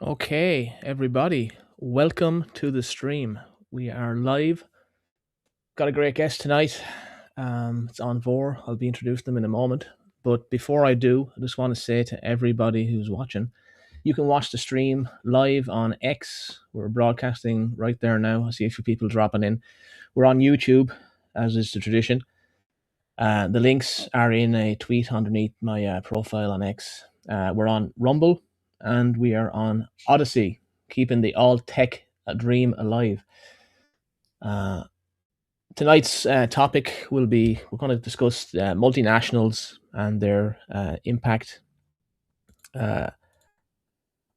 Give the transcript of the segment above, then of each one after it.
Okay, everybody, welcome to the stream. We are live. Got a great guest tonight. It's An Fómhar. I'll be introducing them in a moment. But before I do, I just want to say to everybody who's watching, you can watch the stream live on X. We're broadcasting right there now. I see a few people dropping in. We're on YouTube, as is the tradition. The links are in a tweet underneath my profile on X. We're on Rumble and we are on Odyssey, keeping the all tech dream alive. Tonight's topic will be we're going to discuss multinationals and their impact uh,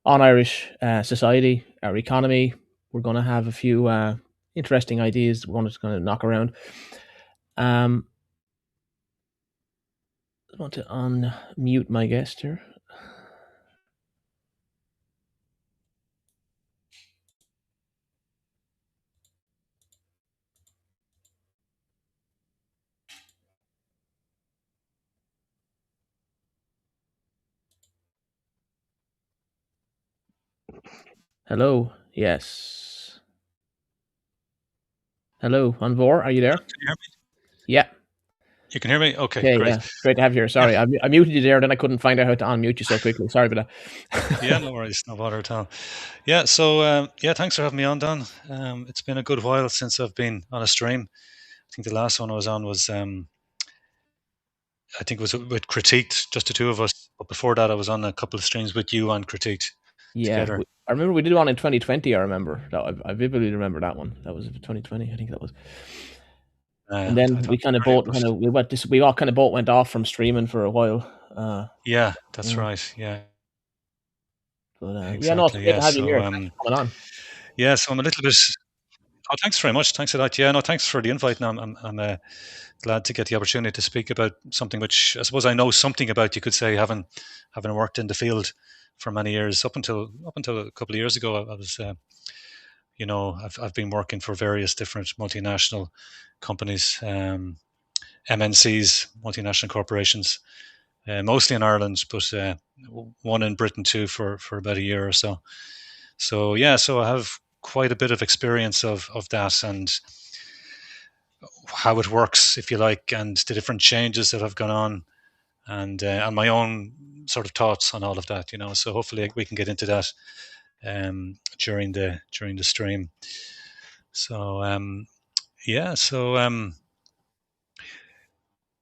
on Irish society, our economy. We're going to have a few interesting ideas we're just going to knock around. I want to unmute my guest here. Hello. Yes. Hello, An Fómhar. Are you there? Can you hear me? Yeah. You can hear me? Okay, Okay. great. Yeah. It's great to have you here. Yeah, Sorry, I muted you there, then I couldn't find out how to unmute you so quickly. Sorry about yeah, that. no worries, no bother at all. Yeah, so yeah, thanks for having me on, Dan. It's been a good while since I've been on a stream. I think the last one I was on was, I think it was with Critiqued, just the two of us. But before that, I was on a couple of streams with you and Critiqued Yeah. together. I remember we did one in 2020. I remember that. I vividly remember that one. That was 2020. I think that was. And I then we thought kind of very both good. we all kind of both went off from streaming for a while. Yeah, that's Yeah. right. Yeah, But yeah, no, it's exactly. great Yeah, to have you so here. Thanks for coming on. yeah, so I'm a little bit. Oh, thanks very much. Thanks for that. Yeah, no, thanks for the invite. Now, I'm glad to get the opportunity to speak about something which I suppose I know something about. You could say, having worked in the field for many years, up until a couple of years ago, I was, I've been working for various different multinational companies, MNCs, multinational corporations, mostly in Ireland, but one in Britain too for about a year or so. So yeah, so I have quite a bit of experience of that and how it works, if you like, and the different changes that have gone on, and my own sort of thoughts on all of that. So hopefully we can get into that during the stream. So yeah, so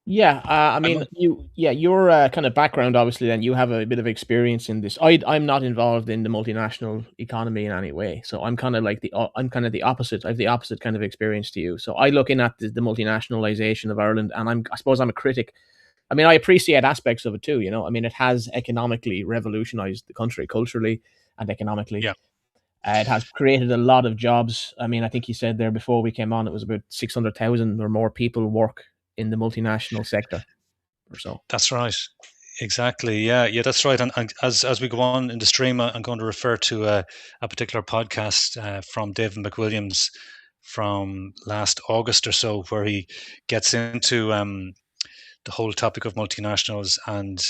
Yeah, I I'm mean, your kind of background, obviously, then you have a bit of experience in this. I'm not involved in the multinational economy in any way, so I'm kind of the opposite. I have the opposite kind of experience to you. So I look in at the multinationalization of Ireland, and I suppose I'm a critic. I mean, I appreciate aspects of it too. I mean, it has economically revolutionized the country culturally and economically. yeah, It has created a lot of jobs. I mean, I think you said there before we came on, it was about 600,000 or more people work in the multinational sector or so. that's right. Exactly. Yeah, yeah, that's right. And as we go on in the stream, I'm going to refer to a particular podcast from David McWilliams from last August or so, where he gets into the whole topic of multinationals and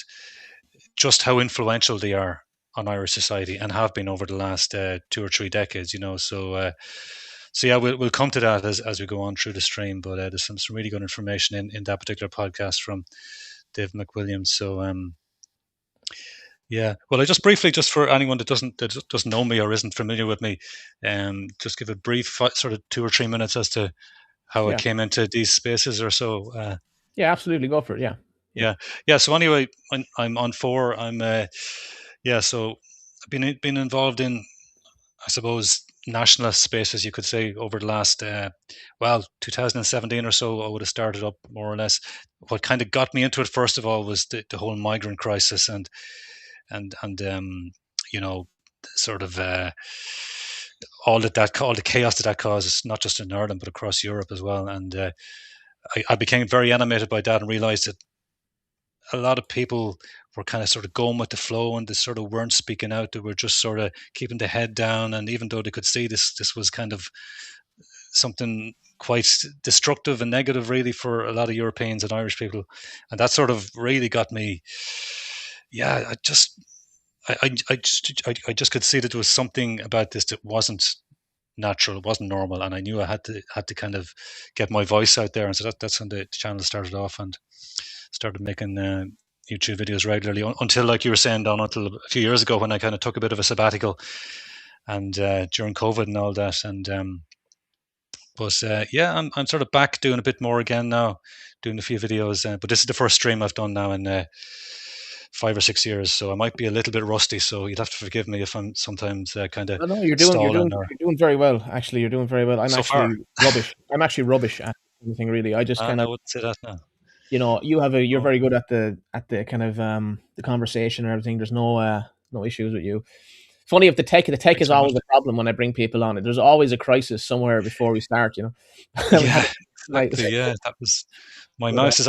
just how influential they are on Irish society and have been over the last 2 or 3 decades. So yeah, we'll come to that as we go on through the stream. But there's some really good information in that particular podcast from Dave McWilliams. So yeah, well, I just briefly, just for anyone that doesn't know me or isn't familiar with me, just give a brief sort of 2 or 3 minutes as to how I Yeah. came into these spaces or so. Yeah, absolutely. Go for it. Yeah. Yeah. Yeah, yeah. So anyway, I'm on four. Yeah. So I've been involved in, I suppose, nationalist spaces, you could say, over the last 2017 or so. I would have started up more or less. What kind of got me into it, first of all, was the whole migrant crisis and you know sort of all the chaos that causes, not just in Ireland but across Europe as well. And I became very animated by that and realised that a lot of people were kind of sort of going with the flow and they sort of weren't speaking out. They were just sort of keeping the head down. And even though they could see this was kind of something quite destructive and negative, really, for a lot of Europeans and Irish people. And that sort of really got me. Yeah, I just could see that there was something about this that wasn't natural, it wasn't normal, and I knew I had to kind of get my voice out there, and so that's when the channel started off and started making YouTube videos regularly until, like you were saying, Don, until a few years ago when I kind of took a bit of a sabbatical and during COVID and all that, and but yeah, I'm sort of back doing a bit more again now, doing a few videos, but this is the first stream I've done now in 5 or 6 years, so I might be a little bit rusty. So you'd have to forgive me if I'm sometimes kind of I know you're doing stalling or you're doing very well. Actually, you're doing very well. I'm so far. actually rubbish. I'm actually rubbish at everything really. I just kind I of, wouldn't say that now. you're Oh, very good at the kind of the conversation and everything. There's no issues with you. Funny if the tech thanks is very much. always a problem when I bring people on it. There's always a crisis somewhere before we start. We had Yeah, it tonight. exactly. Yeah, that was But my mouse is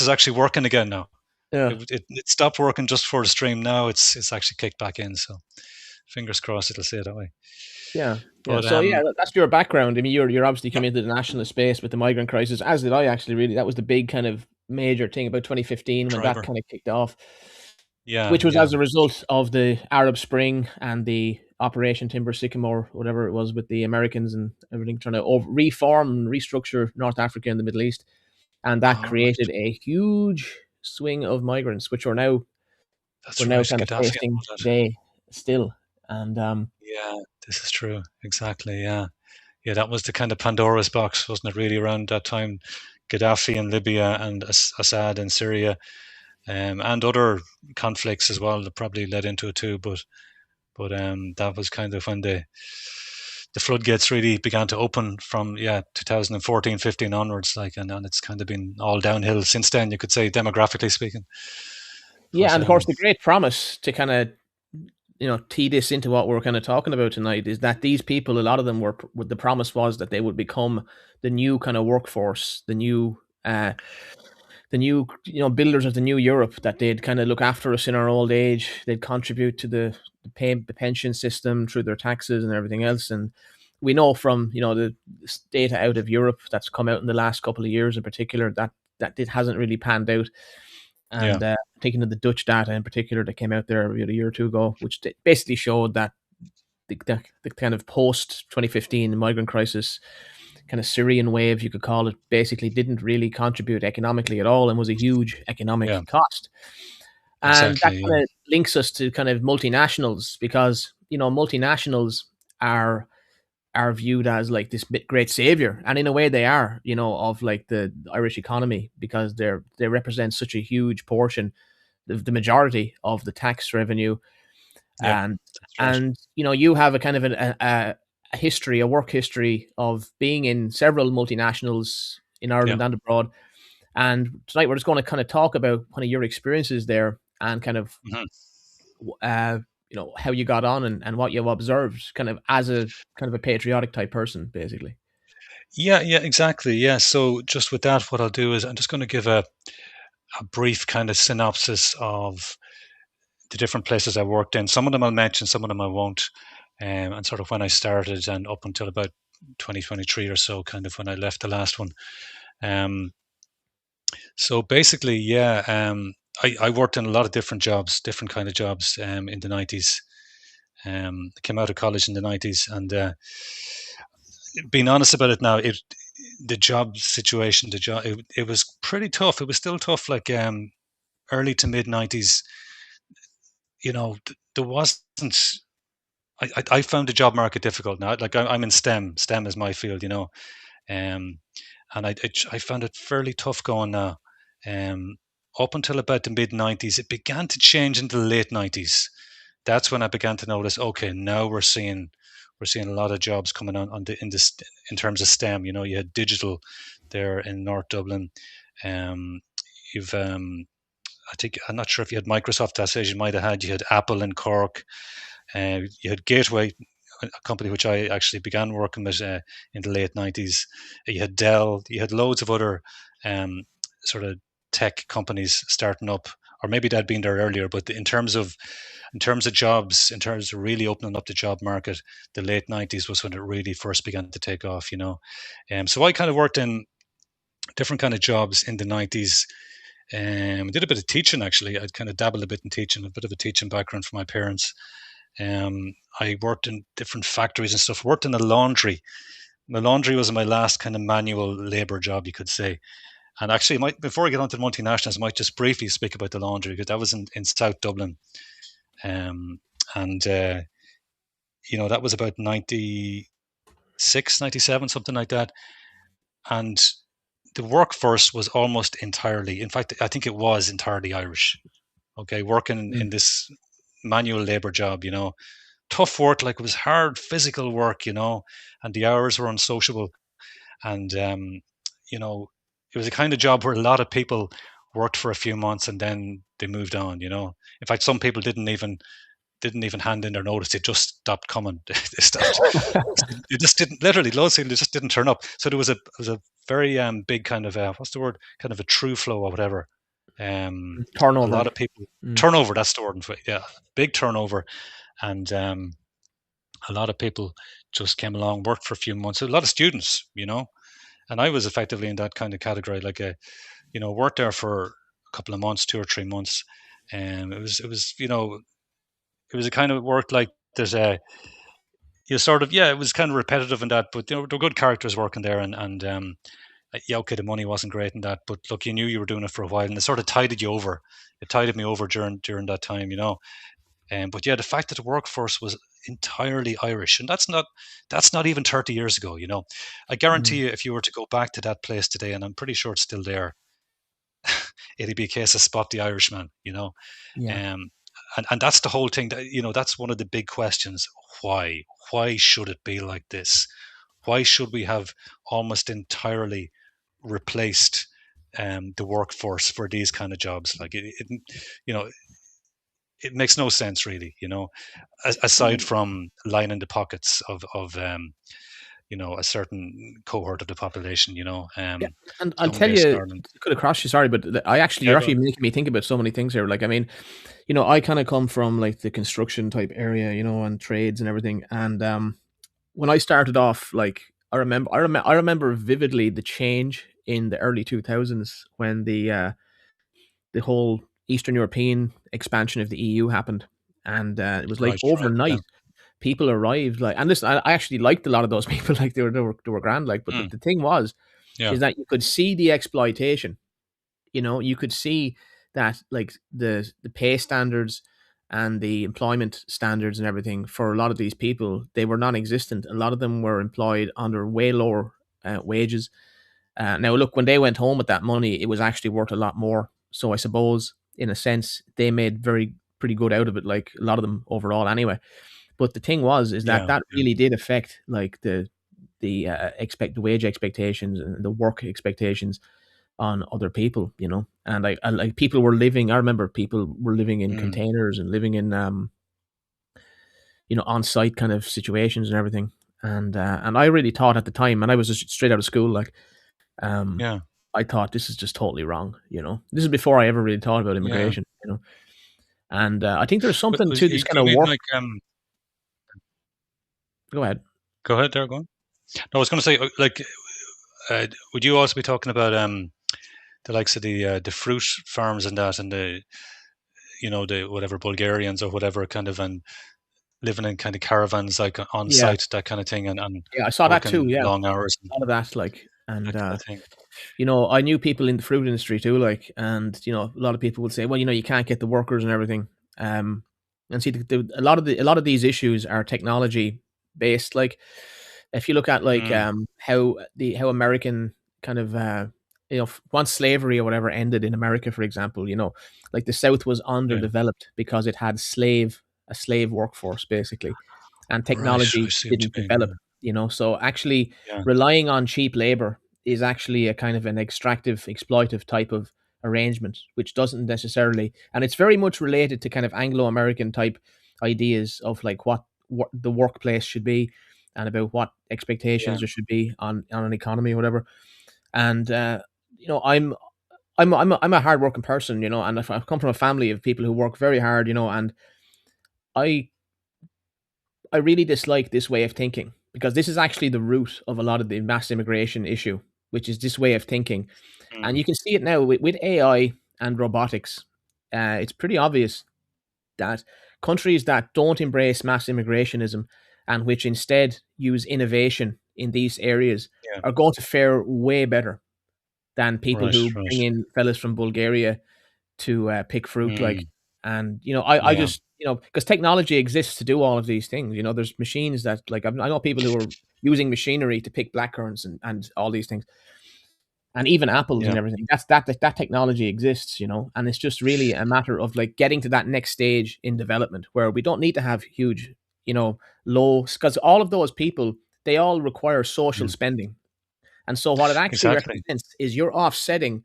actually working again now. yeah, It stopped working just for the stream. Now it's actually kicked back in. So fingers crossed it'll stay that way. yeah, yeah. But So yeah, that's your background. I mean, you're obviously coming into the nationalist space with the migrant crisis, as did I actually. Really, that was the big kind of major thing about 2015 when that driver. kind of kicked off, Yeah, which was yeah, as a result of the Arab Spring and the Operation Timber Sycamore, whatever it was, with the Americans and everything trying to reform and restructure North Africa and the Middle East, and that all right. created a huge swing of migrants, which we're That's now right. kind of Gaddafi and facing all that. today still. And Yeah, this is true. Exactly. Yeah, yeah. That was the kind of Pandora's box, wasn't it? Really, around that time, Gaddafi in Libya and Assad in Syria, and other conflicts as well that probably led into it too. But that was kind of when the floodgates really began to open from 2014, 15 onwards, like, and it's kind of been all downhill since then. You could say, demographically speaking. yeah, But and of course, the great promise to kind of tee this into what we're kind of talking about tonight is that these people, a lot of them were, the promise was that they would become the new kind of workforce, uh, the new builders of the new Europe, that they'd kind of look after us in our old age. They'd contribute to the pension system through their taxes and everything else. And we know from the data out of Europe that's come out in the last couple of years in particular that it hasn't really panned out. yeah, And taking the Dutch data in particular that came out there a year or two ago, which basically showed that the kind of post 2015 migrant crisis, kind of Syrian wave, you could call it, basically didn't really contribute economically at all and was a huge yeah, economic cost. And that exactly. Yeah, kind of links us to kind of multinationals, because multinationals are are viewed as like this great savior, and in a way they are, of like the Irish economy, because they represent such a huge portion, the majority of the tax revenue. yep, and that's right. and you have a kind of a history, a work history of being in several multinationals in Yeah. Ireland and abroad. And tonight we're just going to kind of talk about kind of your experiences there, and kind of Mhm. uh, how you got on, and what you've observed, kind of as a kind of a patriotic type person, basically. Yeah, yeah, exactly. Yeah. So just with that, what I'll do is I'm just going to give a brief kind of synopsis of the different places I worked in. Some of them I'll mention, some of them I won't, and sort of when I started and up until about 2023 or so, kind of when I left the last one. Um, so basically, yeah, I worked in a lot of different jobs, different kind of jobs in the 90s. I came out of college in the 90s, and being honest about it now, the job situation, it was pretty tough. It was still tough, like early to mid 90s. There wasn't. I found the job market difficult now. Like I'm in STEM. STEM is my field, um, and I found it fairly tough going now. Um, Up until about the mid 90s, it began to change into the late 90s. That's when I began to notice. Okay, now we're seeing a lot of jobs coming on in terms of STEM. You had digital there in North Dublin. Um, you've I think I'm not sure if you had Microsoft that stage. You might have had. You had Apple in Cork. You had Gateway, a company which I actually began working with in the late 90s. You had Dell. You had loads of other um, sort of tech companies starting up, or maybe they'd been there earlier. But in terms of jobs, in terms of really opening up the job market, the late 90s was when it really first began to take off. So I kind of worked in different kind of jobs in the 90s. I did a bit of teaching actually. I'd kind of dabbled a bit in teaching, a bit of a teaching background from my parents. I worked in different factories and stuff. Worked in a laundry. The laundry was my last kind of manual labor job, you could say. And actually, before I get on to the multinationals, I might just briefly speak about the laundry because that was in South Dublin. Um, and, that was about 96, 97, something like that. And the workforce was almost entirely, in fact, I think it was entirely Irish. Okay, working in Mm. this manual labor job, tough work, like it was hard physical work, and the hours were unsociable. And, it was a kind of job where a lot of people worked for a few months and then they moved on. In fact, some people didn't even hand in their notice. They just stopped coming. They stopped. They just didn't. Literally, loads of people just didn't turn up. So there was a very big kind of what's the word? Kind of a true flow or whatever. A Turnover. lot of people Mm. turnover. That's the word. Yeah, big turnover, and a lot of people just came along, worked for a few months. A lot of students. And I was effectively in that kind of category. Like worked there for a couple of months, 2 or 3 months, and it was a kind of work like there's a you sort of it was kind of repetitive in that, but there were good characters working there, and yeah, okay, the money wasn't great in that, but look, you knew you were doing it for a while, and it sort of tided you over. It tided me over during that time. But yeah, the fact that the workforce was entirely Irish, and that's not even 30 years ago. I guarantee Mm. you, if you were to go back to that place today, and I'm pretty sure it's still there, it'd be a case of spot the Irishman. Yeah. Um, and that's the whole thing. That's one of the big questions. Why? Why should it be like this? Why should we have almost entirely replaced the workforce for these kind of jobs? Like you know, it makes no sense really. Aside from lining the pockets of a certain cohort of the population. Yeah, and I'll Some tell based in you, Ireland. could have crossed you. Sorry, but Yeah, you're go actually on. making me think about so many things here. Like, I mean, I kind of come from like the construction type area, and trades and everything. And when I started off, like, I remember vividly the change in the early 2000s when the whole Eastern European expansion of the EU happened, and it was like Right. Yeah. overnight people arrived. Like, and listen, I actually liked a lot of those people. Like, they were grand. Like, but the, Mm, the thing was yeah. is that you could see the exploitation. You could see that, like, the pay standards and the employment standards and everything for a lot of these people, they were non-existent. A lot of them were employed under way lower wages. Now, look, when they went home with that money, it was actually worth a lot more. So I suppose, in a sense, they made very pretty good out of it. Like, a lot of them overall, anyway. But the thing was, is that Yeah. that Yeah. really did affect, like, the wage expectations and the work expectations on other people. And I like, people were living. I remember people were living in Mm, containers and living in on site kind of situations and everything. And I really thought at the time, and I was just straight out of school, like, um, yeah. I thought this is just totally wrong. This is before I ever really thought about Yeah. immigration. And I think there's But something to do this kind you of mean work. like Go ahead. go ahead there, go on. No, I was going to say like would you also be talking about the likes of the fruit farms and that, and the whatever Bulgarians or whatever kind of, and living in kind of caravans like on Yeah, site, that kind of thing, and yeah, I saw that too. working Yeah, long hours and a lot of that, like, and that kind of thing. I knew people in the fruit industry too, like, and a lot of people would say, well, you can't get the workers and everything. And see, a lot of these issues are technology based. Like, if you look at, like, Mm, how American kind of once slavery or whatever ended in America, for example, like, the South was yeah. underdeveloped because it had a slave workforce, basically, and Right. I technology see what didn't you mean. develop. So actually, Yeah. relying on cheap labor is actually a kind of an extractive, exploitive type of arrangement, which doesn't necessarily, and it's very much related to kind of Anglo-American type ideas of, like, what the workplace should be, and about what Yeah. expectations there should be on an economy or whatever. And I'm a hardworking person, and if I come from a family of people who work very hard, and I I really dislike this way of thinking, because this is actually the root of a lot of the mass immigration issue, which is this way of thinking. And Mm, you can see it now with AI and robotics, it's pretty obvious that countries that don't embrace mass immigrationism and which instead use innovation in these areas Yeah. are going to fare way better than people Right. who Right. bring in fellas from Bulgaria to pick fruit. Like, Mm, and I yeah. just because technology exists to do all of these things. There's machines that like I know people who are using machinery to pick blackcurrants and all these things, and even apples and Yeah. everything. That technology exists, and it's just really a matter of like getting to that next stage in development where we don't need to have huge, low, because all of those people they all require social Mm, spending, and so what it actually exactly. represents is you're offsetting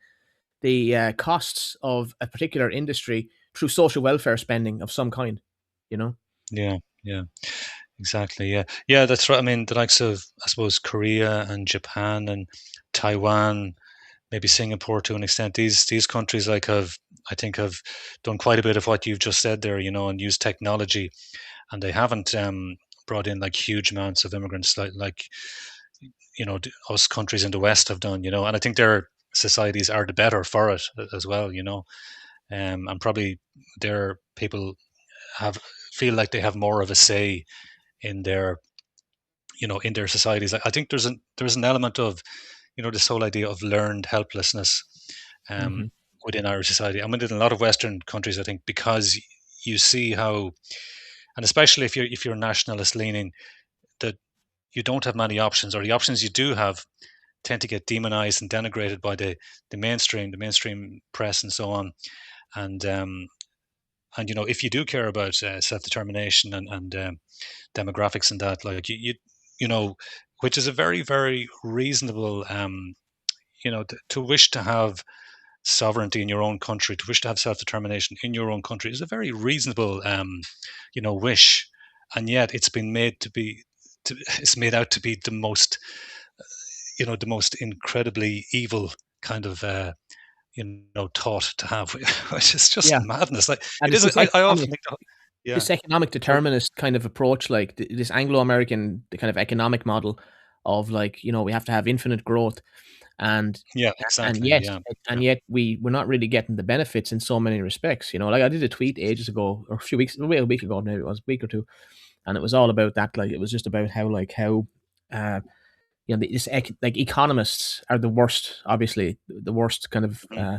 the costs of a particular industry through social welfare spending of some kind, you know. Yeah. Yeah. Exactly. Yeah. Yeah. That's right. I mean, the likes of, I suppose, Korea and Japan and Taiwan, maybe Singapore to an extent. These countries I think have done quite a bit of what you've just said there, and used technology, and they haven't brought in like huge amounts of immigrants like us countries in the West have done, and I think their societies are the better for it as well, and probably their people have feel like they have more of a say in their in their societies. I think there's an element of this whole idea of learned helplessness Hmm. um, within Irish society. I mean, in a lot of Western countries, I think because you see how, and especially if you're nationalist leaning, that you don't have many options, or the options you do have tend to get demonized and denigrated by the mainstream press and so on. And if you do care about self determination and demographics and that, like you know, which is a very very reasonable to wish to have sovereignty in your own country, to wish to have self determination in your own country is a very reasonable wish, and yet it's been made to be. It's made out to be the most incredibly evil kind of taught to have, which is just Yeah, madness. Like and it it's is. I often think, yeah, this economic sorry, determinist kind of approach, like this Anglo-American the kind of economic model of like we have to have infinite growth, and yeah, and exactly, yet yeah, and yeah, yet we're not really getting the benefits in so many respects. Like I did a tweet ages ago or a few weeks, a week ago, maybe it was a week or two, and it was all about that. Like it was just about how uh, like economists are the worst, obviously the worst kind of mhm,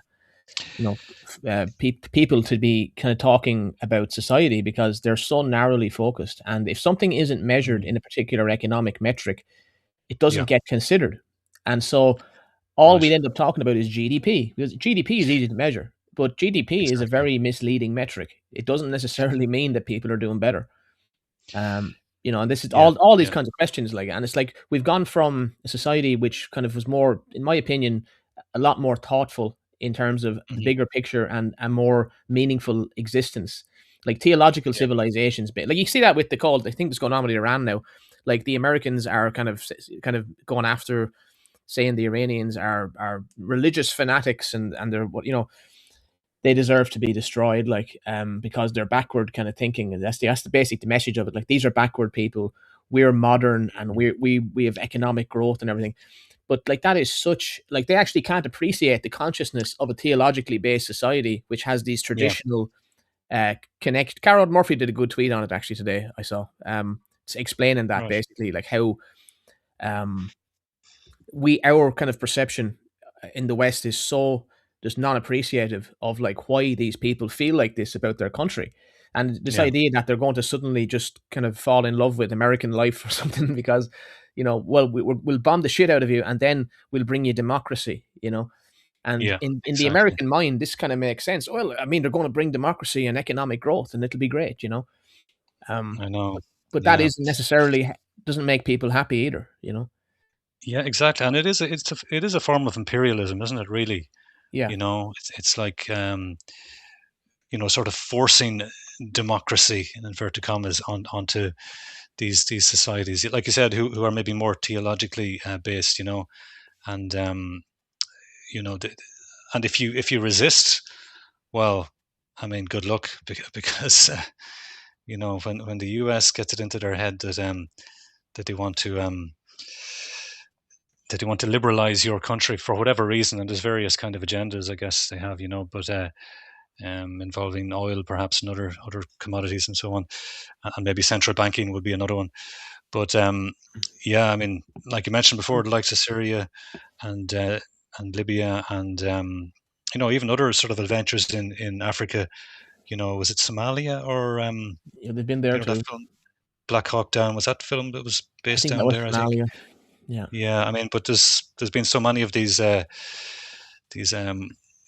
people to be kind of talking about society because they're so narrowly focused. And if something isn't measured mhm, in a particular economic metric, it doesn't yeah, get considered. And so all right, we'd end up talking about is GDP because GDP is easy to measure, but GDP is a exactly, very misleading metric. It doesn't necessarily mean that people are doing better. And this is yeah, all these yeah, kinds of questions, like, and it's like we've gone from a society which kind of was more, in my opinion, a lot more thoughtful in terms of the mhm, bigger picture and a more meaningful existence, like theological yeah, civilizations. But like you see that with the cult, I think that's going on with Iran now. Like the Americans are kind of going after saying the Iranians are religious fanatics and they're they deserve to be destroyed, like because they're backward kind of thinking, and that's the basic the message of it. Like these are backward people, we're modern, and mhm, we have economic growth and everything. But like that is such like they actually can't appreciate the consciousness of a theologically based society which has these yeah, traditional connect. Carol Murphy did a good tweet on it actually today. I saw explaining that right, basically like how um our kind of perception in the West is so just non-appreciative of like why these people feel like this about their country, and this yeah, idea that they're going to suddenly just kind of fall in love with American life or something because well we'll bomb the shit out of you and then we'll bring you democracy. And yeah, in the exactly. American mind, this kind of makes sense. Well, I mean, they're going to bring democracy and economic growth, and it'll be great. Um, I know. but that Yeah, isn't necessarily doesn't make people happy either. yeah, exactly. And it is a form of imperialism, isn't it? Really, Yeah. it's like sort of forcing democracy in inverted commas onto these societies, like you said, who are maybe more theologically based, and you know, the, and if you resist, well, I mean, good luck because when the U.S. gets it into their head that they want to that they want to liberalize your country for whatever reason, and there's various kind of agendas, I guess they have, but involving oil, perhaps, and other commodities and so on, and maybe central banking would be another one. But yeah, I mean, like you mentioned before, the likes of Syria and Libya, and even other sort of adventures in Africa. Was it Somalia or Yeah, they've been there that too. film Black Hawk Down? Was that film that was I based think that down was there? I think. Somalia. Yeah. Yeah, I mean, but there's been so many of these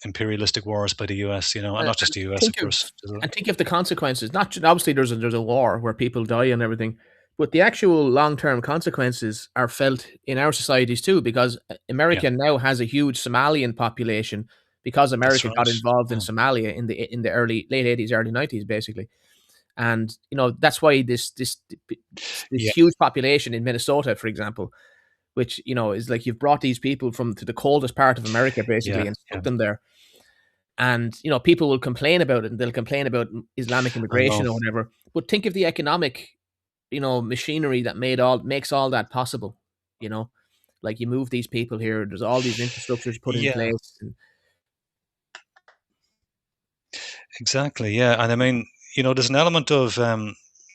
imperialistic wars by the US, and not And just the US, of think of course. think of the consequences. Not obviously there's a war where people die and everything, but the actual long term consequences are felt in our societies too. Because Yeah, America now has a huge Somalian population because that's America got right. involved in Yeah, Somalia in the early late 80s, early 90s, basically. And that's why this yeah, huge population in Minnesota, for example, which is like you've brought these people from to the coldest part of America yeah, basically and yeah. stuck them there. And people will complain about it, and they'll complain about Islamic I know. immigration or whatever. But think of the economic, machinery that makes all that possible. You know, like you move these people here. There's all these infrastructures put in Yeah, place. And, exactly. Yeah, and I mean, there's an element of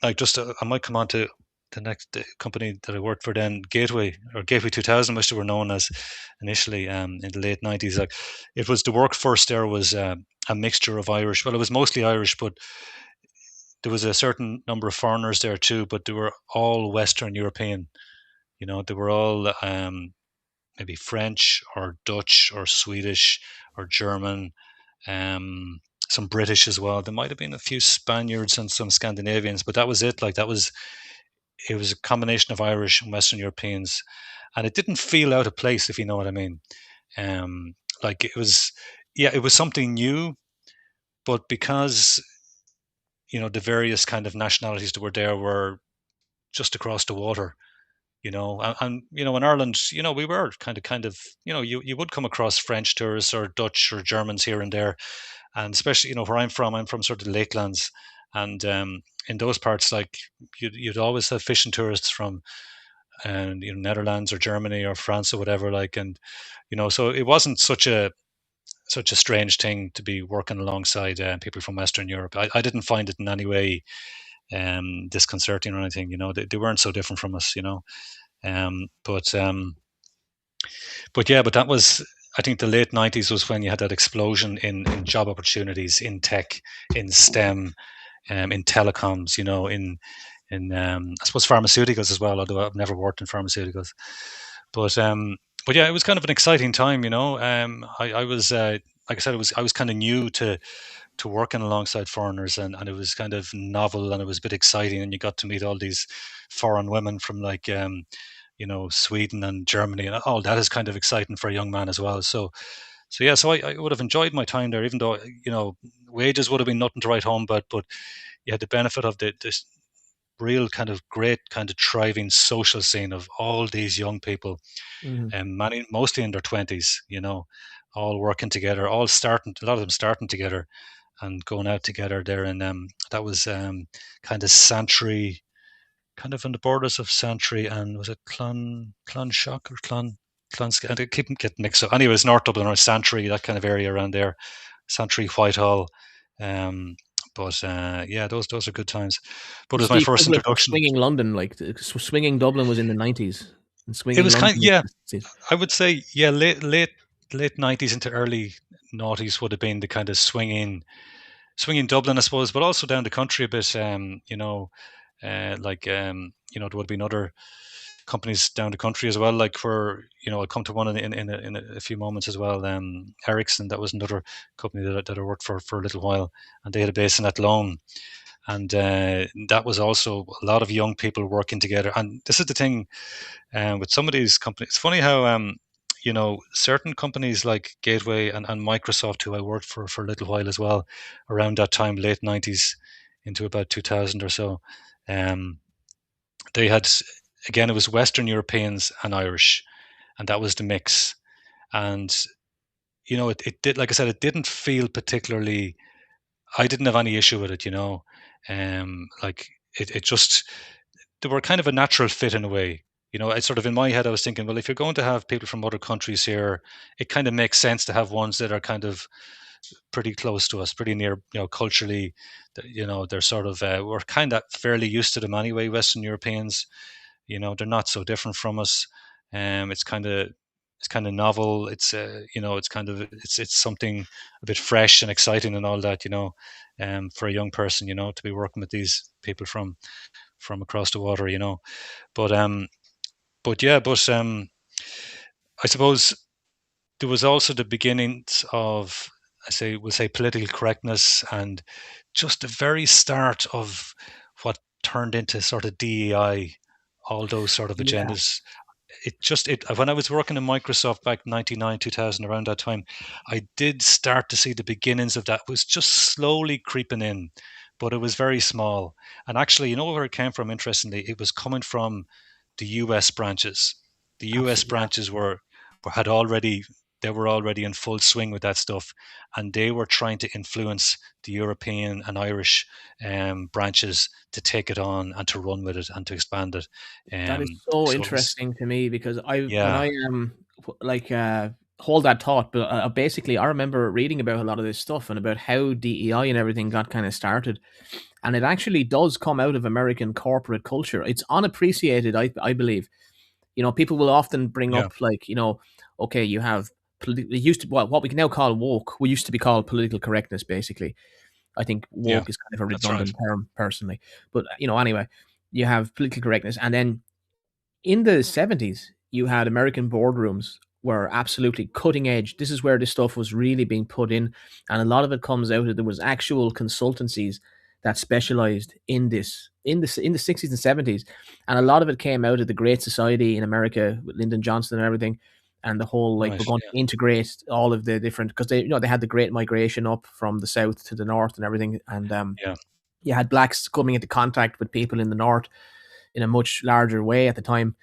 like just I might come on to the next company that I worked for then, Gateway 2000, which they were known as initially in the late 90s. Like, it was the workforce there was a mixture of Irish. Well, it was mostly Irish, but there was a certain number of foreigners there too. But they were all Western European. They were all maybe French or Dutch or Swedish or German, um, some British as well. There might have been a few Spaniards and some Scandinavians, but that was it. Like, it was a combination of Irish and Western Europeans, and it didn't feel out of place, if you know what I mean. Like, it was, yeah, it was something new, but because the various kind of nationalities that were there were just across the water. And in Ireland, we were kind of, you would come across French tourists or Dutch or Germans here and there, and especially where I'm from sort of the Lakelands, and in those parts, like, you'd always have fishing tourists from and Netherlands or Germany or France or whatever, like, and so it wasn't such a strange thing to be working alongside people from Western Europe. I didn't find it in any way disconcerting or anything. They weren't so different from us. Um, but um, but yeah, but that was, I think, the late 90s was when you had that explosion in job opportunities in tech, in STEM, in telecoms, in I suppose pharmaceuticals as well, although I've never worked in pharmaceuticals. But yeah, it was kind of an exciting time. I was like I said, I was kind of new to working alongside foreigners, and it was kind of novel, and it was a bit exciting, and you got to meet all these foreign women from, like, Sweden and Germany, and all that is kind of exciting for a young man as well. So yeah, so I would have enjoyed my time there, even though wages would have been nothing to write home about, but you had the benefit of this real kind of great kind of thriving social scene of all these young people, Mhm. and mostly in their 20s, all working together, all starting, a lot of them starting together and going out together there. And that was kind of Santry, kind of on the borders of Santry, and was it Clonshock or Clonsk? I keep getting mixed up. Anyways, North Dublin or Santry, that kind of area around there, Santry, Whitehall. Um, but yeah, those are good times. But it It's was my the first equivalent of introduction. swinging London. Like swinging Dublin was in the 90s, and It swinging was kind London of, was yeah, in the 60s. I would say, yeah, late 90s into early noughties would have been the kind of swinging Dublin, I suppose, but also down the country a bit. Like, there would have been other companies down the country as well, like, where I'll come to one in a few moments as well. Ericsson, that was another company that I worked for a little while, and they had a base in Athlone, and that was also a lot of young people working together. And this is the thing, with some of these companies. It's funny how certain companies like Gateway and Microsoft, who I worked for a little while as well, around that time, late 90s into about 2000 or so. Um, they had, again, it was Western Europeans and Irish, and that was the mix. And it did, like I said, it didn't feel particularly. I didn't have any issue with it. Like, it just, they were kind of a natural fit in a way. I sort of in my head I was thinking, well, if you're going to have people from other countries here, it kind of makes sense to have ones that are kind of pretty close to us, pretty near, culturally. They're sort of we're kind of fairly used to them anyway. Western Europeans, they're not so different from us. It's kind of novel. It's kind of it's something a bit fresh and exciting and all that. For a young person, to be working with these people from across the water. But I suppose there was also the beginnings of, we'll say, political correctness, and just the very start of what turned into sort of DEI, all those sort of Yeah, agendas. It when I was working in Microsoft back 99 2000, around that time, I did start to see the beginnings of that. It was just slowly creeping in, but it was very small. And actually, where it came from, interestingly, it was coming from the US branches. The US absolutely. Yeah, branches had already they were already in full swing with that stuff, and they were trying to influence the European and Irish branches to take it on and to run with it and to expand it. that is so So it was, interesting to me because when yeah, I like hold that thought, but basically I remember reading about a lot of this stuff and about how DEI and everything got kind of started, and it actually does come out of American corporate culture. It's unappreciated, I believe. People will often bring yeah, up like, okay, you have it used to what we can now call woke. We used to be called political correctness, basically. I think yeah, woke is kind of a that's right. redundant term personally, but anyway, you have political correctness, and then in the 70s, you had American boardrooms were absolutely cutting edge. This is where this stuff was really being put in. And a lot of it comes out of there was actual consultancies that specialized in this in the 60s and 70s. And a lot of it came out of the Great Society in America with Lyndon Johnson and everything. And the whole like Right. we're going to integrate all of the different because they had the great migration up from the south to the north and everything. And Yeah. you had blacks coming into contact with people in the north in a much larger way at the time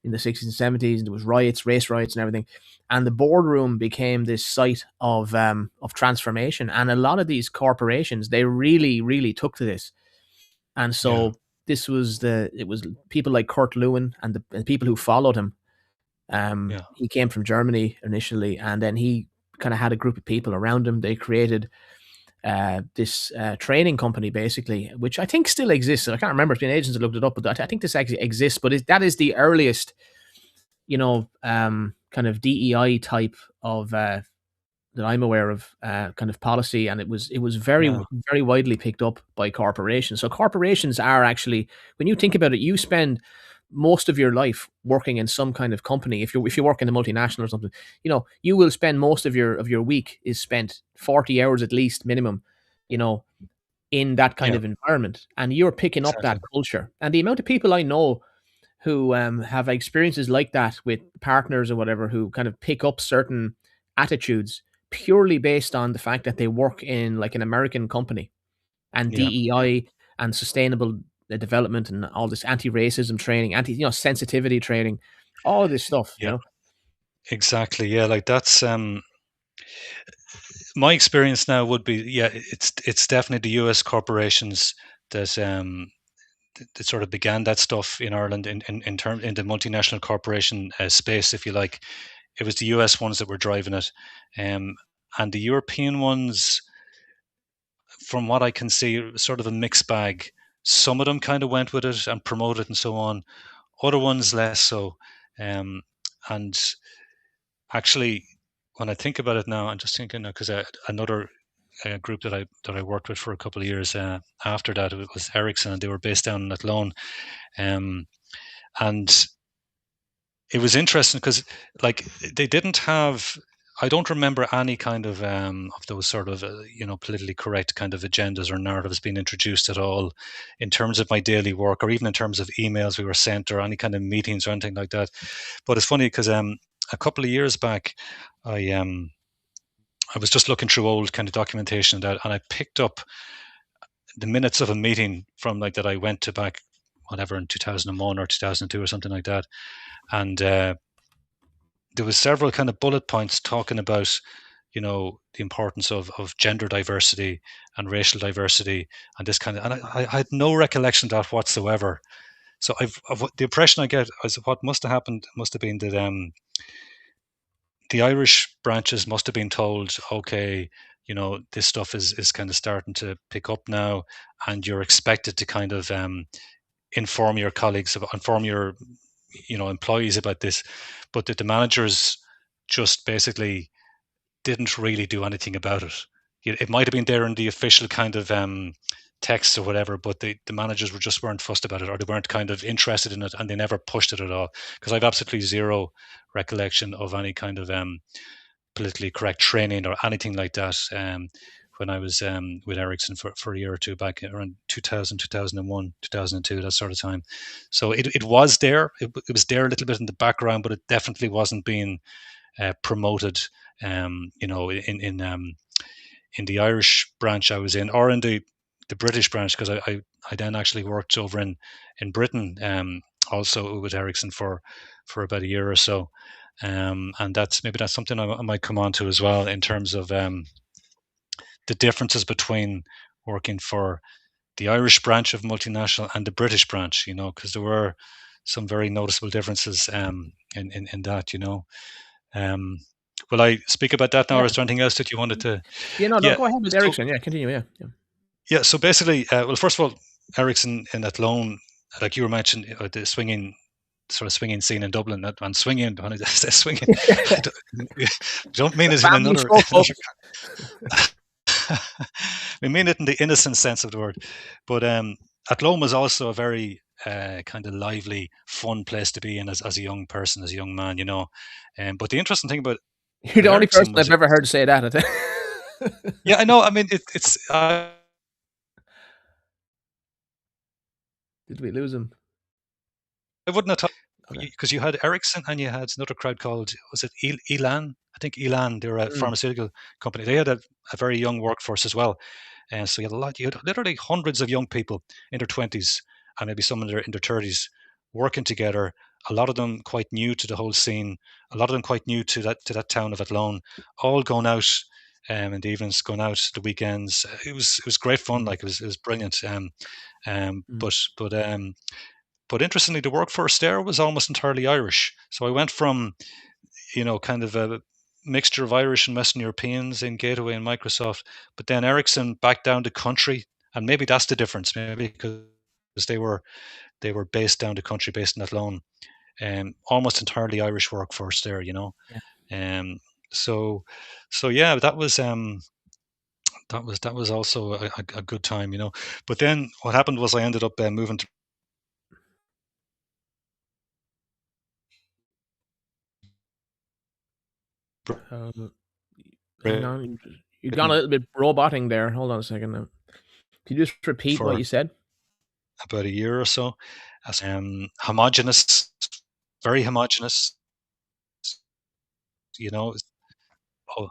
in the 60s and 70s, and there was riots, race riots, and everything. And the boardroom became this site of transformation. And a lot of these corporations, they really, really took to this. And Yeah. so it was people like Kurt Lewin and the people who followed him. Yeah. He came from Germany initially, and then he kind of had a group of people around him. They created this training company, basically, which I think still exists. I can't remember. It's been ages since I looked it up, but I think this actually exists. But that is the earliest kind of DEI type of that I'm aware of kind of policy, and it was very Yeah. very widely picked up by corporations. So corporations are actually, when you think about it, you spend most of your life working in some kind of company. If you work in a multinational or something, you will spend most of your week is spent 40 hours at least minimum, you know, in that kind Yeah. of environment, and you're picking up that Exactly. culture. And the amount of people I know who have experiences like that with partners or whatever who kind of pick up certain attitudes purely based on the fact that they work in like an American company and Yeah. Yeah. DEI and sustainable development and all this anti-racism training, sensitivity training, all of this stuff, Yeah. Exactly. Yeah. Like that's my experience now would be, yeah, it's definitely the US corporations that that sort of began that stuff in Ireland in the multinational corporation space, if you like. It was the US ones that were driving it. Um, and the European ones, from what I can see, sort of a mixed bag. Some of them kind of went with it and promoted and so on. Other ones less so. Um, and actually, when I think about it now, I'm just thinking because another group that I worked with for a couple of years after that, it was Ericsson, and they were based down in Athlone. Um, and it was interesting because like they didn't have, I don't remember any kind of those sort of politically correct kind of agendas or narratives being introduced at all in terms of my daily work, or even in terms of emails we were sent, or any kind of meetings or anything like that. But it's funny because a couple of years back, I um I was just looking through old kind of documentation and I picked up the minutes of a meeting from like that I went to back whatever in 2001 or 2002 or something like that. And there was several kind of bullet points talking about the importance of gender diversity and racial diversity and this kind of, and I had no recollection of that whatsoever. So the impression I get is what must have happened must have been that the Irish branches must have been told, okay, this stuff is kind of starting to pick up now, and you're expected to kind of inform your colleagues, inform your employees about this, but that the managers just basically didn't really do anything about it. It might have been there in the official kind of texts or whatever, but the managers weren't fussed about it, or they weren't kind of interested in it, and they never pushed it at all. Because I've absolutely zero recollection of any kind of politically correct training or anything like that. When I was with Ericsson for a year or two back around 2000, 2001, 2002, that sort of time. So it was there. It was there a little bit in the background, but it definitely wasn't being promoted. In the Irish branch I was in, or in the British branch, because I then actually worked over in Britain, also with Ericsson for about a year or so. And that's something I might come on to as well, in terms of the differences between working for the Irish branch of multinational and the British branch, because there were some very noticeable differences in that. Um, will I speak about that now, Yeah. or is there anything else that you wanted to? Yeah, no, Yeah. go ahead with So Ericsson. Yeah, continue. Yeah. Yeah. yeah. So basically, well, first of all, Ericsson in that loan, like you were mentioning, the swinging scene in Dublin, and swinging. When I say swinging, I don't mean it in Family another. show, folks. We mean it in the innocent sense of the word. But Athlone was also a very kind of lively, fun place to be in as a young person, as a young man. But the interesting thing You're the about only person Ericsson was I've it ever was. heard say that. I think. Yeah, I know. I mean, it's. Did we lose him? I wouldn't have thought, Okay. because you had Ericsson and you had another crowd called, was it Elan? I think Elan. They're a Mm, pharmaceutical company. They had a very young workforce as well. And so you had literally hundreds of young people in their 20s, and maybe some in their 30s, working together. A lot of them quite new to the whole scene. A lot of them quite new to that town of Athlone. All going out in the evenings, going out the weekends. It was great fun. mm, Like it was brilliant. Um, mm. but but um, but interestingly, the workforce there was almost entirely Irish. So I went from kind of a mixture of Irish and Western Europeans in Gateway and Microsoft, but then Ericsson back down the country, and maybe that's the difference. Maybe because they were based down the country, based in Athlone, almost entirely Irish workforce there. Yeah. Um, so so yeah, that was also a good time. But then what happened was I ended up moving to Um, hang Britain on. You got a little bit roboting there. Hold on a second now. Can you just repeat what for you said? about a year or so, as homogenous, very homogenous. You know. Oh,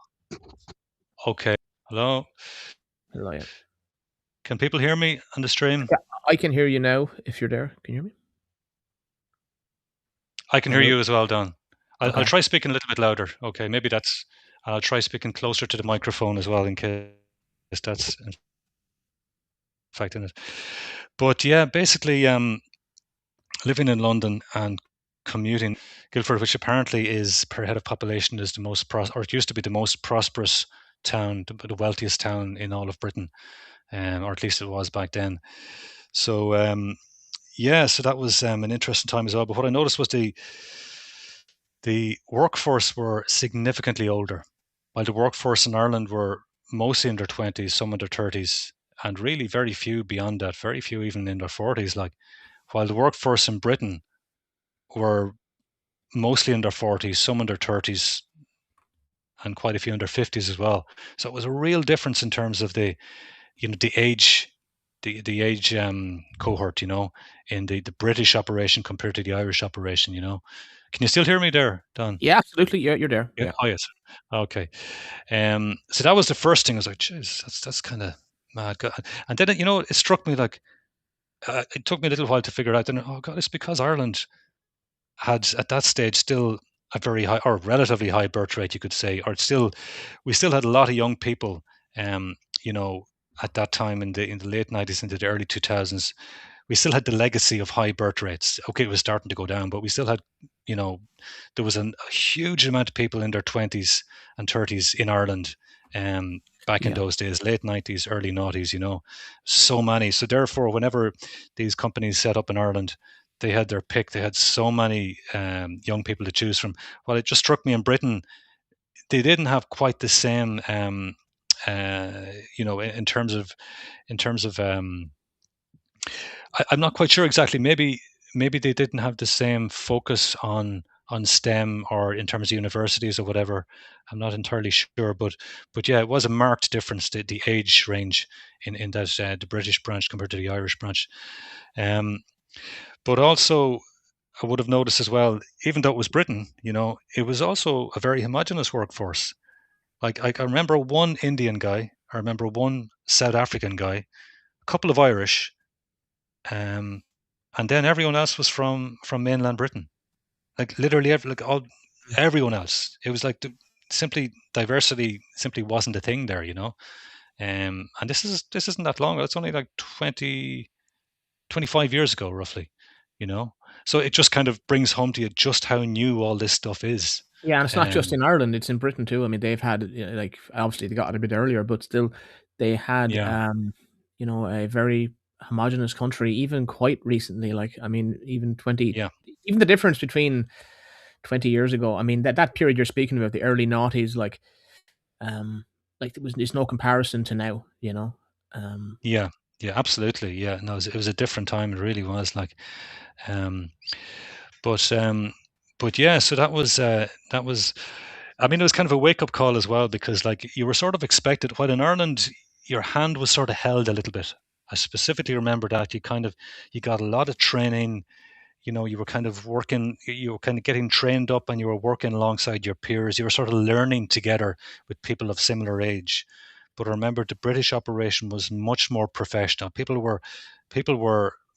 okay. Hello. Hello, yeah. Can people hear me on the stream? Yeah, I can hear you now. If you're there, can you hear me? I can hear Hello. you as well, Don. I'll Okay. try speaking a little bit louder. Okay, maybe that's. I'll try speaking closer to the microphone as well, in case that's affecting it. But yeah, basically, living in London and commuting Guildford, which apparently is per head of population is the most or it used to be the most prosperous town, the wealthiest town in all of Britain, or at least it was back then. So yeah, so that was an interesting time as well. But what I noticed was the workforce were significantly older, while the workforce in Ireland were mostly in their 20s, some in their 30s, and really very few beyond that, very few even in their 40s. Like, while the workforce in Britain were mostly in their 40s, some in their 30s, and quite a few in their 50s as well. So it was a real difference in terms of the age, the age cohort, in the British operation compared to the Irish operation. Can you still hear me there, Don? Yeah, absolutely. Yeah, you're there. Yeah. Yeah. Oh, yes. Okay. So that was the first thing. I was like, "Jeez, that's kind of mad." And then it struck me like it took me a little while to figure out. Then, oh God, it's because Ireland had at that stage still a very high or relatively high birth rate, you could say, or we still had a lot of young people, um, you know, at that time in the late 90s into the early 2000s. we still had the legacy of high birth rates. Okay, it was starting to go down, but we still had, you know, there was a huge amount of people in their 20s and 30s in Ireland. Back in Yeah. those days, late 90s, early noughties, so many. So therefore, whenever these companies set up in Ireland, they had their pick. They had so many young people to choose from. Well, it just struck me in Britain, they didn't have quite the same, in terms of I'm not quite sure exactly. Maybe they didn't have the same focus on STEM or in terms of universities or whatever. I'm not entirely sure, but yeah, it was a marked difference, the age range in that the British branch compared to the Irish branch. Um, but also, I would have noticed as well, even though it was Britain, it was also a very homogenous workforce. Like I remember one Indian guy, I remember one South African guy, a couple of Irish, um, and then everyone else was from mainland Britain. Like literally, everyone else. It was like simply diversity simply wasn't a thing there. And this isn't that long. It's only like 25 years ago, roughly. You know, so it just kind of brings home to you just how new all this stuff is. Yeah, and it's not just Um, in Ireland, it's in Britain too. I mean, they've had, like, obviously they got it a bit earlier, but still they had, yeah, a very homogeneous country even quite recently. Like, I mean, yeah, even the difference between 20 years ago, I mean, that period you're speaking about, the early noughties, um, there's no comparison to now, you know? Um, yeah, yeah, absolutely. Yeah, no, it was a different time. It really was like. Um, But but yeah, so that was. I mean, it was kind of a wake up call as well because like you were sort of expected. While in Ireland, your hand was sort of held a little bit. I specifically remember that you got a lot of training. You were kind of working, you were kind of getting trained up, and you were working alongside your peers. You were sort of learning together with people of similar age. But I remember the British operation was much more professional. People were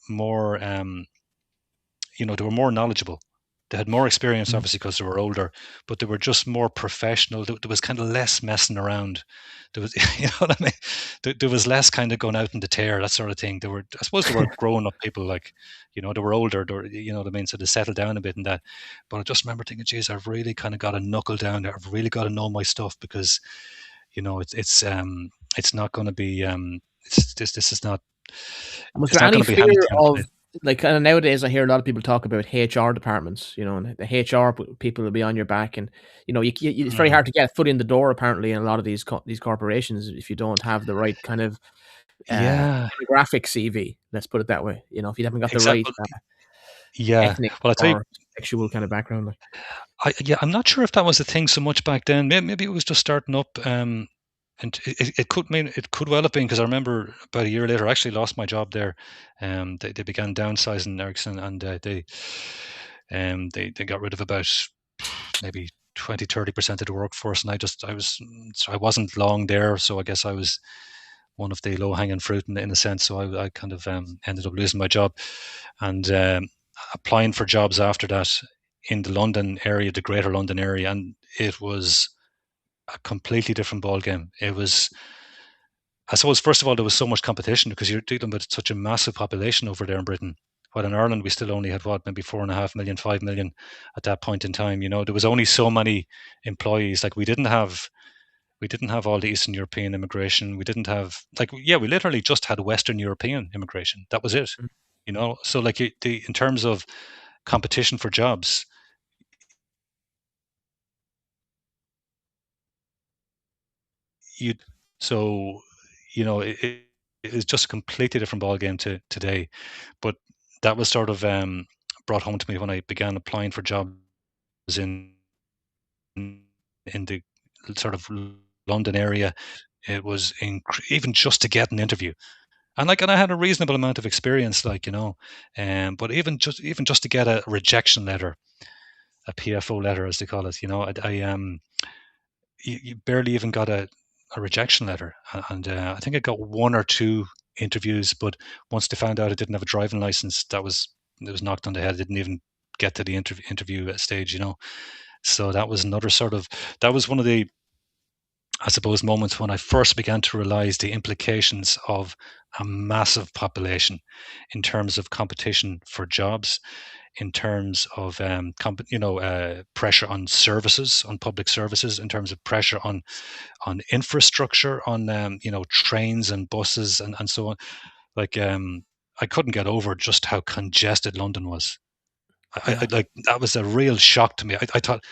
more. They were more knowledgeable. They had more experience, Mm. obviously, because they were older, but they were just more professional. There was kind of less messing around. There was, you know what I mean? There was less kind of going out in the tear, that sort of thing. I suppose, they were grown up people, like, they were older. You know what I mean? So they settled down a bit in that. But I just remember thinking, geez, I've really kind of got to knuckle down there. I've really got to know my stuff because, it's not going to be, this is not, And was it's there not any going to be handed fear to you in a of, plate. like, kind of nowadays I hear a lot of people talk about HR departments, and the HR people will be on your back, and it's very Mhm. hard to get a foot in the door apparently in a lot of these corporations if you don't have the right kind of Yeah, demographic CV. Let's put it that way. If you haven't got the right exactly. Yeah. ethnic Well, I tell you, or sexual kind of background, like. I'm not sure if that was a thing so much back then. Maybe it was just starting up. And it could well have been because I remember about a year later, I actually lost my job there. They began downsizing Ericsson, and they got rid of about maybe 20-30% of the workforce. And I wasn't long there, so I guess I was one of the low hanging fruit in a sense. So I kind of ended up losing my job, and applying for jobs after that in the London area, the Greater London area, and it was a completely different ball game. It was, I suppose, first of all, there was so much competition because you're dealing with such a massive population over there in Britain. While in Ireland, we still only had maybe 4.5 million, 5 million at that point in time. There was only so many employees. Like we didn't have all the Eastern European immigration. We didn't have, like, yeah, we literally just had Western European immigration. That was it. So like in terms of competition for jobs, you so it's just a completely different ballgame to today. But that was sort of brought home to me when I began applying for jobs in in the sort of London area. It was even just to get an interview. And I had a reasonable amount of experience, but even just to get a rejection letter, a PFO letter, as they call it, you barely even got a rejection letter, and I think I got one or two interviews. But once they found out I didn't have a driving license, it was knocked on the head. I didn't even get to the interview stage. So that was another sort of, that was one of the I suppose, moments when I first began to realize the implications of a massive population in terms of competition for jobs, in terms of pressure on services, on public services, in terms of pressure on infrastructure, on trains and buses and so on. Like I couldn't get over just how congested London was. I Yeah. like that was a real shock to me. I thought,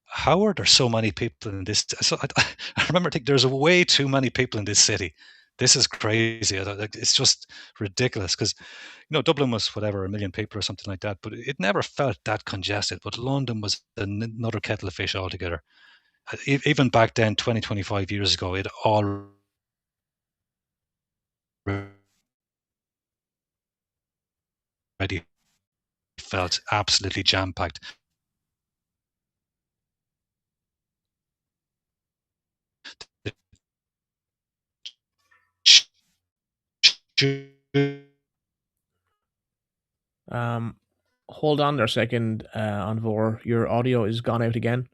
how are there so many people in this? So I remember thinking there's way too many people in this city. This is crazy. It's just ridiculous because Dublin was whatever, a million people or something like that, but it never felt that congested. But London was another kettle of fish altogether. Even back then, 20, 25 years ago, it already felt absolutely jam packed. Um, Hold on there a second, Anvor. Your audio is gone out again.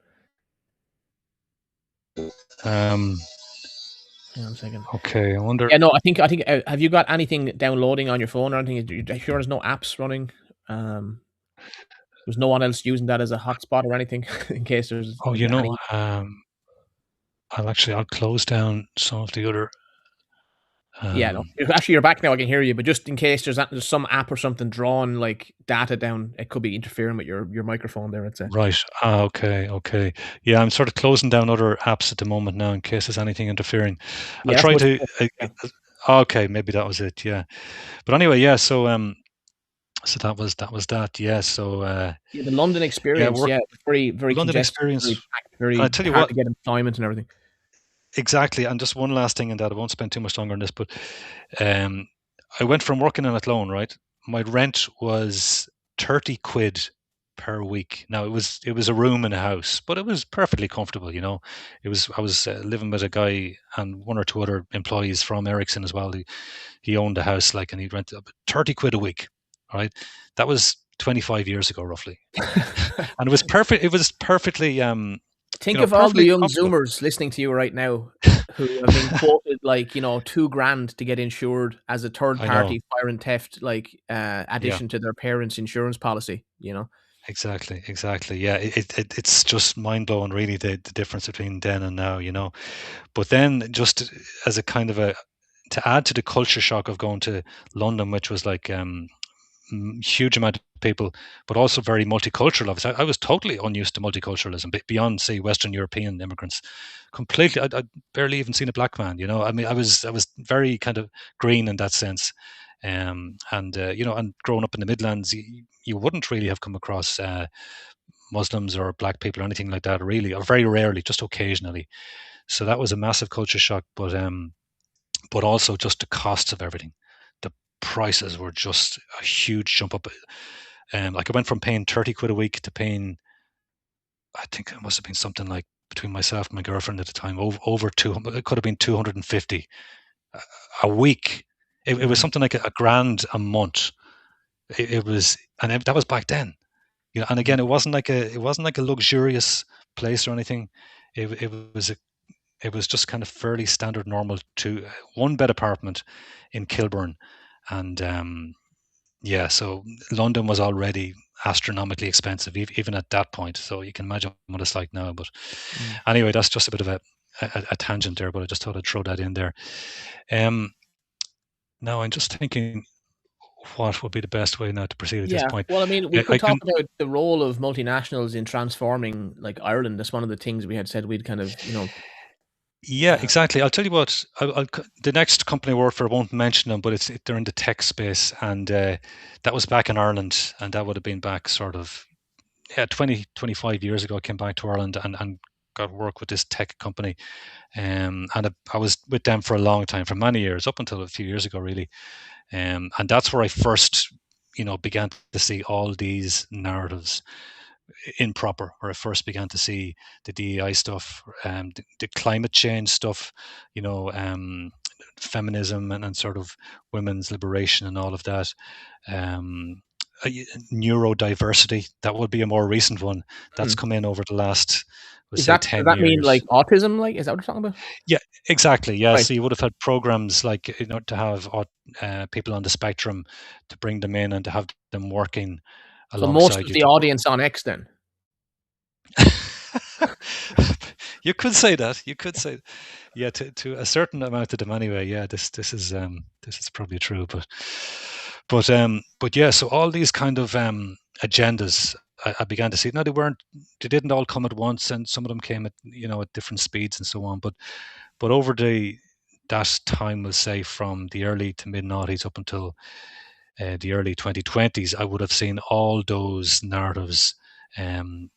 Um, Hang on a second. okay, I wonder. Yeah, no, I think. Have you got anything downloading on your phone or anything? Are you sure there's no apps running? Um, there's no one else using that as a hotspot or anything in case there's Oh, like any. I'll close down some of the other. Yeah, no. Um, Actually, you're back now. I can hear you, but just in case there's some app or something drawing like data down, it could be interfering with your microphone there. I'd say. right. Okay. Okay. Yeah, I'm sort of closing down other apps at the moment now in case there's anything interfering. I'll Yeah, that's try much to. better. Yeah. Okay, maybe that was it. Yeah. But anyway, yeah. So that was that. Yeah. So Yeah, the London yeah, experience. work Yeah, very very London congested, experience. very packed, And I very tell you hard what, to get employment and everything. exactly. And just one last thing in that, I won't spend too much longer on this, but um, I went from working in Athlone, right? My rent was 30 quid per week. Now it was a room in a house, but it was perfectly comfortable. I was living with a guy and one or two other employees from Ericsson as well. He owned a house, like, and he'd rent 30 quid a week. Right, that was 25 years ago, roughly, and it was perfect. It was perfectly, Think of all the perfectly young comfortable. Zoomers listening to you right now who have been quoted like, 2 grand to get insured as a third I know. party fire and theft, like, Yeah. addition to their parents' insurance policy. Exactly, exactly. Yeah, it's just mind blowing, really, the difference between then and now, But then, just as a kind of to add to the culture shock of going to London, which was like huge amount of people, but also very multicultural. Obviously, I was totally unused to multiculturalism, beyond, say, Western European immigrants. Completely, I'd barely even seen a black man. I mean, I was very kind of green in that sense. And growing up in the Midlands, you wouldn't really have come across Muslims or black people or anything like that, really, or very rarely, just occasionally. So that was a massive culture shock, but also just the costs of everything. The prices were just a huge jump up. Like, I went from paying 30 quid a week to paying, I think it must have been something like, between myself and my girlfriend at the time, over 200. It could have been 250 a week. It was Mhm, something like a grand a month. It was, and that was back then. And mhm, again, it wasn't like a luxurious place or anything. It was just kind of fairly standard, normal, to one bed apartment in Kilburn, and yeah, so London was already astronomically expensive, even at that point. So you can imagine what it's like now. But mm. anyway, that's just a bit of a tangent there. But I just thought I'd throw that in there. Um, Now I'm just thinking, what would be the best way now to proceed at this Yeah, point? well, I mean, we I could talk can, about the role of multinationals in transforming, like, Ireland. That's one of the things we had said we'd kind of, yeah, uh, exactly. I'll tell you what. The next company I work for, I won't mention them, but they're in the tech space, and that was back in Ireland, and that would have been back sort of, yeah, 20, 25 years ago. I came back to Ireland and got work with this tech company, and I was with them for a long time, for many years, up until a few years ago, really. And that's where I first, began to see all these narratives improper, where I first began to see the DEI stuff, the climate change stuff, feminism and sort of women's liberation and all of that. Um, neurodiversity. That would be a more recent one. That's Hmm. come in over the last, let's Is say, that does 10 that mean like years. autism? Like, is that what you're talking about? Yeah, exactly. Yeah, Right. so you would have had programs like, to have people on the spectrum, to bring them in and to have them working So most alongside of you the to work. audience on X then. You could say that. You could say, yeah, to a certain amount of them anyway. Yeah, this is probably true, but yeah. So all these kind of agendas, I began to see. Now they didn't all come at once, and some of them came at, at different speeds and so on. But over that time, we'll say from the early to mid noughties up until the early 2020s, I would have seen all those narratives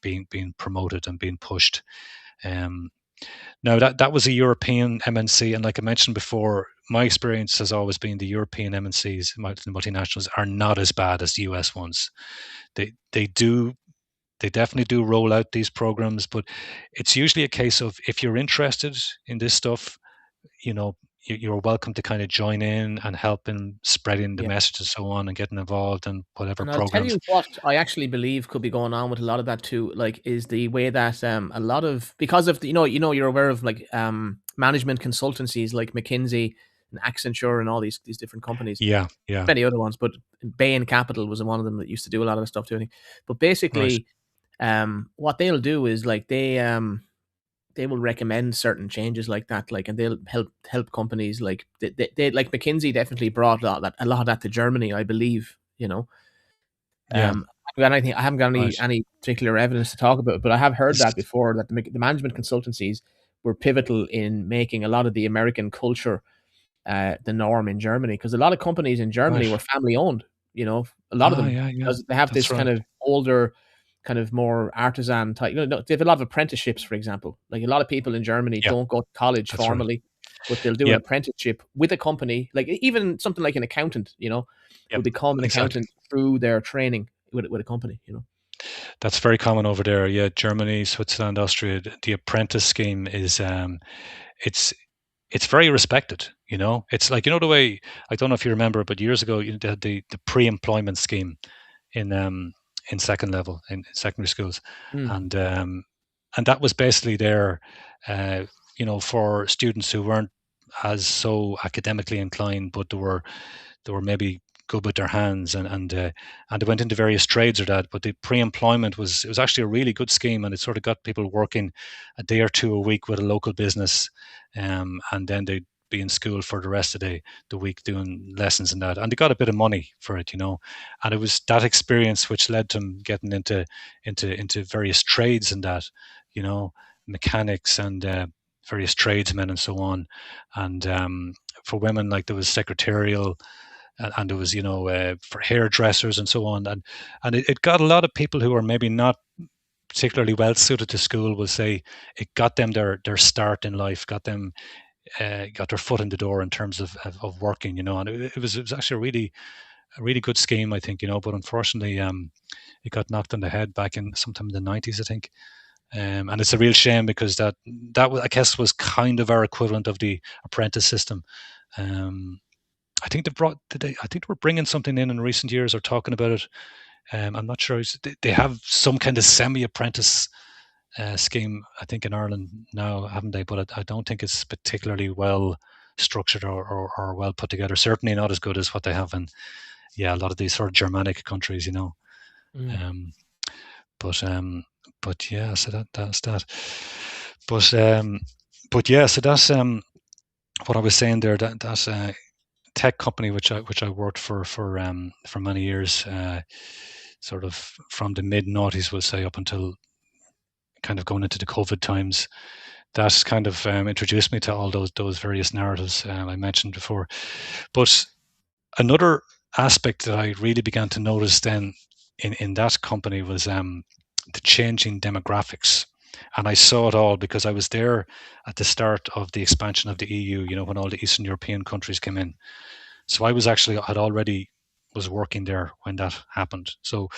being promoted and being pushed. Um, Now that was a European MNC, and like I mentioned before, my experience has always been the European MNCs, the multinationals, are not as bad as the US ones. They definitely do roll out these programs, but it's usually a case of, if you're interested in this stuff, you know, you're welcome to kind of join in and help in spreading the Yeah. message and so on, and getting involved in whatever And I'll tell programs. you what I actually believe could be going on with a lot of that too, like, is the way that a lot of, because of the, you're aware of like management consultancies like McKinsey and Accenture and all these different companies, Yeah, yeah, many other ones, but Bain Capital was one of them that used to do a lot of the stuff too. I think. But right. basically, what they'll do is like they will recommend certain changes like that, like, and they'll help companies like they like McKinsey definitely brought a lot of that to Germany, I believe. Yeah, I haven't got right. any particular evidence to talk about, but I have heard that before, that the management consultancies were pivotal in making a lot of the American culture the norm in Germany, because a lot of companies in Right. Germany were family owned. A lot of Ah, them, yeah, yeah. because they have That's this kind right. of older, kind of more artisan type. No, they have a lot of apprenticeships, for example. Like, a lot of people in Germany Yeah, don't go to college that's right. formally, but they'll do an Yep, apprenticeship with a company. Like, even something like an accountant, will yep, become an exactly. accountant through their training with a company. That's very common over there. Yeah, Germany, Switzerland, Austria. The apprentice scheme is it's it's very respected. It's like, the way, I don't know if you remember, but years ago, they had the pre-employment scheme in second level in secondary schools, Mm, and um, and that was basically there, uh, for students who weren't as so academically inclined, but they were maybe good with their hands, and they went into various trades or that. But the pre-employment was actually a really good scheme, and it sort of got people working a day or two a week with a local business, and then they'd be in school for the rest of the week doing lessons and that, and they got a bit of money for it, and it was that experience which led to them getting into various trades and that, you know mechanics and various tradesmen and so on. And for women, like, there was secretarial, and there was, for hairdressers and so on. And it got a lot of people who are maybe not particularly well suited to school, will say it got them their start in life, got their foot in the door in terms of working, and it was actually a really good scheme, I think, but unfortunately, it got knocked on the head back in sometime in the 90s, I think. And it's a real shame, because I guess, was kind of our equivalent of the apprentice system. um, I think I think they were bringing something in recent years, or talking about it. I'm not sure. They have some kind of semi-apprentice scheme, I think, in Ireland now, haven't they? But I don't think it's particularly well structured, or well put together. Certainly not as good as what they have in, yeah, a lot of these sort of Germanic countries. mm, Um, but um, but yeah, so that's that. But um, but yeah, so that's what I was saying there. That tech company which I worked for many years, sort of from the mid noughties, we'll say, up until kind of going into the COVID times. That kind of introduced me to all those various narratives I mentioned before. But another aspect that I really began to notice then in that company was the changing demographics. And I saw it all because I was there at the start of the expansion of the EU, when all the Eastern European countries came in. So I had already was working there when that happened. So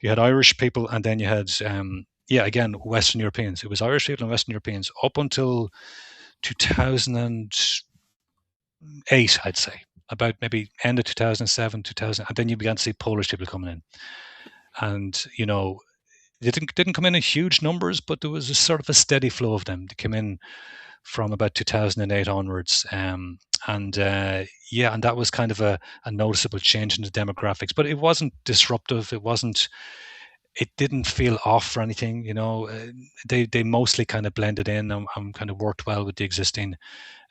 you had Irish people, and then you had yeah, again, Western Europeans. It was Irish people and Western Europeans up until 2008, I'd say. about maybe end of 2007, 2000, and then you began to see Polish people coming in. And, they didn't come in huge numbers, but there was a sort of a steady flow of them. They came in from about 2008 onwards. And yeah, and that was kind of a noticeable change in the demographics, but it wasn't disruptive. It didn't feel off or anything. They mostly kind of blended in and kind of worked well with the existing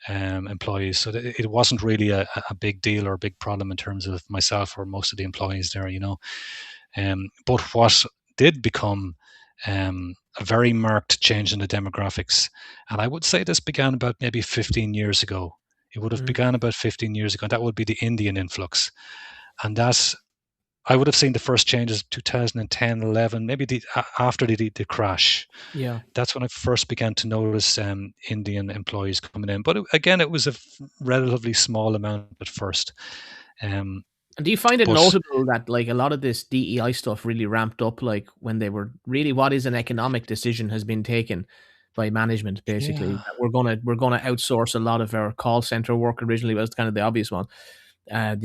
employees. So it wasn't really a big deal or a big problem in terms of myself or most of the employees there. But what did become a very marked change in the demographics, and I would say this began about maybe 15 years ago. It would have Mm. begun about 15 years ago. And that would be the Indian influx. And that I would have seen the first changes 2010, 11, maybe after the crash. Yeah. That's when I first began to notice Indian employees coming in. But again, it was a relatively small amount at first. Um, And do you find it but notable that like a lot of this DEI stuff really ramped up, like when they were really what is an economic decision has been taken by management, basically yeah, that we're gonna outsource a lot of our call center work. Originally was kind of the obvious one.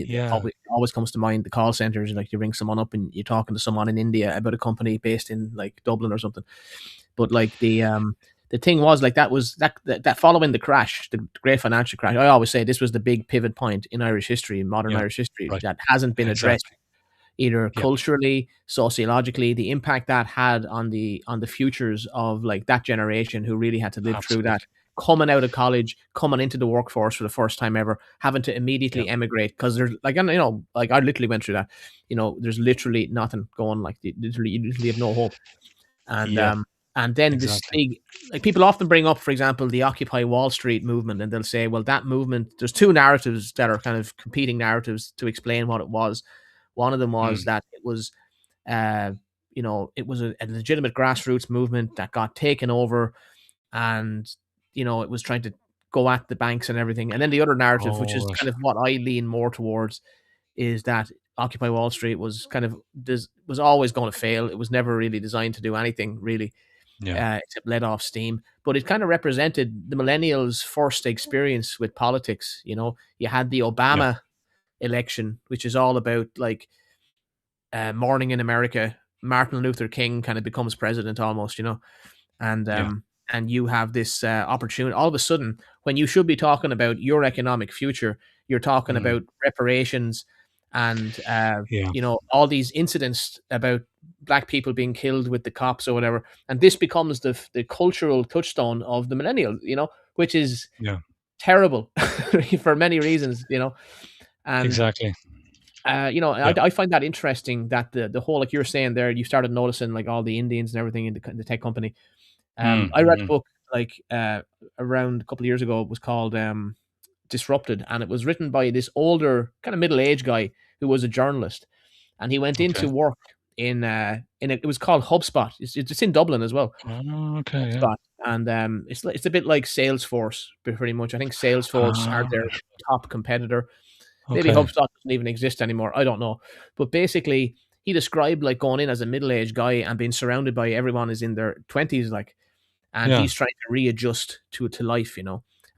yeah, Always comes to mind the call centers, like you ring someone up and you're talking to someone in India about a company based in like Dublin or something. But like the thing was like that following the crash, the great financial crash. I always say this was the big pivot point in Irish history, modern yeah, Irish history, right, that hasn't been addressed exactly. either Yeah, culturally, sociologically, the impact that had on the futures of like that generation who really had to live through that, absolutely. coming out of college, coming into the workforce for the first time ever, having to Yeah, immediately emigrate because there's like, and like I literally went through that. There's literally nothing going, like you literally have no hope. and yeah, um and then this exactly. big, like people often bring up, for example, the Occupy Wall Street movement, and they'll say, well, that movement, there's two narratives that are kind of competing narratives to explain what it was. One of them was Mm, that it was uh it was a legitimate grassroots movement that got taken over, and it was trying to go at the banks and everything. And then the other narrative, which all is right. kind of what I lean more towards, is that Occupy Wall Street was kind of was always going to fail. It was never really designed to do anything really, Yeah, except let off steam. But it kind of represented the millennials' first experience with politics. You had the yeah, Obama election, which is all about like morning in America. Martin Luther King kind of becomes president almost, and yeah. um, and you have this opportunity. All of a sudden, when you should be talking about your economic future, you're talking Mm, about reparations and yeah, all these incidents about black people being killed with the cops or whatever. And this becomes the cultural touchstone of the millennials, which is yeah, terrible for many reasons, and exactly. I, Yeah. I find that interesting that the whole, like you're saying there, you started noticing like all the Indians and everything in the tech company. Mm, I read a mm, book like around a couple of years ago. It was called Disrupted, and it was written by this older, kind of middle aged guy who was a journalist, and he went okay. into work it was called HubSpot. It's in Dublin as well. Oh, okay, yeah. HubSpot, and it's a bit like Salesforce, pretty much. I think Salesforce are Ah, their top competitor. Maybe okay. HubSpot doesn't even exist anymore. I don't know. But basically, he described like going in as a middle-aged guy and being surrounded by everyone is in their 20s, like, and Yeah, he's trying to readjust to life.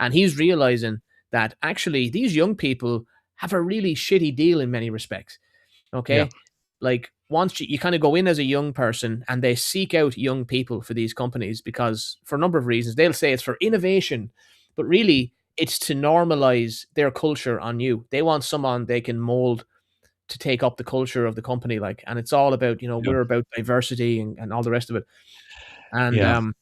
And he's realizing that actually these young people have a really shitty deal in many respects. yeah, Okay. Like once you kind of go in as a young person and they seek out young people for these companies because for a number of reasons, they'll say it's for innovation, but really it's to normalize their culture on you. They want someone they can mold to take up the culture of the company. Like, and it's all about, yeah, we're about diversity and all the rest of it. And, yeah, um,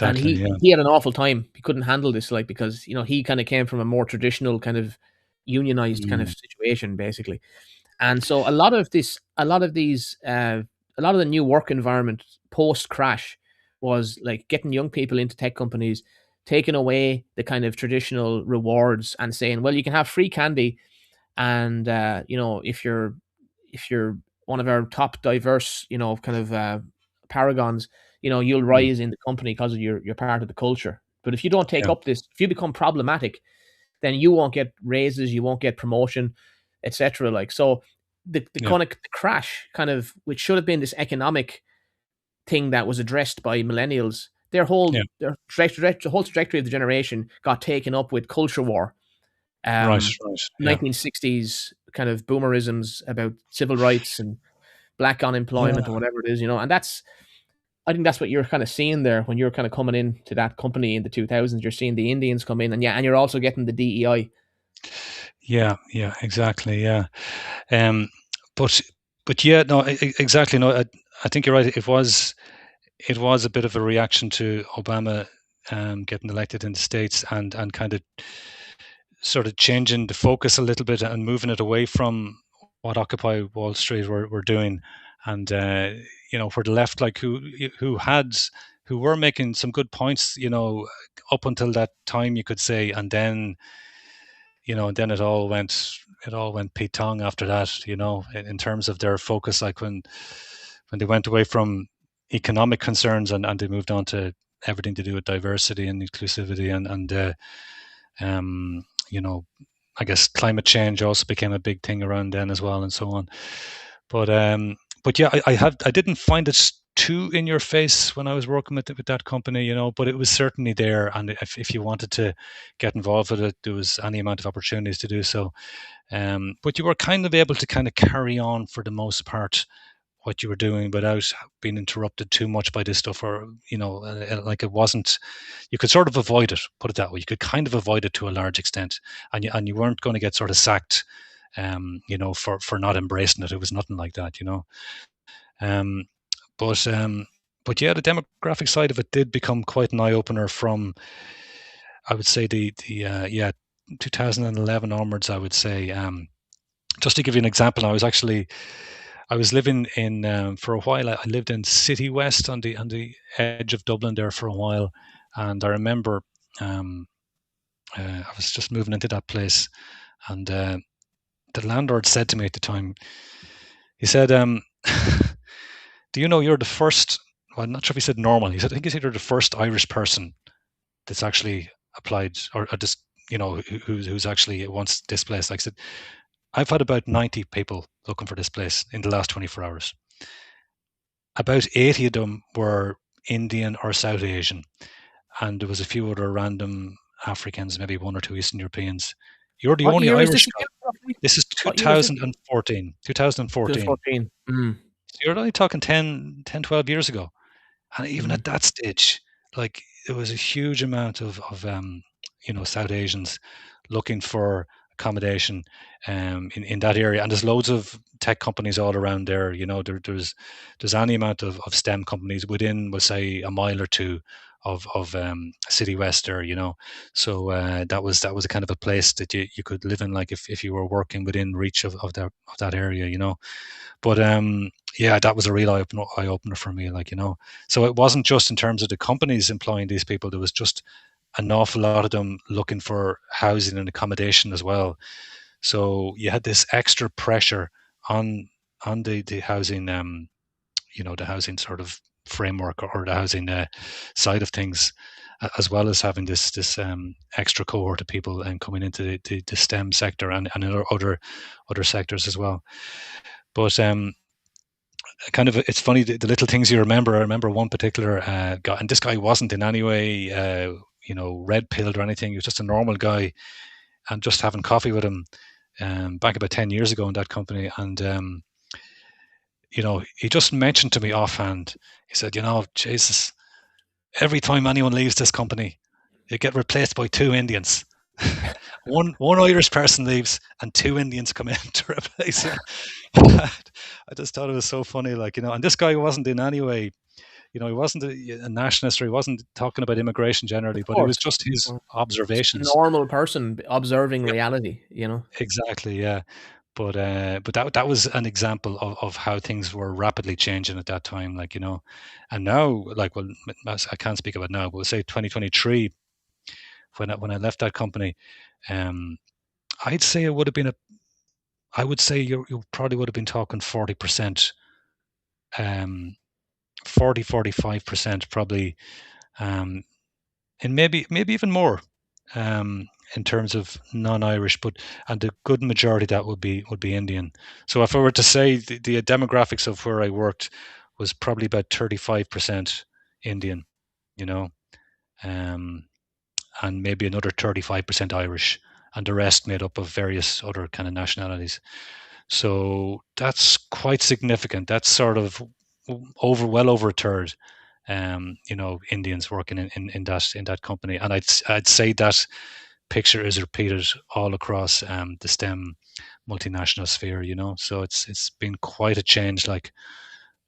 and exactly. he Yeah. he had an awful time. He couldn't handle this, like, because he kind of came from a more traditional kind of unionized kind of Mm, situation, basically. And so a lot of the new work environment post crash was like getting young people into tech companies, taking away the kind of traditional rewards and saying, well, you can have free candy, and if you're one of our top diverse, kind of paragons, you'll mm, rise in the company because of your part of the culture. But if you don't take yeah, up this, if you become problematic, then you won't get raises, you won't get promotion, etc. Like, so, the yeah, kind of crash, kind of, which should have been this economic thing that was addressed by millennials, yeah, the whole trajectory of the generation got taken up with culture war, Right, um, right. Yeah. 1960s kind of boomerisms about civil rights and black unemployment or Yeah. whatever it is, and that's I think that's what you're kind of seeing there when you're kind of coming into that company in the 2000s. You're seeing the Indians come in, and yeah, and you're also getting the DEI. Yeah, yeah, exactly. Yeah. Um, but but yeah, no, exactly. No, I think you're right. It was a bit of a reaction to Obama getting elected in the States, and kind of sort of changing the focus a little bit and moving it away from what Occupy Wall Street were doing, and where the left, like who were making some good points, up until that time, you could say, and then it all went Pete Tong after that, in terms of their focus, like when they went away from economic concerns, and they moved on to everything to do with diversity and inclusivity, and um, you know, I guess climate change also became a big thing around then as well, and so on. But yeah, I didn't find it too in your face when I was working with that company, but it was certainly there. And if you wanted to get involved with it, there was any amount of opportunities to do so. But you were kind of able to kind of carry on for the most part what you were doing without being interrupted too much by this stuff, or like it wasn't. You could sort of avoid it. Put it that way. You could kind of avoid it to a large extent, and you weren't going to get sort of sacked, for not embracing it. It was nothing like that, Um, but but yeah, the demographic side of it did become quite an eye opener from, I would say, the yeah, 2011 onwards. I would say, just to give you an example, I was living in, for a while. I lived in City West on the edge of Dublin there for a while, and I remember, um, I was just moving into that place, and the landlord said to me at the time, he said, "Do you know you're the first?" Well, I'm not sure if he said normal. He said, "I think he said you're the first Irish person that's actually applied, or just who's actually wants this place." Like I said, I've had about 90 people looking for this place in the last 24 hours. About 80 of them were Indian or South Asian, and there was a few other random Africans, maybe one or two Eastern Europeans. You're the What only year is Irish this guy. again, roughly? This is What year is this? 2014. 2014. 2014. So you're only talking 12 years ago. And even Mm-hmm. at that stage, like, there was a huge amount of South Asians looking for accommodation, in that area. And there's loads of tech companies all around there. There's any amount of STEM companies within, we'll say, a mile or two of City West there. So that was a kind of a place that you could live in, like, if you were working within reach of that area. But yeah, that was a real eye opener for me. Like, so it wasn't just in terms of the companies employing these people. There was just an awful lot of them looking for housing and accommodation as well. So you had this extra pressure on the housing, the housing sort of framework, or the housing side of things, as well as having this extra cohort of people and coming into the STEM sector, and other sectors as well. But kind of, it's funny, the little things you remember. I remember one particular guy, and this guy wasn't in any way red pilled or anything. He was just a normal guy, and just having coffee with him, back about 10 years ago in that company. And he just mentioned to me offhand, he said, Jesus, every time anyone leaves this company, they get replaced by two Indians. One Irish person leaves and two Indians come in to replace him. I just thought it was so funny, like, and this guy wasn't in any way, he wasn't a nationalist, or he wasn't talking about immigration Of generally, but it was course. just his Just a observations. normal person observing Yep, reality. exactly, yeah. But that was an example of how things were rapidly changing at that time, like, and now, like, well, I can't speak about now, but we'll say 2023, when I left that company, um, I'd say it would have been a I would say you probably would have been talking 40%, um, 45% probably, um, and maybe even more, um, in terms of non-Irish, and the good majority of that would be Indian. So if I were to say the demographics of where I worked was probably about 35% Indian, you know, um, and maybe another 35% Irish, and the rest made up of various other kind of nationalities. So that's quite significant. That's sort of well over a third. Indians working in that company, and I'd say that picture is repeated all across the STEM multinational sphere. So it's been quite a change, like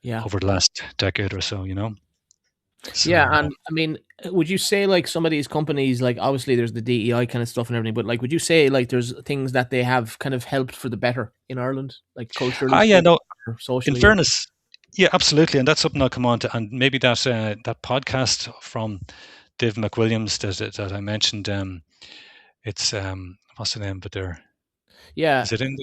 Yeah. over the last decade or so. Yeah, So and I mean, would you say like some of these companies, like obviously there's the DEI kind of stuff and everything, but like, would you say like there's things that they have kind of helped for the better in Ireland, like culturally yeah, speaking no. or In socially? fairness, yeah, absolutely, and that's something I'll come on to, and maybe that podcast from Dave McWilliams that I mentioned. It's what's the name? But there Yeah, is it in.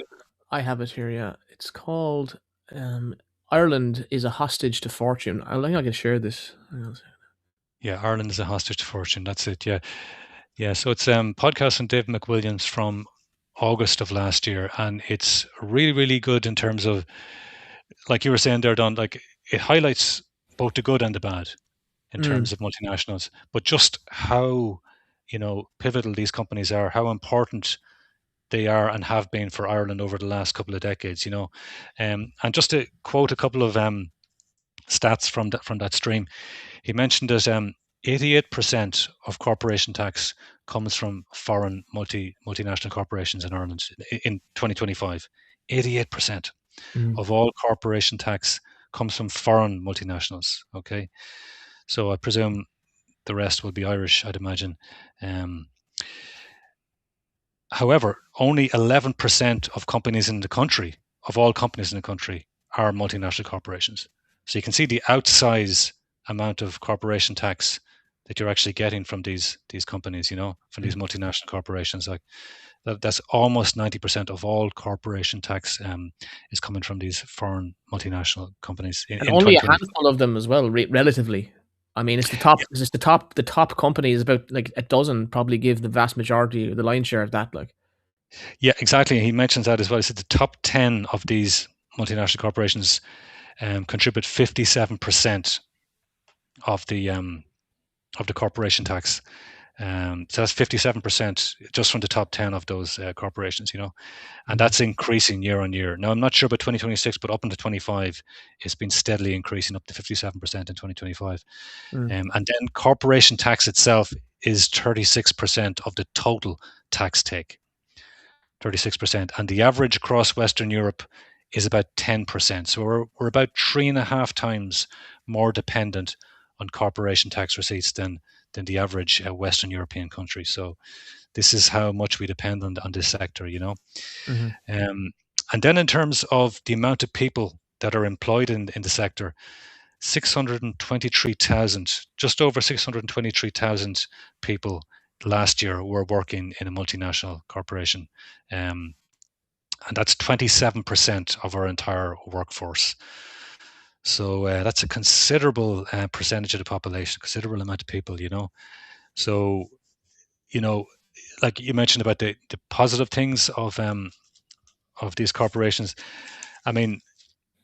I have it here. Yeah, it's called um, "Ireland is a Hostage to Fortune." I think I can share this. Hang on a second. Yeah, Ireland is a hostage to fortune. That's it. Yeah, yeah. So it's podcast from Dave McWilliams from August of last year, and it's really, really good in terms of, like you were saying there, Don. Like it highlights both the good and the bad in Mm, terms of multinationals, but just how pivotal these companies are, how important they are and have been for Ireland over the last couple of decades. And just to quote a couple of stats from that stream. He mentioned that 88% of corporation tax comes from foreign multinational corporations in Ireland in 2025. 88% mm. of all corporation tax comes from foreign multinationals. Okay, so I presume the rest will be Irish, I'd imagine. Um, However, only 11% of companies in the country, of all companies in the country, are multinational corporations. So you can see the outsize amount of corporation tax that you're actually getting from these companies, from these multinational corporations. Like that's almost 90% of all corporation tax is coming from these foreign multinational companies in, And in only a 2020. handful of them as well, relatively. I mean, it's the top. It's the top company is about like a dozen. Probably give the vast majority, the lion's share of that. Like, Yeah, exactly. He mentions that as well. He said the top 10 of these multinational corporations contribute 57% of the corporation tax. So that's 57% just from the top 10 of those corporations, and mm, that's increasing year on year. Now, I'm not sure about 2026, but up into 25, it's been steadily increasing up to 57% in 2025. mm, And then corporation tax itself is 36% of the total tax take. 36%, and the average across Western Europe is about 10%. So we're about 3.5 times more dependent on corporation tax receipts than the average Western European country. So this is how much we depend on this sector. mhm, Um, and then in terms of the amount of people that are employed in the sector, 623,000, just over 623,000 people last year were working in a multinational corporation. Um, and that's 27% of our entire workforce. So that's a considerable percentage of the population, considerable amount of people. So, you know, like you mentioned about the positive things of these corporations. I mean,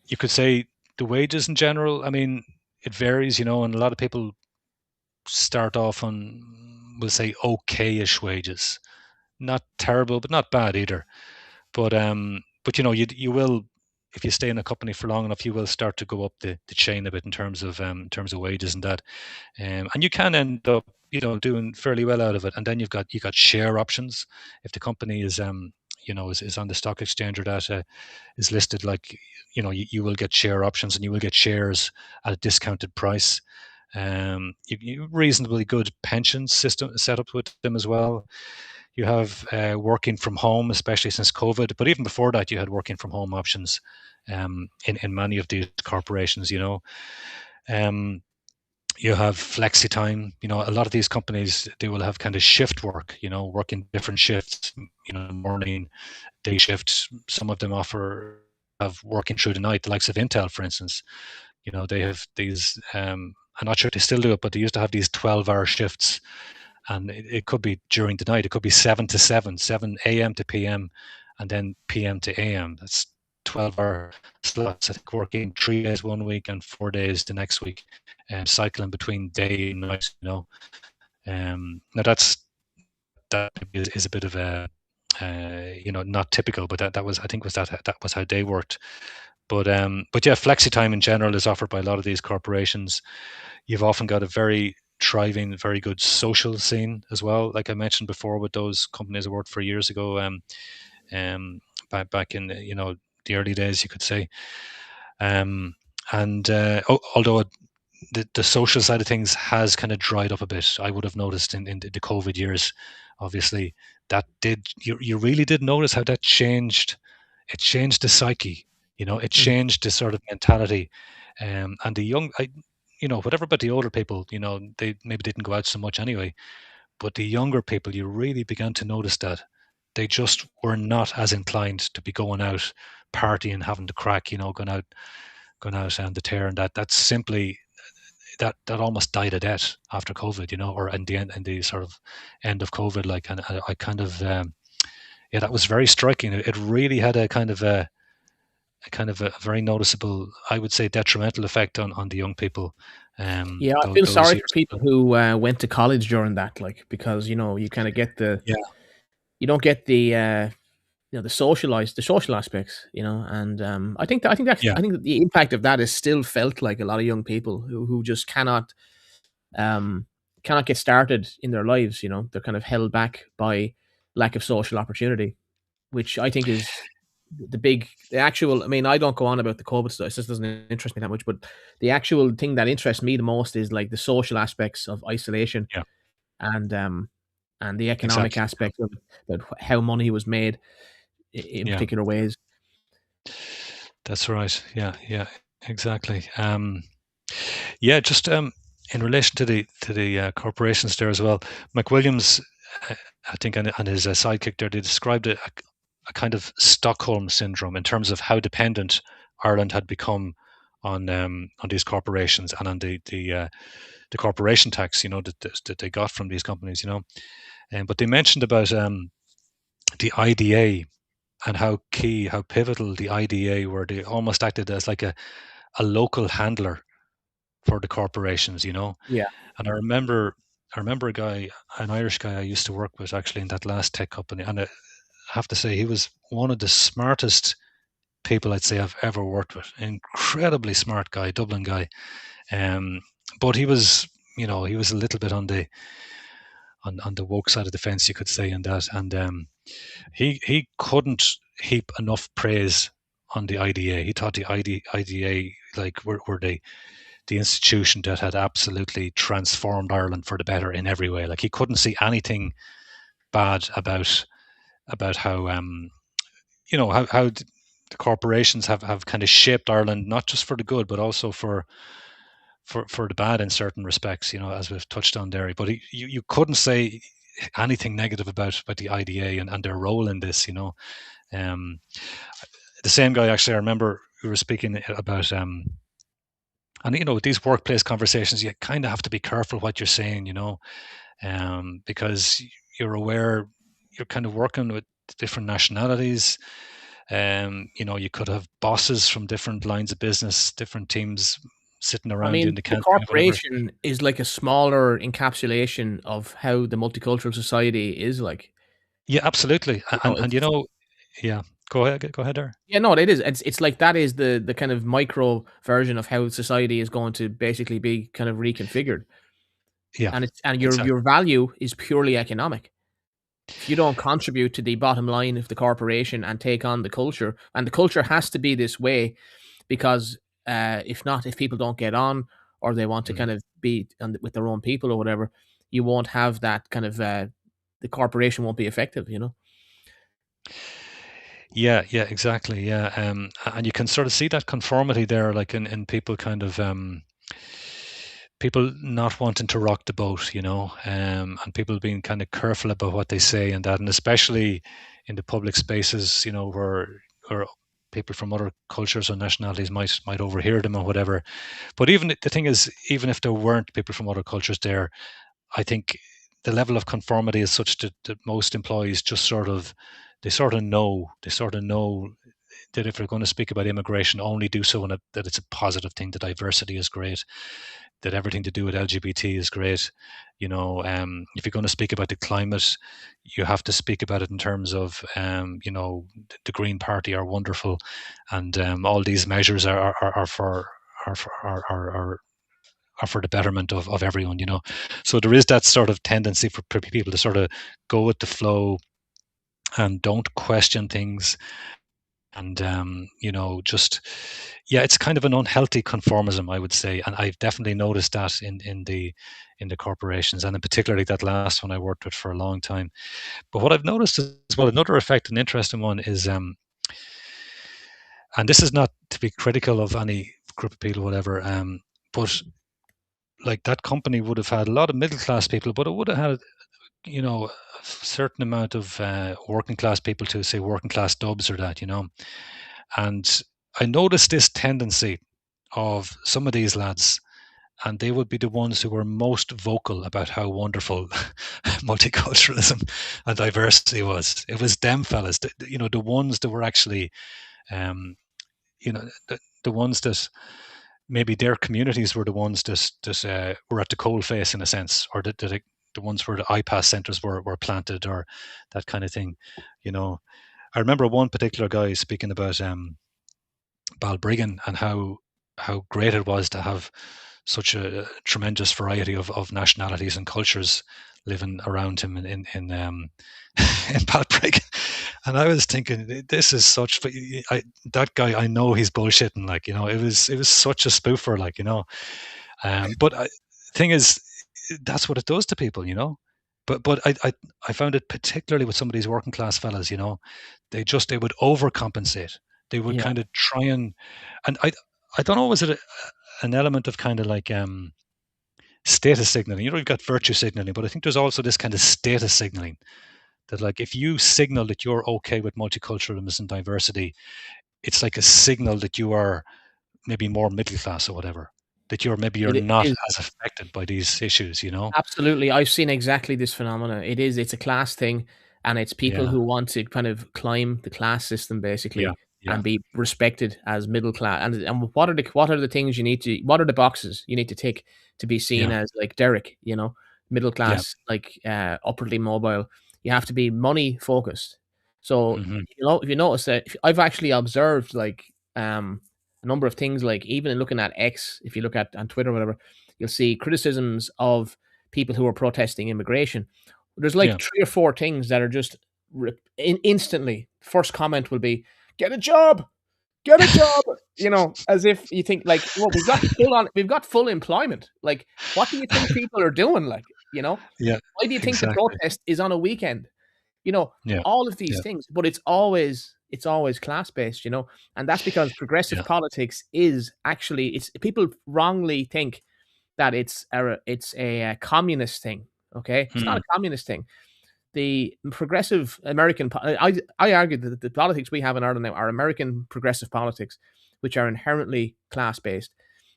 you could say the wages in general. I mean, it varies, and a lot of people start off on, we'll say, okay-ish wages. Not terrible, but not bad either. But you will, if you stay in a company for long enough, you will start to go up the chain a bit in terms of wages and that, and you can end up doing fairly well out of it. And then you got share options if the company is on the stock exchange or that is listed. Like you will get share options and you will get shares at a discounted price. You reasonably good pension system set up with them as well. You have working from home, especially since COVID. But even before that, you had working from home options in many of these corporations. Um, you have flexi time. A lot of these companies, they will have kind of shift work. Working different shifts. Morning, day shifts. Some of them offer have working through the night. The likes of Intel, for instance. They have these. I'm not sure if they still do it, but they used to have these 12-hour shifts, and it could be during the night. It could be 7 to 7, 7 a.m. to p.m., and then p.m. to a.m. That's 12-hour slots. I think working 3 days one week and 4 days the next week, and cycling between day and night. Now that is a bit of a not typical, but that was, I think, that was how they worked. But yeah, flexi time in general is offered by a lot of these corporations. You've often got a very thriving, very good social scene as well. Like I mentioned before, with those companies I worked for years ago, um, back in the early days, you could say. Um, and although the social side of things has kind of dried up a bit, I would have noticed in the COVID years, obviously, that did you really did notice how that changed. It changed the psyche, it Mhm. changed the sort of mentality. And the young, whatever about the older people, they maybe didn't go out so much anyway, but the younger people, you really began to notice that they just were not as inclined to be going out partying, having the crack, going out on the tear, and that's simply that almost died a death after COVID, or in the sort of end of COVID. Like, and I kind of, yeah, that was very striking. It really had a very noticeable, I would say, detrimental effect on the young people. Yeah, I feel Those sorry for years. people who went to college during that, like, because you kind of get Yeah, you don't get the social aspects, and yeah, I think that the impact of that is still felt, like a lot of young people who just um cannot get started in their lives. They're kind of held back by lack of social opportunity, which I think is the actual. I mean, I don't go on about the COVID stuff; it just doesn't interest me that much. But the actual thing that interests me the most is like the social aspects of isolation, yeah, and the economic exactly. aspect of it, about how money was made in Yeah, particular ways. that's right. Yeah, yeah, exactly. Yeah, just in relation to the corporations there as well, McWilliams, uh, I think, and his sidekick there, they described a kind of Stockholm syndrome in terms of how dependent Ireland had become on these corporations and on the corporation tax, that they got from these companies, but they mentioned about the IDA and how key, how pivotal the IDA were. They almost acted as like a local handler for the corporations, Yeah. And I remember a guy, an Irish guy I used to work with actually in that last tech company, and I have to say he was one of the smartest people I'd say I've ever worked with. Incredibly smart guy, Dublin guy. Um, but he was a little bit on the woke side of the fence, you could say, in that, and he couldn't heap enough praise on the IDA. He thought the IDA like were the institution that had absolutely transformed Ireland for the better in every way. Like he couldn't see anything bad about how how the corporations have kind of shaped Ireland, not just for the good but also for the bad in certain respects. As we've touched on there. But you couldn't say anything negative about the IDA and their role in this. Um, the same guy actually. I remember we were speaking about. And with these workplace conversations, you kind of have to be careful what you're saying, because you're aware you're kind of working with different nationalities. You could have bosses from different lines of business, different teams sitting I around you in mean, the the canteen or whatever. corporation is like a smaller encapsulation of how the multicultural society is like. Yeah, absolutely. And It's yeah, go ahead there. yeah, no, it is. It's like that is the kind of micro version of how society is going to basically be kind of reconfigured, Yeah, and your exactly. value is purely economic. If you don't contribute to the bottom line of the corporation and take on the culture, and the culture has to be this way, because if not, if people don't get on or they want to Mhm. kind of be with their own people or whatever, you won't have that kind of the corporation won't be effective. Yeah, yeah, exactly. Yeah, and you can sort of see that conformity there, like in people kind of people not wanting to rock the boat, and people being kind of careful about what they say and that, and especially in the public spaces, where people from other cultures or nationalities might overhear them or whatever. But even the thing is, even if there weren't people from other cultures there, I think the level of conformity is such that most employees just they sort of know that if they're going to speak about immigration, only do so that it's a positive thing. The diversity is great. that everything to do with LGBT is great. If you're going to speak about the climate, you have to speak about it in terms of, the Green Party are wonderful, and all these measures are for are for the betterment of everyone. So there is that sort of tendency for people to sort of go with the flow and don't question things, and just, yeah, it's kind of an unhealthy conformism, I would say, and I've definitely noticed that in the corporations, and in particularly that last one I worked with for a long time. But what I've noticed as well, another effect, an interesting one, is, and this is not to be critical of any group of people, whatever, but like that company would have had a lot of middle class people, but it would have had, a certain amount of working class people, to say working class dubs or that, and I noticed this tendency of some of these lads, and they would be the ones who were most vocal about how wonderful multiculturalism and diversity was. It was them fellas, the ones that were actually, um, the ones that maybe their communities were the ones that were at the coal face, in a sense, or the ones where the IPAS centres were planted, or that kind of thing. You know, I remember one particular guy speaking about Balbriggan, and how great it was to have such a tremendous variety of nationalities and cultures living around him in in Balbriggan. And I was thinking, this is such. That guy, I know he's bullshitting. Like, it was such a spoofer. Like, but thing is, that's what it does to people. But I found it particularly with some of these working class fellas. They would overcompensate. They would Yeah, kind of try and I don't know, was it an element of kind of like status signaling? You've got virtue signaling, but I think there's also this kind of status signaling, that, like, if you signal that you're okay with multiculturalism and diversity, it's like a signal that you are maybe more middle class or whatever, that you're it not is. as affected by these issues. Absolutely. I've seen exactly this phenomena. It's a class thing, and it's people Yeah, who want to kind of climb the class system yeah, basically yeah, and be respected as middle class. And what are the things what are the boxes you need to tick to be seen yeah, as like Derek, middle yeah. class, like upwardly mobile. You have to be money focused. So, Hmm. if you notice that, I've actually observed like a number of things, like even in looking at X, if you look at on Twitter or whatever, you'll see criticisms of people who are protesting immigration. There's like Yeah, three or four things that are just instantly. First comment will be, "Get a job, get a job." As if you think like, well, we've got full employment. Like, what do you think people are doing? Like, yeah, why do you think the exactly. protest is on a weekend? You know, Yeah, all of these yeah, things, but it's always class based. And that's because progressive yeah. politics is actually it's people wrongly think that it's a communist thing. Okay, it's not Mm, a communist thing. The progressive American, I argue that the politics we have in Ireland now are American progressive politics, which are inherently class based,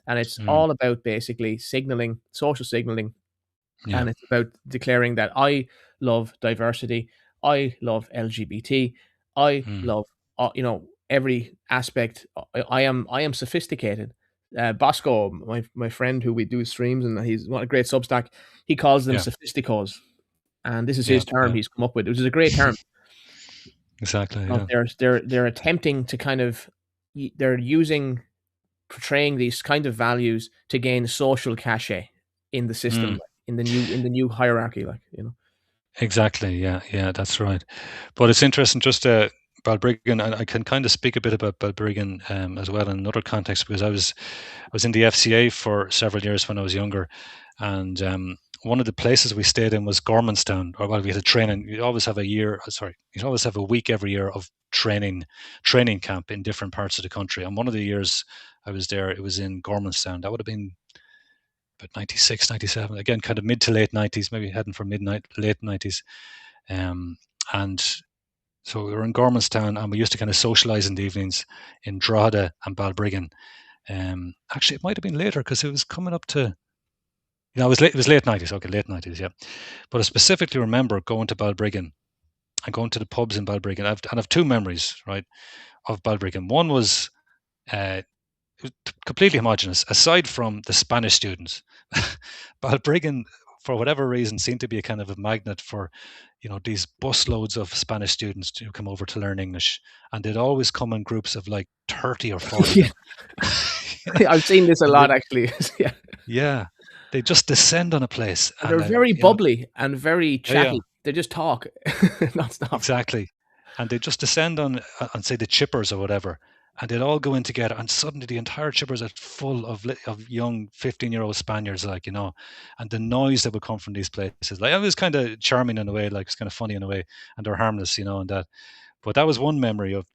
and it's mm, all about basically signaling, social signaling, yeah, and it's about declaring that I love diversity, I love LGBT, I mm, love every aspect. I am sophisticated. Bosco, my friend who we do streams, and he's what a great Substack. He calls them yeah, sophisticos, and this is yeah, his term yeah. he's come up with, which is a great term. Exactly. Of Yeah. they're attempting to kind of they're using portraying these kind of values to gain social cachet in the system, Mm. like, in the new hierarchy, like. Exactly. Yeah. Yeah. That's right. But it's interesting, just Balbriggan, and I can kind of speak a bit about Balbriggan as well in another context, because I was in the FCA for several years when I was younger, and one of the places we stayed in was Gormanstown. Or, well, we had a training. You always have a year. Sorry, you always have a week every year of training camp in different parts of the country. And one of the years I was there, it was in Gormanstown. That would have been about 96, 97. Again, kind of mid to late 90s, maybe heading for midnight, late 90s. Um, and so we were in Gormanstown, and we used to kind of socialise in the evenings in Drogheda and Balbriggan. Actually, it might have been later, because it was coming up to, it was late 90s. Okay, late 90s, yeah. But I specifically remember going to Balbriggan and going to the pubs in Balbriggan. I've two memories, right, of Balbriggan. One was uh, completely homogenous, aside from the Spanish students. Balbriggan, for whatever reason, seemed to be a kind of a magnet for, these busloads of Spanish students to come over to learn English, and they'd always come in groups of like 30 or 40 of Yeah, them. you know, I've seen this a and they, lot actually. Yeah, yeah, they just descend on a place, and they're and very bubbly and very yeah, yeah, chatty. They just talk non-stop. exactly. And they just descend on say the chippers or whatever, and they'd all go in together, and suddenly the entire chippers are full of young 15-year-old Spaniards, and the noise that would come from these places, like it was kind of charming in a way, like it's kind of funny in a way, and they're harmless, and that. But that was one memory of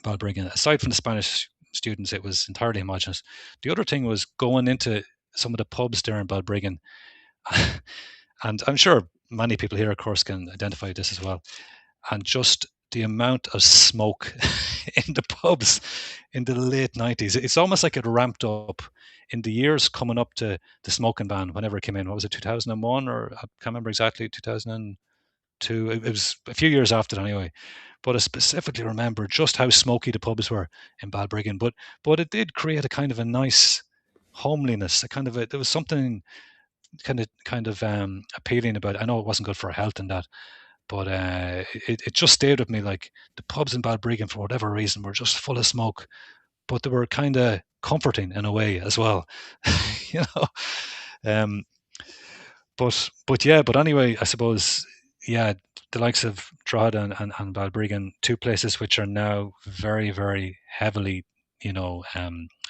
Balbriggan. Aside from the Spanish students, it was entirely homogenous. The other thing was going into some of the pubs there in Balbriggan, and I'm sure many people here, of course, can identify with this as well, and just the amount of smoke in the pubs in the late 90s. It's almost like it ramped up in the years coming up to the smoking ban whenever it came in. What was it, 2001, or I can't remember exactly, 2002? It was a few years after that anyway. But I specifically remember just how smoky the pubs were in Balbriggan. But it did create a kind of a nice homeliness, there was something kind of appealing about it. I know it wasn't good for our health and that, but it just stayed with me. Like the pubs in Balbriggan, for whatever reason, were just full of smoke, but they were kind of comforting in a way as well. you know. Um, but yeah, but anyway, I suppose, yeah, the likes of Drogheda and Balbriggan, two places which are now very, very heavily,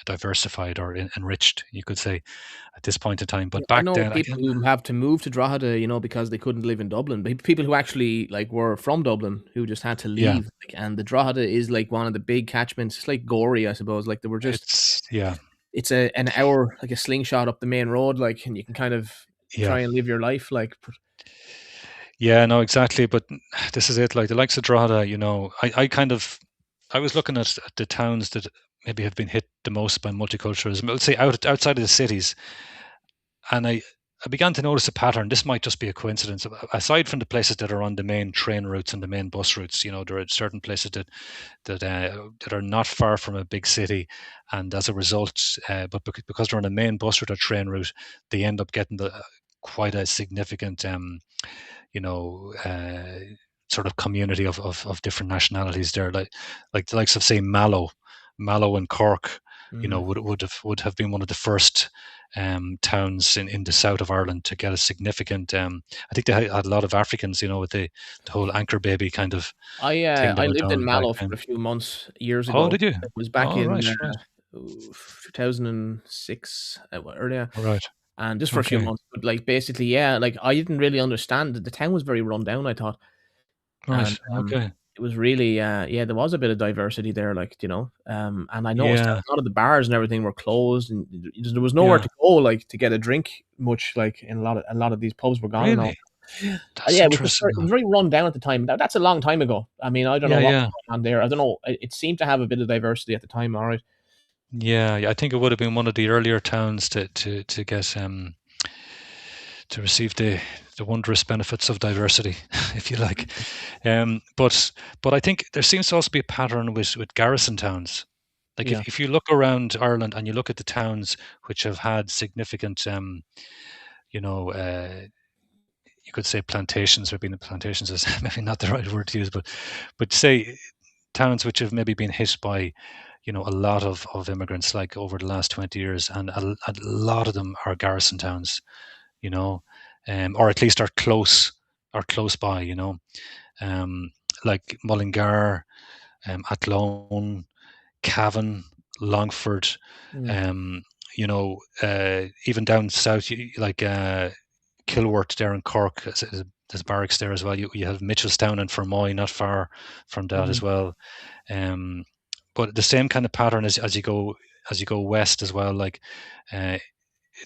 diversified or enriched, you could say, at this point in time. Yeah, But I back know then, people who have to move to Drogheda, because they couldn't live in Dublin. People who actually like were from Dublin who just had to yeah, leave. And the Drogheda is like one of the big catchments. It's like Gorey, I suppose. Like they were just yeah, it's an hour, like a slingshot up the main road, like, and you can kind of yeah. try and live your life, like. Yeah, no, exactly. But this is it. Like the likes of Drogheda, I was looking at the towns that maybe have been hit the most by multiculturalism. Let's say outside of the cities, and I began to notice a pattern. This might just be a coincidence. Aside from the places that are on the main train routes and the main bus routes, there are certain places that are not far from a big city, and as a result, but because they're on a main bus route or train route, they end up getting quite a significant you know, sort of community of different nationalities there, like the likes of say Mallow in Cork, Mhm. would have been one of the first towns in the south of Ireland to get a significant. I think they had a lot of Africans, with the whole anchor baby kind of thing that I went lived in on back Mallow for then. a few months years Oh, ago. did you? It was back Oh, in right, right, 2006, earlier, right. and just for a few Okay, months. But like basically, yeah, like I didn't really understand that the town was very run down, I thought. And right. Okay, it was really, yeah, there was a bit of diversity there, like, and I noticed that yeah, a lot of the bars and everything were closed, and there was nowhere yeah. to go, like, to get a drink much, like, in a lot of these pubs were gone and all. Really, that's Yeah, it was just interesting. it was very run down at the time. That's a long time ago. I mean, I don't know Yeah, what yeah. was going on there. I don't know. It seemed to have a bit of diversity at the time, alright. Yeah, yeah, I think it would have been one of the earlier towns to get to receive the wondrous benefits of diversity, if you like. But I think there seems to also be a pattern with garrison towns. Like Yeah. if you look around Ireland and you look at the towns which have had significant, you know, you could say plantations, or being plantations is maybe not the right word to use, but say towns which have maybe been hit by a lot of immigrants like over the last 20 years, and a lot of them are garrison towns, you know or at least are close by, um, like Mullingar, Athlone, Cavan, Longford, Mm, um, even down south, like Kilworth there in Cork. There's barracks there as well. You have Mitchelstown and Fermoy not far from that mhm, as well. Um, but the same kind of pattern as you go west as well. Like uh, there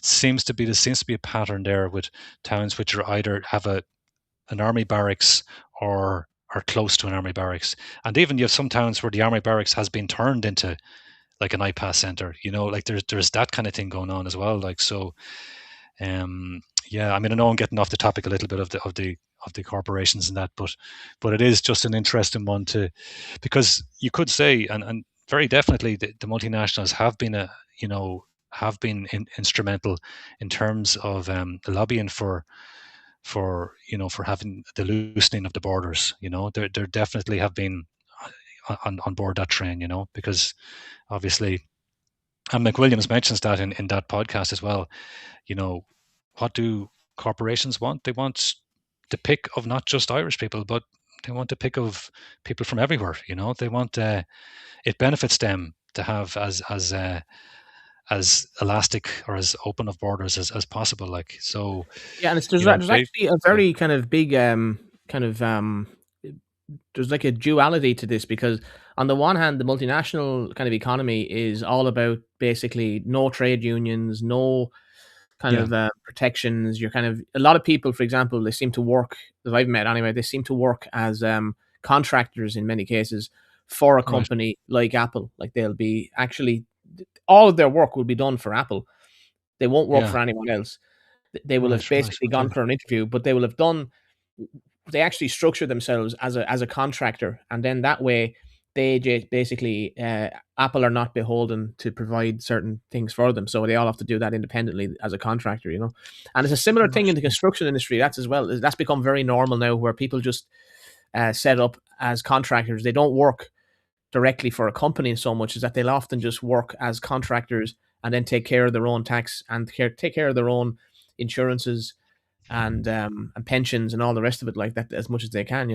seems to be a pattern there with towns which are either have an army barracks or are close to an army barracks, and even you have some towns where the army barracks has been turned into like an IPAS center. Like there's that kind of thing going on as well. Like so, yeah. I mean, I know I'm getting off the topic a little bit of the corporations and that, but it is just an interesting one to, because you could say, and very definitely the multinationals have been instrumental in terms of lobbying for having the loosening of the borders. There definitely have been on board that train. Because obviously, and McWilliams mentions that in that podcast as well. You know, what do corporations want? They want the pick of not just Irish people, but they want the pick of people from everywhere. They want it benefits them to have as elastic or as open of borders as possible. Like so, Yeah, and there's they there's actually a yeah very kind of big kind of there's like a duality to this because on the one hand, the multinational kind of economy is all about basically no trade unions, no kind yeah of protections. You're kind of a lot of people, for example, they seem to work that I've met anyway. They seem to work as contractors in many cases for a right company like Apple. Like they'll be actually all of their work will be done for Apple. They won't work yeah for anyone else. They will have right basically gone okay for an interview, but they will have done. They actually structure themselves as a contractor, and then that way they basically Apple are not beholden to provide certain things for them, so they all have to do that independently as a contractor, And it's a similar thing right in the construction industry. That's as well. That's become very normal now, where people just set up as contractors. They don't work directly for a company so much as that they'll often just work as contractors and then take care of their own tax and take care of their own insurances and pensions and all the rest of it like that as much as they can,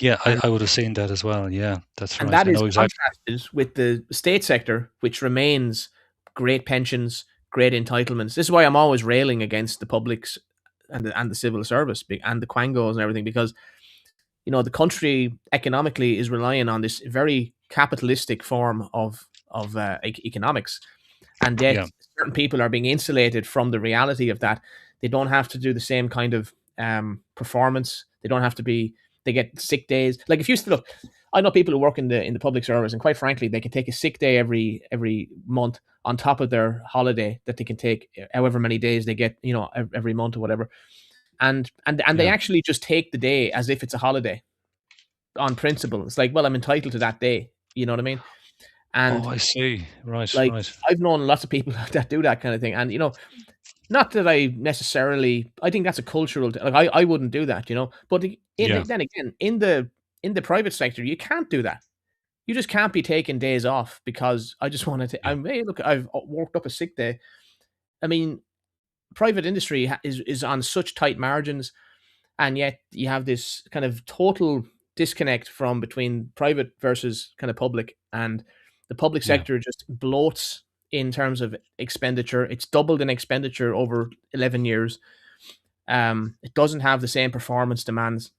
yeah. and I would have seen that as well. Yeah, that's and right. that I is know exactly. contrasted with the state sector, which remains great pensions, great entitlements. This is why I'm always railing against the publics and the civil service and the quangos and everything because the country economically is relying on this very capitalistic form of economics, and yet Yeah certain people are being insulated from the reality of that. They don't have to do the same kind of performance. They don't have to be. They get sick days. Like if you still look, I know people who work in the public service, and quite frankly, they can take a sick day every month on top of their holiday that they can take, however many days they get, every month or whatever. And they yeah. actually just take the day as if it's a holiday on principle. It's like, well, I'm entitled to that day. You know what I mean? Oh, And I see. Right, like right. I've known lots of people that do that kind of thing. And not that I necessarily, I think that's a cultural, like I wouldn't do that, But Yeah, then again, in the private sector, you can't do that. You just can't be taking days off because I just wanted to. yeah, Hey, look, I've worked up a sick day. I mean, private industry is on such tight margins, and yet you have this kind of total disconnect from between private versus kind of public, and the public yeah, sector just bloats in terms of expenditure. It's doubled in expenditure over 11 years. It doesn't have the same performance demands.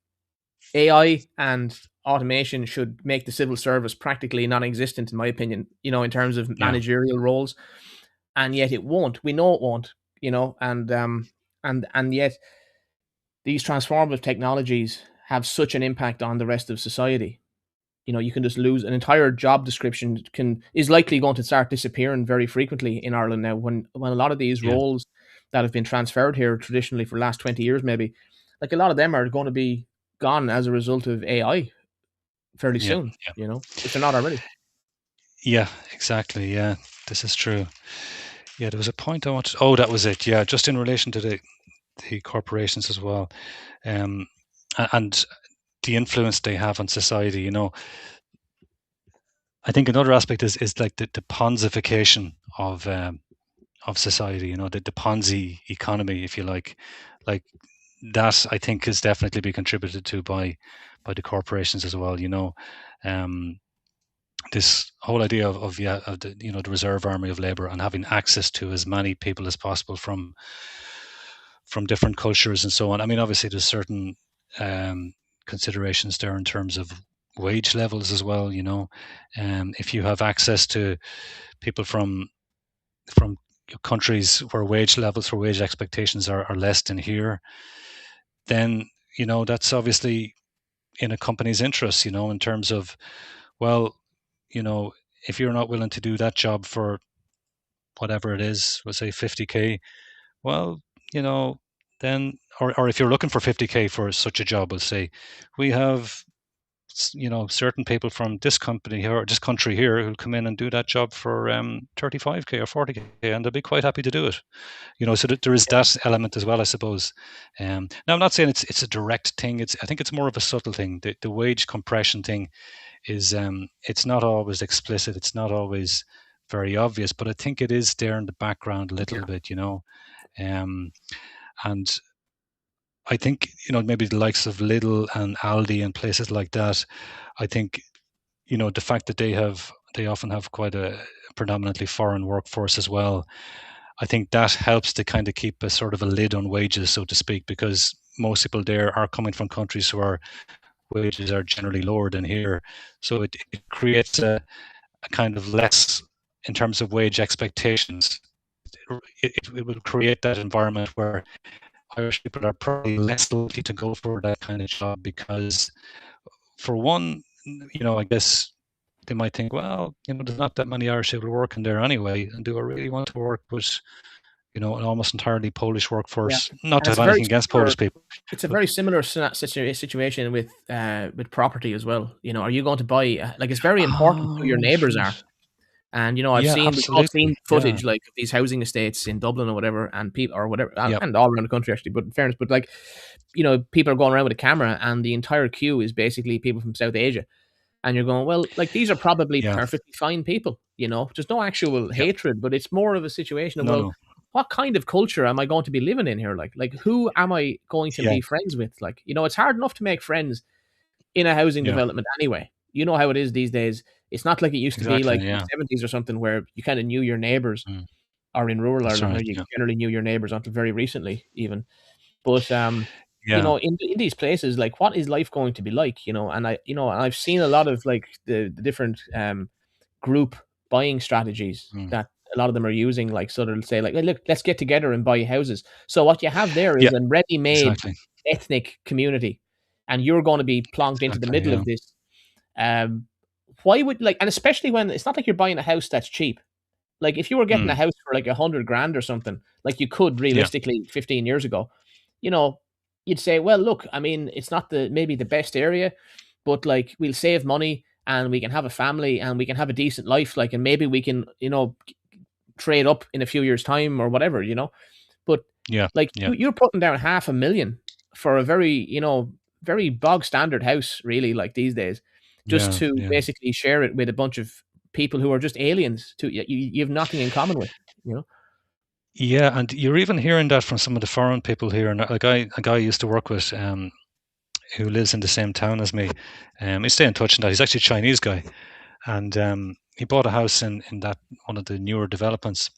AI and automation should make the civil service practically non-existent, in my opinion, in terms of yeah, managerial roles, and yet it won't. We know it won't, and yet these transformative technologies have such an impact on the rest of society. You can just lose an entire job description can is likely going to start disappearing very frequently in Ireland now when a lot of these yeah, roles that have been transferred here traditionally for the last 20 years maybe, like a lot of them are going to be gone as a result of AI fairly yeah, soon, yeah. if they're not already. Yeah, exactly. Yeah, this is true. Yeah, there was a point I wanted. Oh, that was it. Yeah, just in relation to the corporations as well, um, and the influence they have on society. I think another aspect is like the ponzification of society. The Ponzi economy, if you like that. I think is definitely be contributed to by the corporations as well. Um, this whole idea of the reserve army of labor and having access to as many people as possible from different cultures and so on. I mean, obviously there's certain um, considerations there in terms of wage levels as well. If you have access to people from countries where wage levels or wage expectations are less than here, then that's obviously in a company's interest. In terms of, well, you know if you're not willing to do that job for whatever it is, we'll say 50K, well, you know then, or if you're looking for 50K for such a job, we'll say we have certain people from this company here or this country here who'll come in and do that job for 35k or 40k, and they'll be quite happy to do it. So that there is that element as well, I suppose. Now, I'm not saying it's a direct thing. I think it's more of a subtle thing. The wage compression thing is it's not always explicit. It's not always very obvious, but I think it is there in the background a little Yeah. bit. Um, and I think maybe the likes of Lidl and Aldi and places like that. I think the fact that they often have quite a predominantly foreign workforce as well. I think that helps to kind of keep a sort of a lid on wages, so to speak, because most people there are coming from countries where wages are generally lower than here. So it creates a kind of less in terms of wage expectations. It will create that environment where Irish people are probably less likely to go for that kind of job because, for one, I guess they might think, well, there's not that many Irish people working there anyway, and do I really want to work with, an almost entirely Polish Yeah, workforce? Not and to it's have a very anything against similar. Polish people, It's a but very similar situation with property as well. Are you going to buy? Like, it's very important who your oh, neighbors are. shoot, And yeah, we've all seen absolutely, yeah, footage like of these housing estates in Dublin or whatever, and people or whatever, yeah, and all around the country actually. But in fairness, but like, people are going around with a camera, and the entire queue is basically people from South Asia, and you're going, well, like these are probably yeah, perfectly fine people. There's no actual yeah, hatred, but it's more of a situation of, no, well, no, what kind of culture am I going to be living in here? Like who am I going to yeah, be friends with? Like, it's hard enough to make friends in a housing yeah, development anyway. You know how it is these days. It's not like it used to be exactly, like in yeah, the 70s or something where you kind of knew your neighbors, mm, or in rural that's Ireland where right, you yeah, generally knew your neighbors until very recently even. But yeah, in these places, like, what is life going to be like? I've seen a lot of like the different group buying strategies mm, that a lot of them are using, like, so they'll say like, "Hey, look, let's get together and buy houses." So what you have there yeah, is a ready-made exactly, ethnic community, and you're going to be plonked into the exactly, middle yeah, of this. Um, why would, like, and especially when it's not like you're buying a house that's cheap. Like, if you were getting a mm, house for like 100 grand or something, like you could yeah, realistically 15 years ago, you know, you'd say, well, look, I mean, it's not maybe the best area, but like we'll save money and we can have a family and we can have a decent life, like, and maybe we can, trade up in a few years' time or whatever. But yeah, like yeah, you're putting down 500,000 for a very, very bog standard house, really, like these days, just yeah, to yeah. basically share it with a bunch of people who are just aliens to you. You have nothing in common with, you know. Yeah, and you're even hearing that from some of the foreign people here. And a guy I used to work with, who lives in the same town as me, we stay in touch. And that he's actually a Chinese guy, and he bought a house in that one of the newer developments.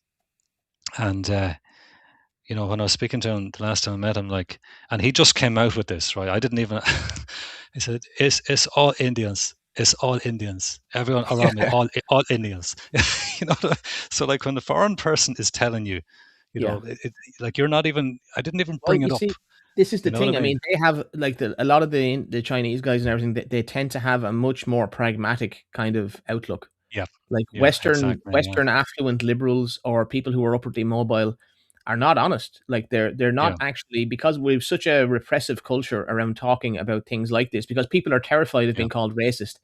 And when I was speaking to him the last time I met him, like, and he just came out with this, right? I didn't even. He said, "It's all Indians. It's all Indians. Everyone around me, all Indians." So like when the foreign person is telling you, Yeah. like you're not even. I didn't even Well, bring you it up. see, this is the You know what I thing. I mean? mean, they have like a lot of the Chinese guys and everything. They tend to have a much more pragmatic kind of outlook. Yeah, Like yeah, exactly. Yeah, Western affluent liberals or people who are upwardly mobile are not honest. Like, they're not yeah, actually, because we've such a repressive culture around talking about things like this, because people are terrified of yeah, being called racist,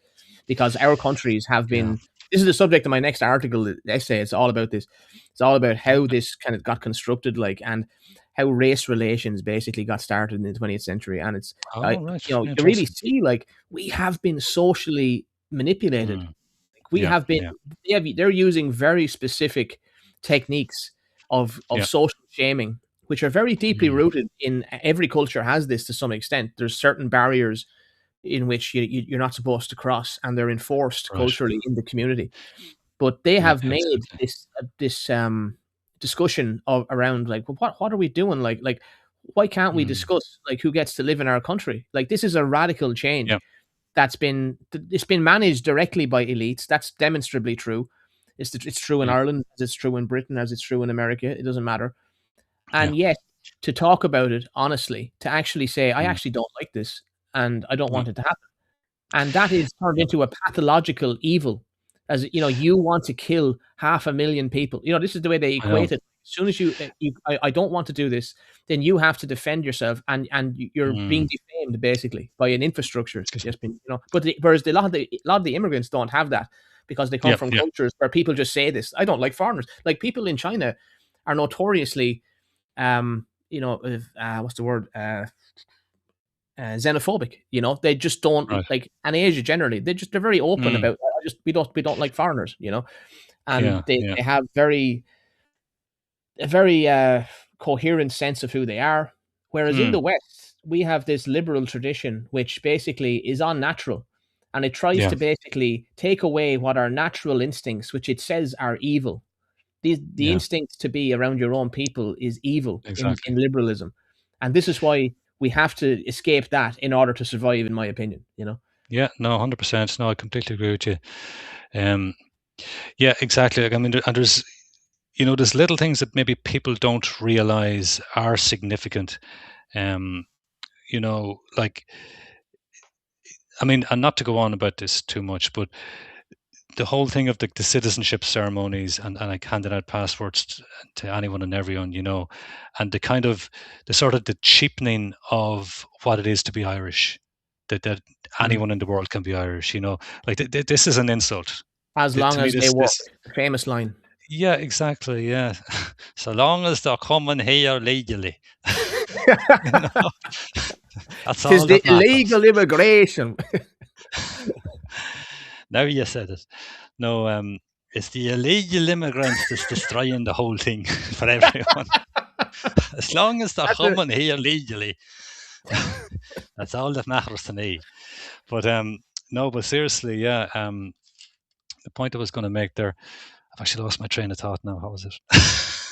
because our countries have yeah. been. This is the subject of my next article essay. It's all about this. It's all about how Okay. this kind of got constructed, like, and how race relations basically got started in the 20th century. And it's, Oh, right. you really Interesting. see, like, we have been socially manipulated. Mm, We yeah, have been yeah, they're using very specific techniques of yeah. social shaming, which are very deeply Mm, rooted in every culture has this to some extent. There's certain barriers in which you're not supposed to cross, and they're enforced right. culturally in the community. But they Yeah, have made exactly. this discussion of around, like, well, what are we doing? Like why can't we Mm, discuss like who gets to live in our country? Like, this is a radical change yeah, it's been managed directly by elites. That's demonstrably true. It's true in yeah, Ireland, as it's true in Britain, as it's true in America. It doesn't matter. yeah. And yet, to talk about it honestly, to actually say, I Mm, actually don't like this, and I don't yeah, want it to happen, and that is turned yeah, into a pathological evil. As you want to kill 500,000 people. This is the way they I know. equate it. soon as I don't want to do this, then you have to defend yourself, and you're being Mm. defamed basically by an infrastructure Excuse me. just been, But whereas a lot of the immigrants don't have that because they come Yep. from Yep. cultures where people just say this. I don't like foreigners. Like people in China are notoriously, what's the word? Xenophobic. They just don't Right. like, and Asia generally, they're very open Mm. about. We don't like foreigners. And Yeah. they Yeah. they have a very coherent sense of who they are. Whereas in Mm. the West, we have this liberal tradition which basically is unnatural, and it tries Yeah. to basically take away what are natural instincts, which it says are evil. The Yeah. instinct to be around your own people is evil in Exactly. liberalism, and this is why we have to escape that in order to survive, in my opinion. Yeah. No. 100%. No, I completely agree with you. Um. Yeah. Exactly. Like, I mean, and there's little things that maybe people don't realize are significant. Um. Like, I mean, and not to go on about this too much, but the whole thing of the citizenship ceremonies and like handing out passports to anyone and everyone, and the sort of the cheapening of what it is to be Irish, that Mm. anyone in the world can be Irish, like this is an insult. As To long me, as they work, this, the famous line. yeah, exactly, yeah. So long as they're coming here legally, you know, that's Tis all the that matters. illegal immigration. Now you said it. No, it's the illegal immigrants that's destroying the whole thing for everyone. As long as they're That's a, coming here legally, that's all that matters to me. But no, but seriously, yeah. The point I was going to make there, I've actually lost my train of thought now. How was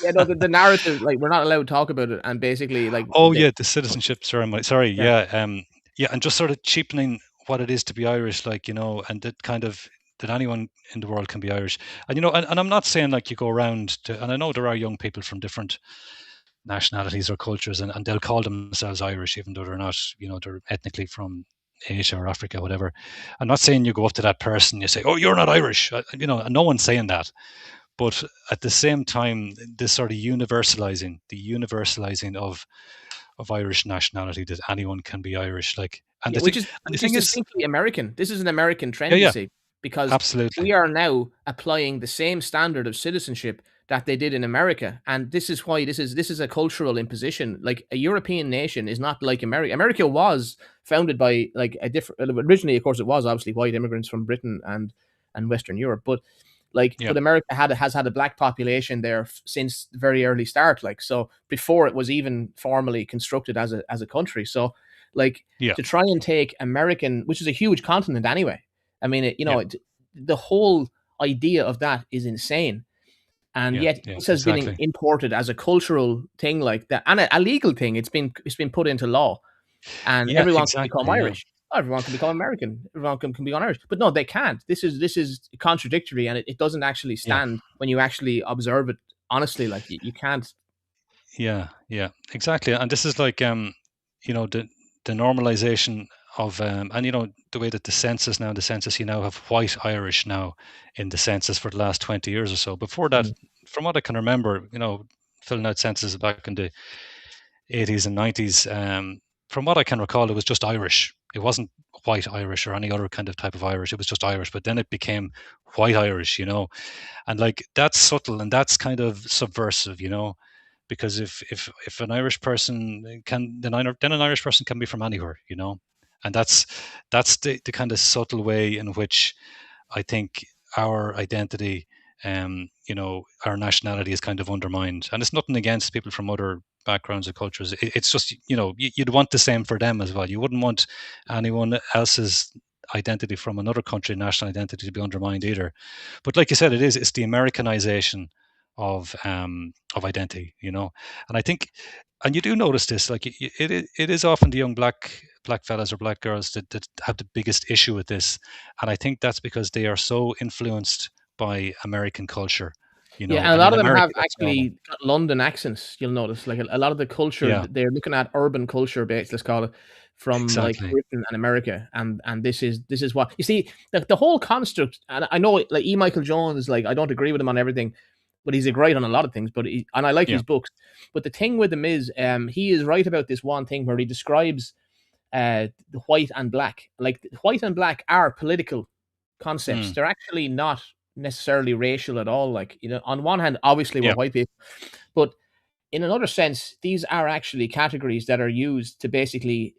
yeah, no, it? the narrative, like we're not allowed to talk about it, and basically, like, Oh yeah, the citizenship ceremony. Sorry, yeah, yeah, yeah, and just sort of cheapening what it is to be Irish, like and that kind of that anyone in the world can be Irish, and and I'm not saying like you go around to, and I know there are young people from different nationalities or cultures, and they'll call themselves Irish even though they're not, they're ethnically from Asia or Africa, whatever. I'm not saying you go up to that person, you say, "Oh, you're not Irish," and no one's saying that. But at the same time, this sort of universalizing of Irish nationality, that anyone can be Irish. Like, and yeah, the thing, which is and the which is thing is, distinctly American. This is an American yeah, trend, you yeah, see, because we absolutely, are now applying the same standard of citizenship that they did in America, and this is why this is a cultural imposition. Like a European nation is not like America. America was founded by like a different. Originally, of course, it was obviously white immigrants from Britain and Western Europe, yeah, but America has had a black population there since the very early start. Like so, before it was even formally constructed as a country. So, like yeah, to try and take American, which is a huge continent anyway. I mean, yeah, the whole idea of that is insane. And yeah, yet, yeah, this has been exactly, imported as a cultural thing like that, and a legal thing. It's been put into law, and yeah, everyone can become exactly, yeah, Irish. Everyone can become American. Everyone can become Irish. But no, they can't. This is contradictory, and it doesn't actually yeah. stand when you actually observe it honestly. Like you can't. Yeah, yeah, exactly. And this is like the normalization of and the way that the census you now have white Irish now in the census for the last 20 years or so. Before that, Mm. from what I can remember, filling out censuses back in the 80s and 90s, from what I can recall, it was just Irish. It wasn't white Irish or any other kind of type of Irish. It was just Irish. But then it became white Irish, and like that's subtle and that's kind of subversive, because if an Irish person can, then an Irish person can be from anywhere, and that's the kind of subtle way in which I think our identity, our nationality is kind of undermined. And it's nothing against people from other backgrounds or cultures. It's just, you'd want the same for them as well. You wouldn't want anyone else's identity from another country, national identity, to be undermined either. But like you said, it's the Americanization of identity, and I think, and you do notice this, like it is often the young black fellas or black girls that have the biggest issue with this, and I think that's because they are so influenced by American culture, Yeah, and a and lot in of them America have that's normal. actually got London accents. You'll notice, like a lot of the culture Yeah, they're looking at urban culture based, let's call it, from like exactly. Britain and America, and this is what you see. The whole construct, and I know, like E. Michael Jones, like I don't agree with him on everything, but he's a great on a lot of things. And I like Yeah. his books. But the thing with him is, he is right about this one thing where he describes the white and black. Like white and black are political concepts. Mm. They're actually not necessarily racial at all. Like, on one hand, obviously we're Yeah. white people, but in another sense, these are actually categories that are used to basically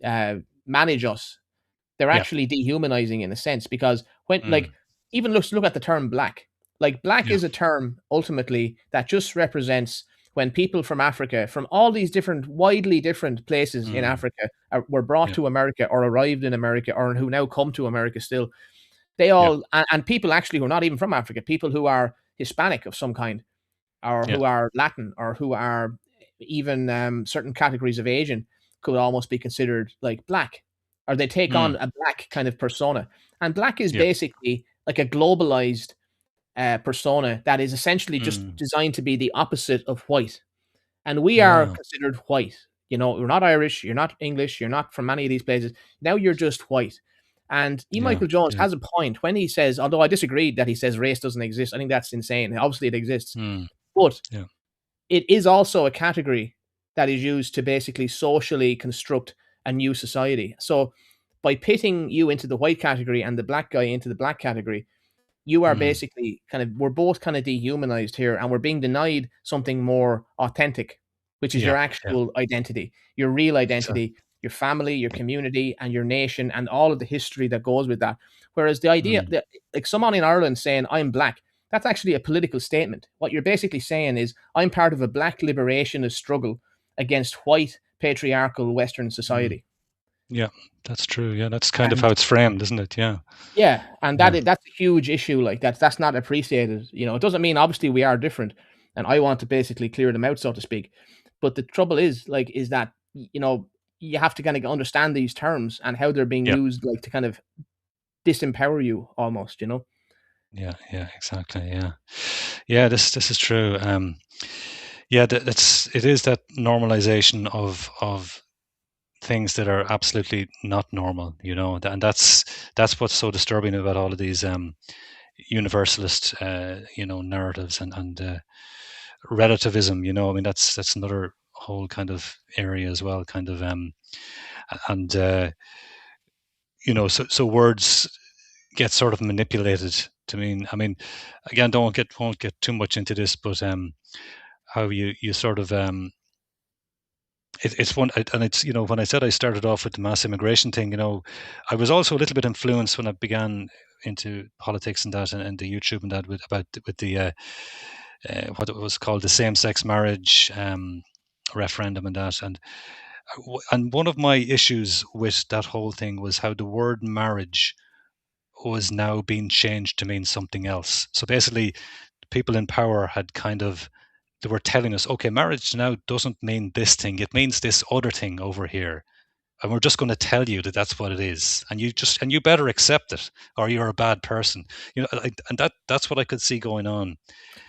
manage us. They're Yeah. actually dehumanizing in a sense, because when, like, Mm. even look at the term black. Like, black Yeah. is a term ultimately that just represents when people from Africa, from all these different, widely different places in Mm. Africa, were brought Yeah. to America or arrived in America, or who now come to America still. They Yeah. all, and people actually who are not even from Africa, people who are Hispanic of some kind, or Yeah. who are Latin, or who are even certain categories of Asian, could almost be considered like black, or they take on Mm. a black kind of persona. And black is Yeah. basically like a globalized persona that is essentially just Mm. designed to be the opposite of white. And we are Yeah. considered white. You're not Irish, you're not English, you're not from any of these places. Now you're just white. And E. Yeah. Michael Jones Yeah. has a point when he says, although I disagree that he says race doesn't exist. I think that's insane. Obviously, it exists, Mm. but Yeah. it is also a category that is used to basically socially construct a new society. So by pitting you into the white category and the black guy into the black category, you are Mm. basically we're both kind of dehumanized here, and we're being denied something more authentic, which is Yeah. your Yeah. actual identity, your real Exactly. identity, your family, your community, and your nation, and all of the history that goes with that. Whereas the idea Mm. that, like, someone in Ireland saying I'm black, that's actually a political statement. What you're basically saying is I'm part of a black liberationist struggle against white patriarchal Western Mm. society. Yeah. That's true. Yeah. That's kind of And how it's framed, isn't it? Yeah. yeah, and Yeah. that's a huge issue. Like, that's not appreciated. It doesn't mean obviously we are different, and I want to basically clear them out, so to speak. But the trouble is that you have to kind of understand these terms and how they're being Yeah. used, like, to kind of disempower you almost. Yeah. Yeah. Exactly. Yeah. Yeah. This is true. Yeah. It is that normalization of things that are absolutely not normal, and that's what's so disturbing about all of these universalist, narratives and relativism. I mean, that's another whole kind of area as well, kind of, and so words get sort of manipulated to mean. I mean, again, don't get won't get too much into this, but how you sort of it's one, and it's, when I said I started off with the mass immigration thing, I was also a little bit influenced when I began into politics and that, and the YouTube and that, with the what it was called, the same-sex marriage referendum and that, and one of my issues with that whole thing was how the word marriage was now being changed to mean something else. So basically, people in power had kind of, they were telling us, okay, marriage now doesn't mean this thing; it means this other thing over here, and we're just going to tell you that that's what it is, and you better accept it, or you're a bad person. And that's what I could see going on.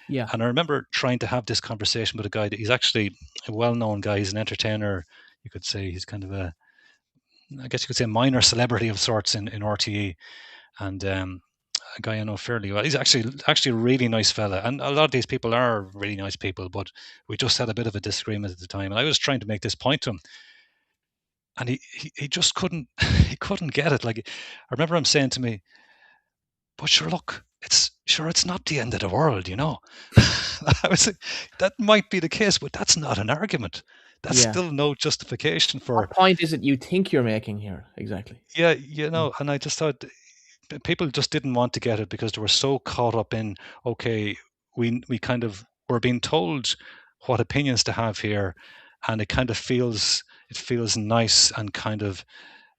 Yeah, And I remember trying to have this conversation with a guy that he's actually a well-known guy. He's an entertainer. You could say he's kind of I guess you could say, a minor celebrity of sorts in RTE, and a guy I know fairly well. He's actually a really nice fella, and a lot of these people are really nice people. But we just had a bit of a disagreement at the time, and I was trying to make this point to him, and he just couldn't he couldn't get it. Like, I remember him saying to me, "But sure, look, it's not the end of the world." I was like, that might be the case, but that's not an argument. That's yeah. still no justification for. What point is it you think you're making here exactly? Yeah, Mm. and I just thought people just didn't want to get it because they were so caught up in, okay, we kind of were being told what opinions to have here, and it feels nice and kind of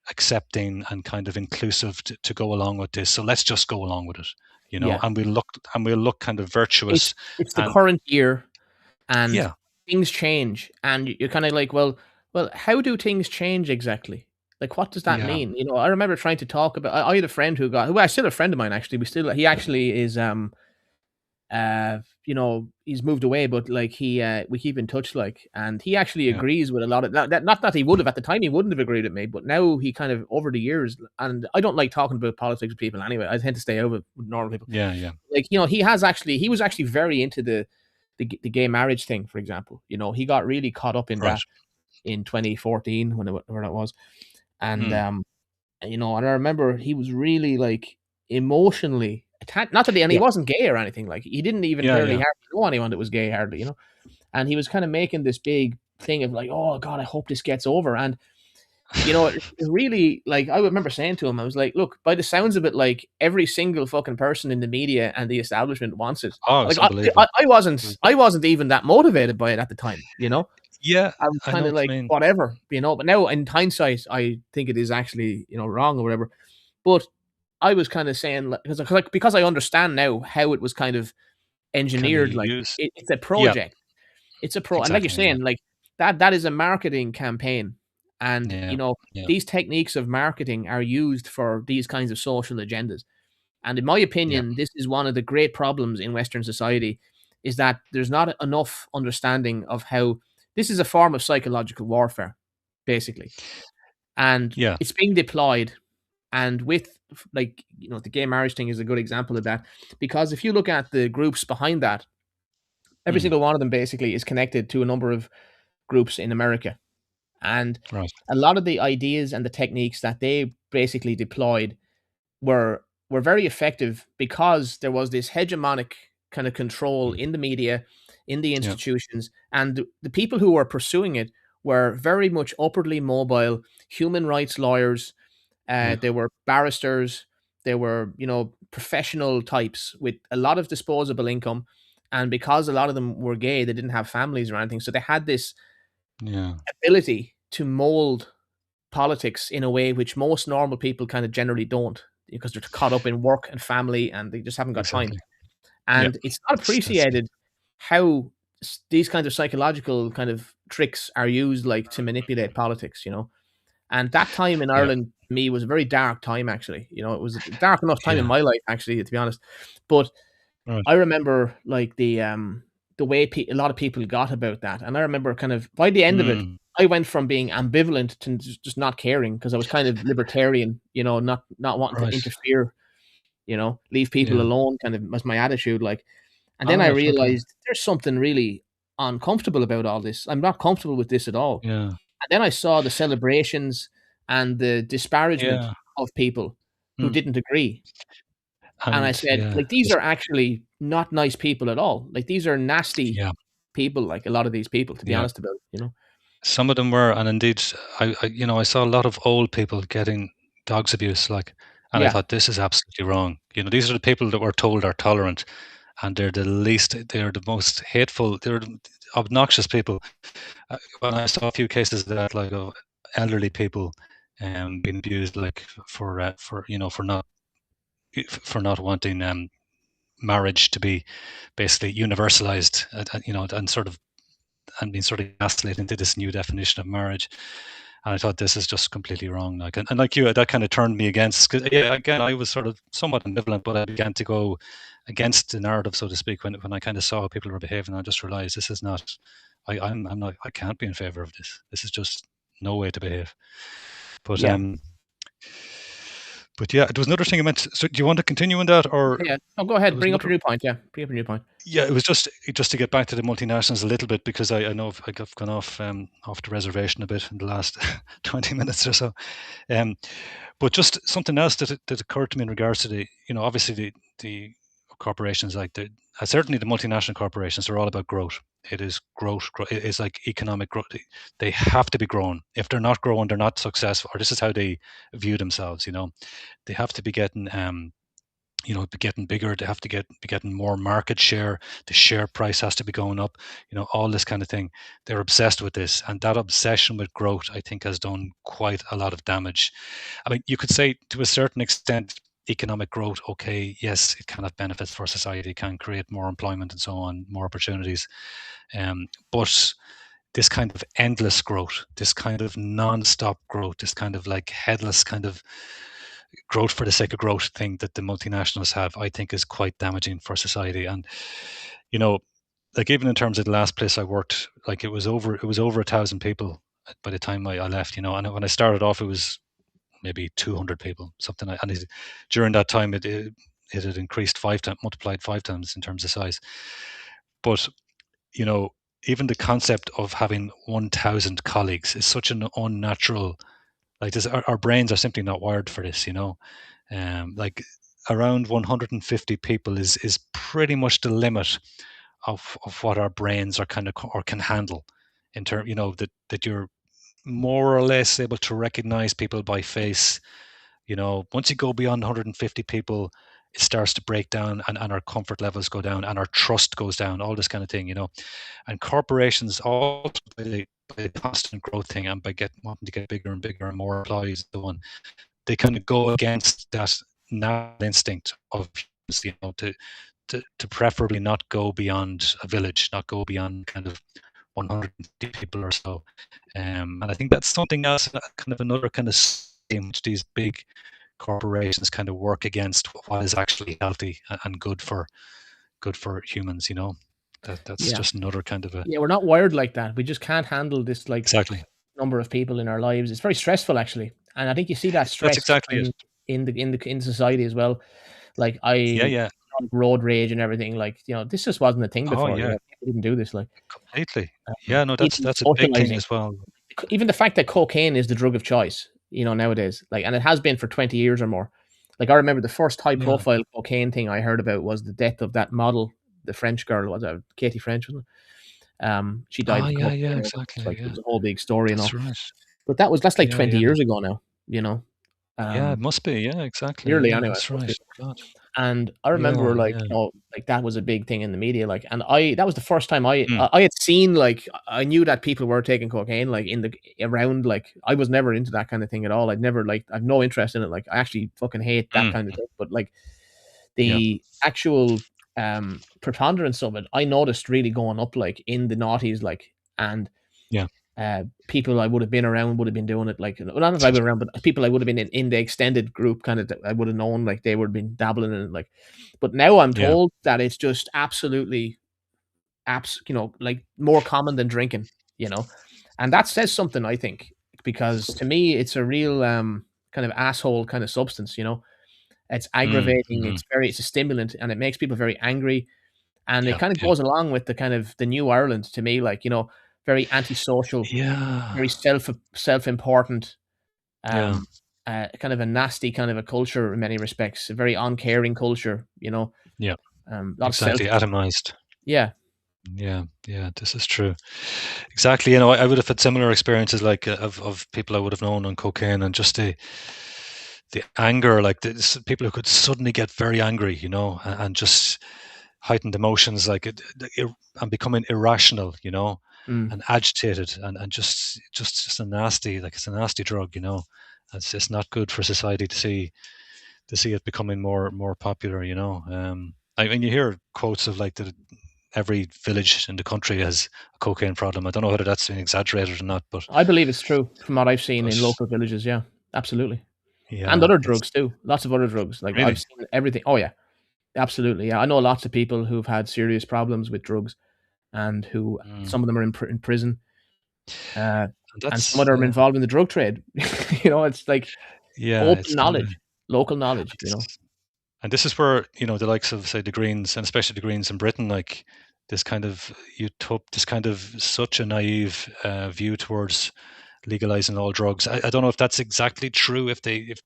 accepting and kind of inclusive to go along with this. So let's just go along with it, Yeah, and we'll look kind of it's virtuous. it's the And current year, and yeah, things change, and you're kind of like, well, how do things change exactly? Like, what does that yeah, mean? I remember trying to talk about. I had a friend who I still a friend of mine actually. He actually is he's moved away, but like we keep in touch, like, and he actually yeah, agrees with a lot of that. Not that he would have at the time, he wouldn't have agreed with me, but now he kind of, over the years, and I don't like talking about politics with people anyway. I tend to stay out with normal people. yeah, yeah, Like, he was actually very into the gay marriage thing, for example. He got really caught up in Right. that in 2014 when it was, and Mm. and I remember he was really like emotionally attached. Not that and he Yeah. wasn't gay or anything. Like he didn't even Yeah. barely Yeah. hardly know anyone that was gay, hardly. And he was kind of making this big thing of like, oh God, I hope this gets over. And it really, like, I remember saying to him, I was like, look, by the sounds of it, like every single fucking person in the media and the establishment wants it. Oh, Like it's unbelievable. I wasn't even that motivated by it at the time. Yeah, I was I kind know of what you like, mean. whatever. But now in hindsight, I think it is actually, wrong or whatever. But I was kind of saying, like, because I understand now how it was kind of Can be engineered. Like used. it's a Yeah, project. It's a pro, and like you're exactly. Yeah. saying, like that is a marketing campaign, and Yeah. Yeah. these techniques of marketing are used for these kinds of social agendas. And in my Yeah. opinion, this is one of the great problems in Western society, is that there's not enough understanding of how this is a form of psychological warfare, basically, and Yeah. it's being deployed. And with like the gay marriage thing is a good example of that, because if you look at the groups behind that, every Mm. single one of them basically is connected to a number of groups in America. And Right. a lot of the ideas and the techniques that they basically deployed were very effective because there was this hegemonic kind of control Mm. in the media, in the Yeah. institutions, and the people who were pursuing it were very much upwardly mobile human rights lawyers. Yeah. They were barristers. They were, professional types with a lot of disposable income. And because a lot of them were gay, they didn't have families or anything. So they had this Yeah. ability to mold politics in a way which most normal people kind of generally don't, because they're caught up in work and family and they just haven't got time. Exactly. Yeah. And it's not That's it. appreciated how these kinds of psychological kind of tricks are used, like, to manipulate politics. And that time in Yeah. Ireland, to me, was a very dark time, actually. It was a dark enough time in Yeah. my life, actually, to be honest. But Right. I remember, like, the way a lot of people got about that, and I remember kind of by the end of it, Mm. I went from being ambivalent to just not caring, because I was kind of libertarian, not wanting to Right. interfere, leave people Yeah. alone, kind of was my attitude, like. And then All I right. Okay. realized there's something really uncomfortable about all this. I'm not comfortable with this at all. Yeah. And then I saw the celebrations and the disparagement Yeah. of people who Mm. didn't agree. And I And said, yeah. like, these Just are actually not nice people at all. Like, these are nasty yeah. people, like a lot of these people, to be Yeah. honest about. Some of them were, and indeed, I saw a lot of old people getting dogs abuse, like, and I Yeah, thought this is absolutely wrong. These are the people that we're told are tolerant, and they're the most hateful, they're the obnoxious people. When I saw a few cases of that, like of elderly people, being abused, like for not wanting marriage to be basically universalized, and sort of and being sort of gaslit into this new definition of marriage. And I thought this is just completely wrong. Like, and like you, that kind of turned me against. Cause yeah, again, I was sort of somewhat ambivalent, but I began to go against the narrative, so to speak, when I kind of saw how people were behaving. I just realized this is not. I'm not. I can't be in favor of this. This is just no way to behave. But yeah, but yeah, there was another thing I meant. So, do you want to continue on that, or yeah. Oh, go there ahead. was Bring up another? your new point. Yeah, bring up your new point. Yeah, it was just to get back to the multinationals a little bit, because I know I've gone off the reservation a bit in the last 20 minutes or so. Um, but just something else that occurred to me in regards to obviously the corporations, like certainly the multinational corporations are all about growth. It is growth. It is like economic growth. They have to be growing. If they're not growing, they're not successful. Or this is how they view themselves. They have to be getting be getting bigger. They have to be getting more market share. The share price has to be going up. All this kind of thing. They're obsessed with this, and that obsession with growth, I think, has done quite a lot of damage. I mean, you could say to a certain extent, economic growth, okay, yes, it can have benefits for society, can create more employment and so on, more opportunities. But this kind of endless growth, this kind of non-stop growth, this kind of like headless kind of growth for the sake of growth thing that the multinationals have, I think is quite damaging for society. And you know, like even in terms of the last place I worked, like it was over 1,000 people by the time I left. And when I started off, it was maybe 200 people, something like. And during that time, it had increased 5 times, multiplied 5 times in terms of size. But you know, even the concept of having 1,000 colleagues is such an unnatural. Like this, our brains are simply not wired for this. Like around 150 people is pretty much the limit of what our brains are kind of or can handle in term, that you're more or less able to recognize people by face. Once you go beyond 150 people, it starts to break down, and our comfort levels go down and our trust goes down, all this kind of thing. And corporations, all by the constant growth thing and by wanting to get bigger and bigger and more employees and so on, they kind of go against that natural instinct of humans, to preferably not go beyond a village, not go beyond kind of 150 people or so. And I think that's something else, kind of another kind of in which these big corporations kind of work against what is actually healthy and good for humans. That's Yeah. just another kind of a Yeah, we're not wired like that. We just can't handle this like exactly. number of people in our lives. It's very stressful actually. And I think you see that That's stress exactly it. in society as well. Like Yeah, I yeah. road rage and everything, like, this just wasn't a thing Oh, before. yeah, People didn't do this. Like completely. Yeah, no, that's even that's a big thing socializing. as well. Even the fact that cocaine is the drug of choice, nowadays, like, and it has been for 20 years or more. Like I remember the first high Yeah. profile cocaine thing I heard about was the death of that model, the French girl, was it Katie French, wasn't it? She died Oh, of yeah, cocaine yeah, overdose. exactly. Like it Yeah, was a whole big story and that's all. right. But that's like Yeah, 20 yeah. years ago now, you know. Yeah, it Um must be. Yeah, exactly. Nearly Yeah, anyway, it that's must right. be. God. And I remember, Yeah, like, yeah. like that was a big thing in the media, like, and that was the first time I Mm, I had seen, like, I knew that people were taking cocaine, like, in the around, like, I was never into that kind of thing at all. I'd never, like, I've no interest in it. Like, I actually fucking hate that mm, kind of thing. But like yeah, the actual preponderance of it, I noticed really going up, like, in the noughties, like, and yeah. people I would have been around would have been doing it, like, well, not if I was around, but people I would have been in the extended group, kind of, that I would have known, like, they would have been dabbling in it, like. But now I'm Yeah. told that it's just absolutely like more common than drinking, you know, and that says something, I think, because to me it's a real kind of asshole kind of substance, It's Mm, aggravating, mhm. it's a stimulant, and it makes people very angry, and it Yeah, kind of yeah. goes along with the kind of the new Ireland to me, like, very antisocial, Yeah, very self-important, yeah, um, kind of a nasty kind of a culture in many respects, a very uncaring culture, yeah, a lot of exactly. selfishness. Atomized. Yeah. Yeah, yeah, this is true. Exactly. I would have had similar experiences like of people I would have known on cocaine and just the anger, like people who could suddenly get very angry, and just heightened emotions, like and becoming irrational, Mm. and agitated and just a nasty, like it's a nasty drug, It's just not good for society to see it becoming more popular, I mean, you hear quotes of like every village in the country has a cocaine problem. I don't know whether that's been exaggerated or not, but I believe it's true from what I've seen but in local villages. Yeah, absolutely. And yeah, other it's drugs too. Lots of other drugs. Like I've really seen everything. Oh yeah, absolutely. Yeah, I know lots of people who've had serious problems with drugs, and who mm, some of them are in prison, uh, and and some that's of them are yeah, involved in the drug trade. It's like yeah, open it's kind of knowledge, local knowledge. and this is where the likes of say the Greens and especially the Greens in Britain, like this kind of this kind of such a naive view towards legalizing all drugs. I don't know if that's exactly true. If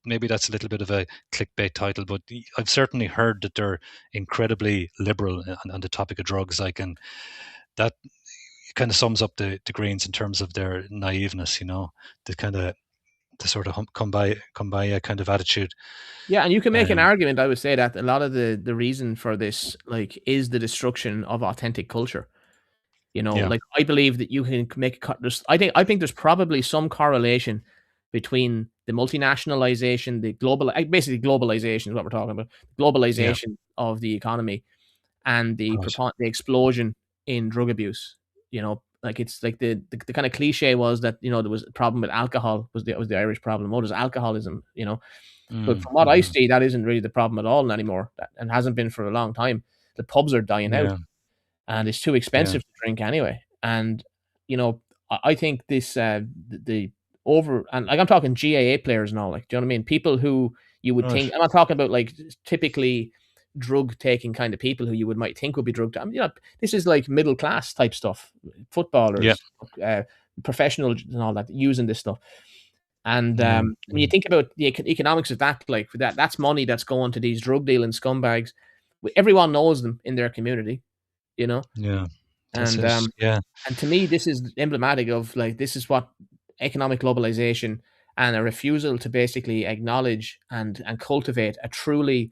maybe that's a little bit of a clickbait title, but I've certainly heard that they're incredibly liberal on the topic of drugs. Like, and that kind of sums up the Greens in terms of their naiveness. The kind of the sort of come by kind of attitude. Yeah, and you can make an Um, argument. I would say that a lot of the reason for this, like, is the destruction of authentic culture. yeah, Like, I believe that you can make a I think there's probably some correlation between the multinationalization, basically globalization is what we're talking about, yeah, globalization of the economy, and right. the explosion in drug abuse. Like, it's like the kind of cliche was that, there was a problem with alcohol, was the Irish problem. Oh, there's alcoholism, but from what I Mm-hmm. see, that isn't really the problem at all anymore, and hasn't been for a long time. The pubs are dying out, Yeah, and it's too yeah, expensive to drink anyway. And you know, I think this the over and like I'm talking GAA players and all, like, do you know what I mean? People who you would right. think I'm not talking about like typically drug taking kind of people who you would might think would be drug. I mean, this is like middle class type stuff, Yeah. footballers, uh, professionals, and all that using this stuff. And Yeah. when you think about the economics of that, like that's money that's going to these drug dealing scumbags. Everyone knows them in their community, you know, Yeah. That's and it. um, Yeah. and to me, this is emblematic of like this is what economic globalization and a refusal to basically acknowledge and cultivate a truly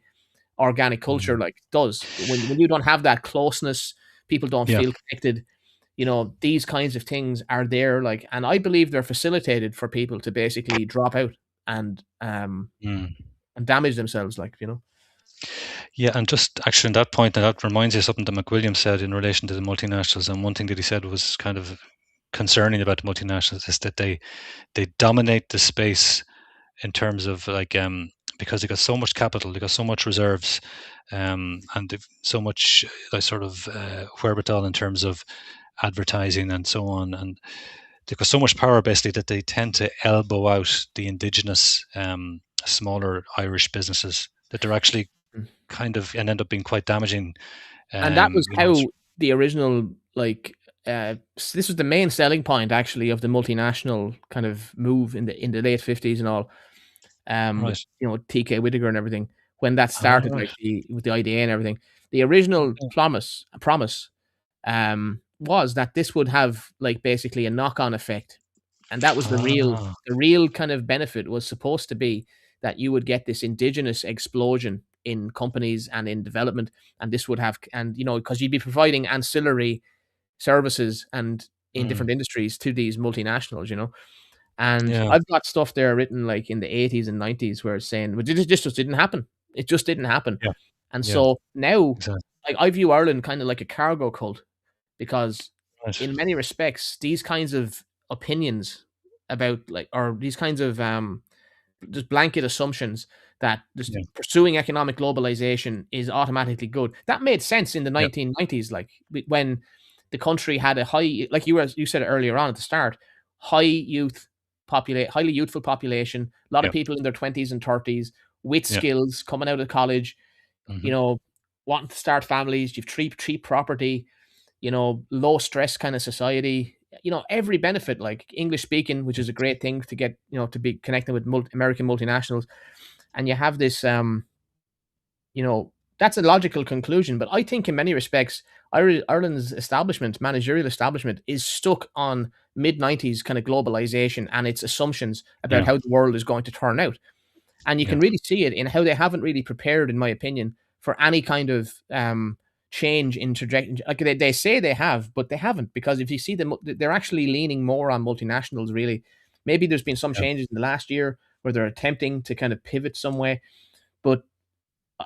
organic culture Mm. like does. When you don't have that closeness, people don't Yeah. feel connected. These kinds of things are there, like, and I believe they're facilitated for people to basically drop out and um Mm. and damage themselves, like. Yeah, and just actually on that point, and that reminds you of something that McWilliams said in relation to the multinationals. And one thing that he said was kind of concerning about the multinationals is that they dominate the space in terms of like because they got so much capital, they got so much reserves, and they've so much like sort of wherewithal in terms of advertising and so on, and they've got so much power basically that they tend to elbow out the indigenous smaller Irish businesses that they're actually Mm. kind of and end up being quite damaging. And that was You know, how the original, like, this was the main selling point actually of the multinational kind of move in the late 50s and all. right? TK Whittaker and everything, when that All started, right. like with the IDA and everything. The original Okay. promise was that this would have like basically a knock-on effect, and that was Ah, the real kind of benefit was supposed to be that you would get this indigenous explosion in companies and in development, and this would have, and because you'd be providing ancillary services and in mm, different industries to these multinationals. And yeah, I've got stuff there written like in the 80s and 90s where it's saying, "Well, this just didn't happen. It just didn't happen." yeah, And yeah. so now, Exactly. like, I view Ireland kind of like a cargo cult, because Right. in many respects, these kinds of opinions about, like, or these kinds of just blanket assumptions that just Yeah, pursuing economic globalization is automatically good. That made sense in the yeah, 1990s, like when the country had a high, like you said earlier on at the start, highly youthful population, a lot of yeah, people in their 20s and 30s with yeah. skills coming out of college, you Hmm. know, wanting to start families. You've cheap property, low stress kind of society. Every benefit, like English speaking, which is a great thing to get, to be connected with American multinationals. And you have this, that's a logical conclusion. But I think in many respects, Ireland's managerial establishment, is stuck on mid 90s kind of globalization and its assumptions about Yeah, how the world is going to turn out. And you yeah, can really see it in how they haven't really prepared, in my opinion, for any kind of change in trajectory. Like they say they have, but they haven't, because if you see them, they're actually leaning more on multinationals. Really, maybe there's been some yeah. changes in the last year where they're attempting to kind of pivot some way, but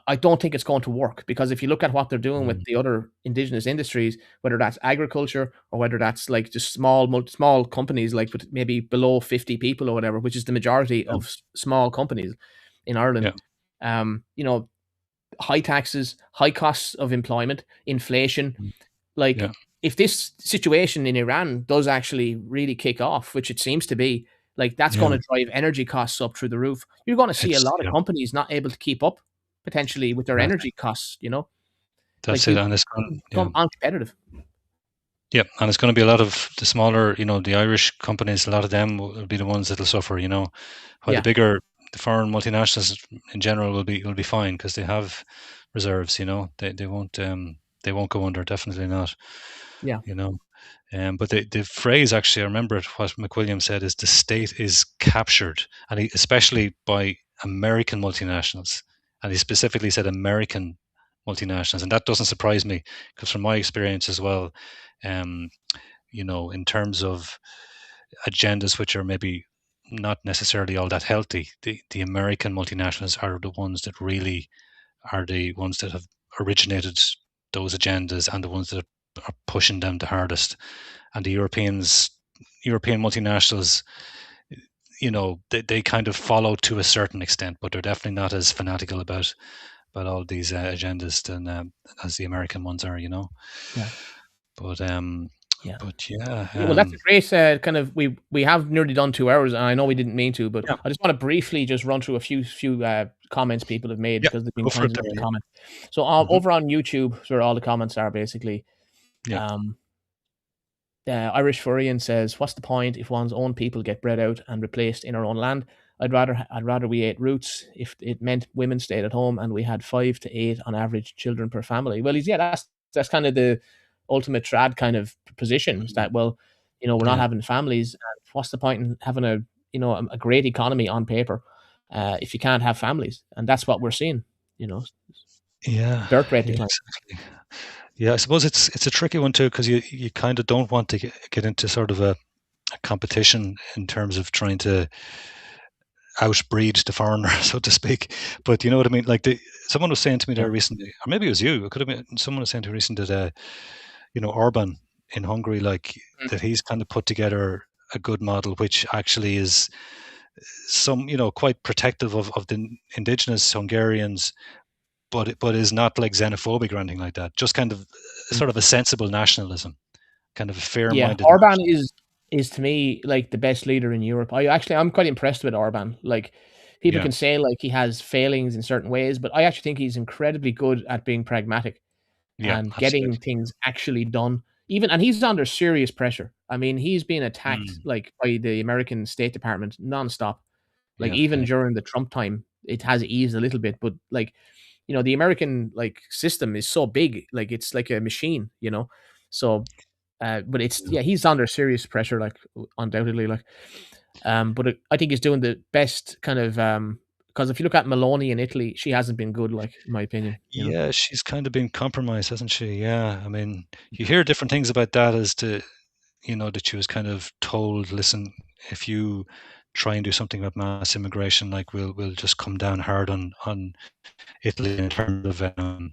I don't think it's going to work, because if you look at what they're doing with Mm, the other indigenous industries, whether that's agriculture or whether that's like just small companies, like with maybe below 50 people or whatever, which is the majority yeah, of small companies in Ireland, yeah, um, you know, high taxes, high costs of employment, inflation. mm, yeah, Like, if this situation in Iran does actually really kick off, which it seems to be, like, that's going yeah. to drive energy costs up through the roof. You're going to see a It's lot of yeah, companies not able to keep up potentially with their exactly. energy costs. Like, That's it, you and it's gone. Yeah, become uncompetitive. yeah, and it's going to be a lot of the smaller, the Irish companies. A lot of them will be the ones that'll suffer. While Yeah, the foreign multinationals in general will be fine because they have reserves. They won't go under. Definitely not. yeah, You know. But the phrase actually, I remember it, what McWilliam said is the state is captured, and especially by American multinationals. And he specifically said American multinationals. And that doesn't surprise me because from my experience as well, um, in terms of agendas which are maybe not necessarily all that healthy, the American multinationals are the ones that really are the ones that have originated those agendas and the ones that are pushing them the hardest. And the European multinationals, they kind of follow to a certain extent, but they're definitely not as fanatical about all these agendas than as the American ones are. yeah. But Yeah. But yeah, Yeah, well, that's a great kind of. We have nearly done 2 hours, and I know we didn't mean to, but yeah, I just want to briefly just run through a few comments people have made yeah. because they've been Go for kind it enough there. to Yeah. comment. So Hmm. over on YouTube, where all the comments are basically, Yeah. um, Irish Furian says, "What's the point if one's own people get bred out and replaced in our own land? I'd rather we ate roots if it meant women stayed at home and we had 5 to 8 on average children per family." Well, yeah, that's kind of the ultimate trad kind of position. Is Mhm. that, well, we're not Yeah. having families, and what's the point in having a great economy on paper if you can't have families? And that's what we're seeing. You know, Yeah. birth rate Yeah. decline. Exactly. Yeah. I suppose it's a tricky one too because you kind of don't want to get into sort of a competition in terms of trying to outbreed the foreigner, so to speak. But you know what I mean? Like someone was saying to me Yeah. there recently, or maybe it was you. It could have been someone was saying to me recently that Orban in Hungary, like Mm, that he's kind of put together a good model, which actually is some quite protective of the indigenous Hungarians, but is not like xenophobic or anything like that. Just kind of mm. sort of a sensible nationalism, kind of a Yeah, fair-minded Orban nationalism. is to me like the best leader in Europe. I'm quite impressed with Orban. Like, people Yeah, can say like he has failings in certain ways, but I actually think he's incredibly good at being pragmatic yeah, and getting absolutely. things actually done. And he's under serious pressure. I mean, he's being attacked Mm, like by the American State Department nonstop. Like, yeah, even yeah, during the Trump time, it has eased a little bit, but like, the American like system is so big, like it's like a machine. So but it's, yeah. yeah, he's under serious pressure, like, undoubtedly, like, but I think he's doing the best kind of, because if you look at Maloney in Italy, she hasn't been good, like, in my opinion. Yeah, she's kind of been compromised, hasn't she? Yeah, I mean, you hear different things about that as to, that she was kind of told, listen, if you try and do something about mass immigration, like we'll just come down hard on Italy in terms of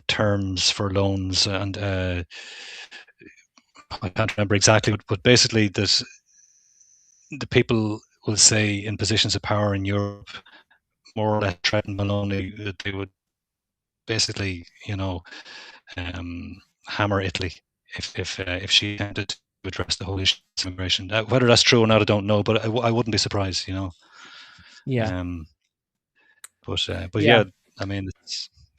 terms for loans and I can't remember exactly, but basically that the people will say in positions of power in Europe more or less threaten Maloney that they would basically, um, hammer Italy if she attempted to address the whole issue of immigration. Whether that's true or not, I don't know, but I wouldn't be surprised. Yeah, Um, but yeah, yeah, I mean,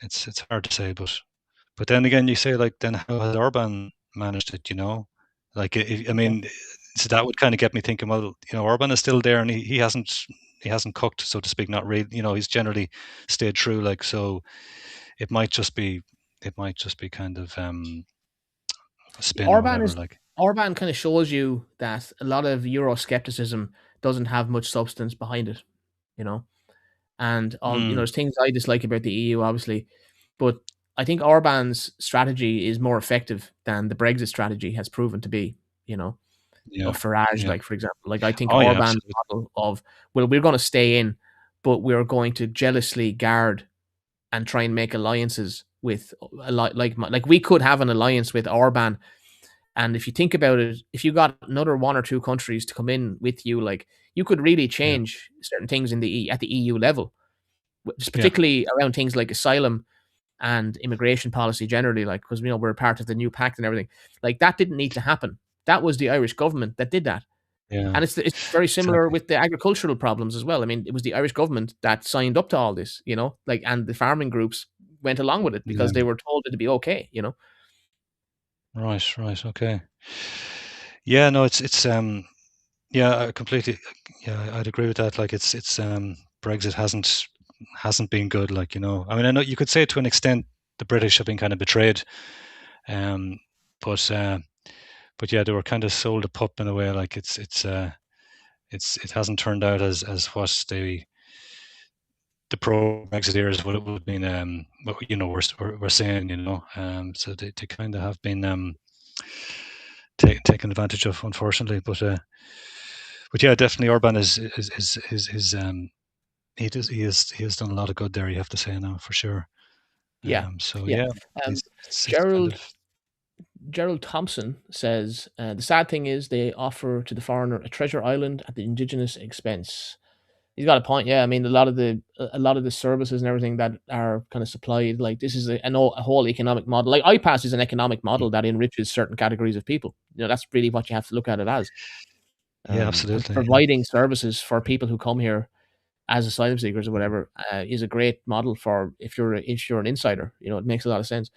it's hard to say, but then again, you say like, then how has Orban managed it? Like I yeah. mean, so that would kind of get me thinking. Well, Orban is still there, and he hasn't cooked, so to speak. Not really. He's generally stayed true. Like so, it might just be kind of a spin or Orban whatever. is Like Orban kind of shows you that a lot of Euroscepticism doesn't have much substance behind it, you know. And mm, there's things I dislike about the EU, obviously, but I think Orban's strategy is more effective than the Brexit strategy has proven to be. You know, yeah, of Farage, yeah. like, for example, like, I think Oh yeah, Orban's absolutely. model of, well, we're going to stay in, but we're going to jealously guard and try and make alliances with a lot, like we could have an alliance with Orban. And if you think about it, if you got another one or two countries to come in with you, like, you could really Yeah, change certain things at the EU level, just yeah, particularly around things like asylum and immigration policy generally, like, because we're part of the new pact and everything. Like, that didn't need to happen. That was the Irish government that did that. yeah. And it's very similar Exactly. with the agricultural problems as well. I mean, it was the Irish government that signed up to all this, like, and the farming groups went along with it Yeah. because they were told it to be okay. Right. Right. Okay. Yeah. No. It's. Yeah. I completely. Yeah. I'd agree with that. Like Brexit hasn't been good. Like I mean, I know you could say to an extent the British have been kind of betrayed. Um. But but yeah, they were kind of sold a pup in a way. Like it hasn't turned out as what the pro Brexiteers would have been, what, we're saying, so they kind of have been taken advantage of, unfortunately. But yeah, definitely Orban is he has done a lot of good there. You have to say now for sure. Yeah, So yeah. yeah, Um, it's kind Gerald of Gerald Thompson says, the sad thing is they offer to the foreigner a treasure island at the indigenous expense. He's got a point. Yeah, I mean, a lot of the services and everything that are kind of supplied, like this is a whole economic model. Like iPass is an economic Mm. model that enriches certain categories of people. That's really what you have to look at it as. Yeah, Because absolutely. providing services for people who come here as asylum seekers or whatever is a great model for if you're an insider. It makes a lot of sense.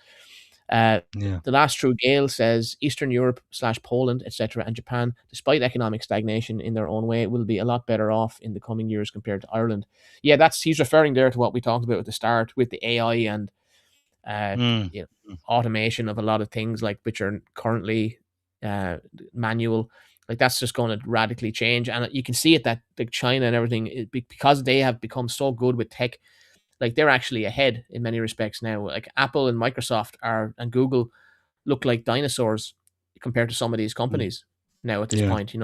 Uh, Yeah. the last true Gale says Eastern Europe slash Poland, etc., and Japan, despite economic stagnation in their own way, will be a lot better off in the coming years compared to Ireland. Yeah, that's he's referring there to what we talked about at the start with the AI and uh, Mm. you know, Mm. automation of a lot of things like which are currently uh, manual. Like that's just going to radically change, and you can see it that like China and everything, because they have become so good with tech, like they're actually ahead in many respects now. Like Apple and Microsoft are and Google look like dinosaurs compared to some of these Mm. companies now at this Yeah. point.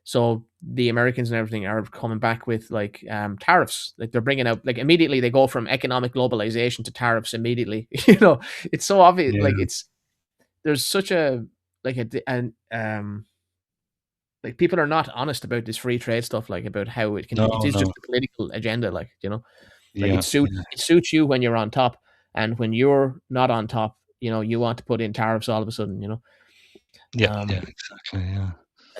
So the Americans and everything are coming back with like tariffs. Like they're bringing out like immediately they go from economic globalization to tariffs immediately. It's so obvious. Like Yeah. there's such a like like people are not honest about this free trade stuff. Like about how No, it is just no. a political agenda. Like Yeah. Yeah. it suits you when you're on top, and when you're not on top, you want to put in tariffs all of a sudden. Yeah. Um, Yeah. Exactly. Yeah.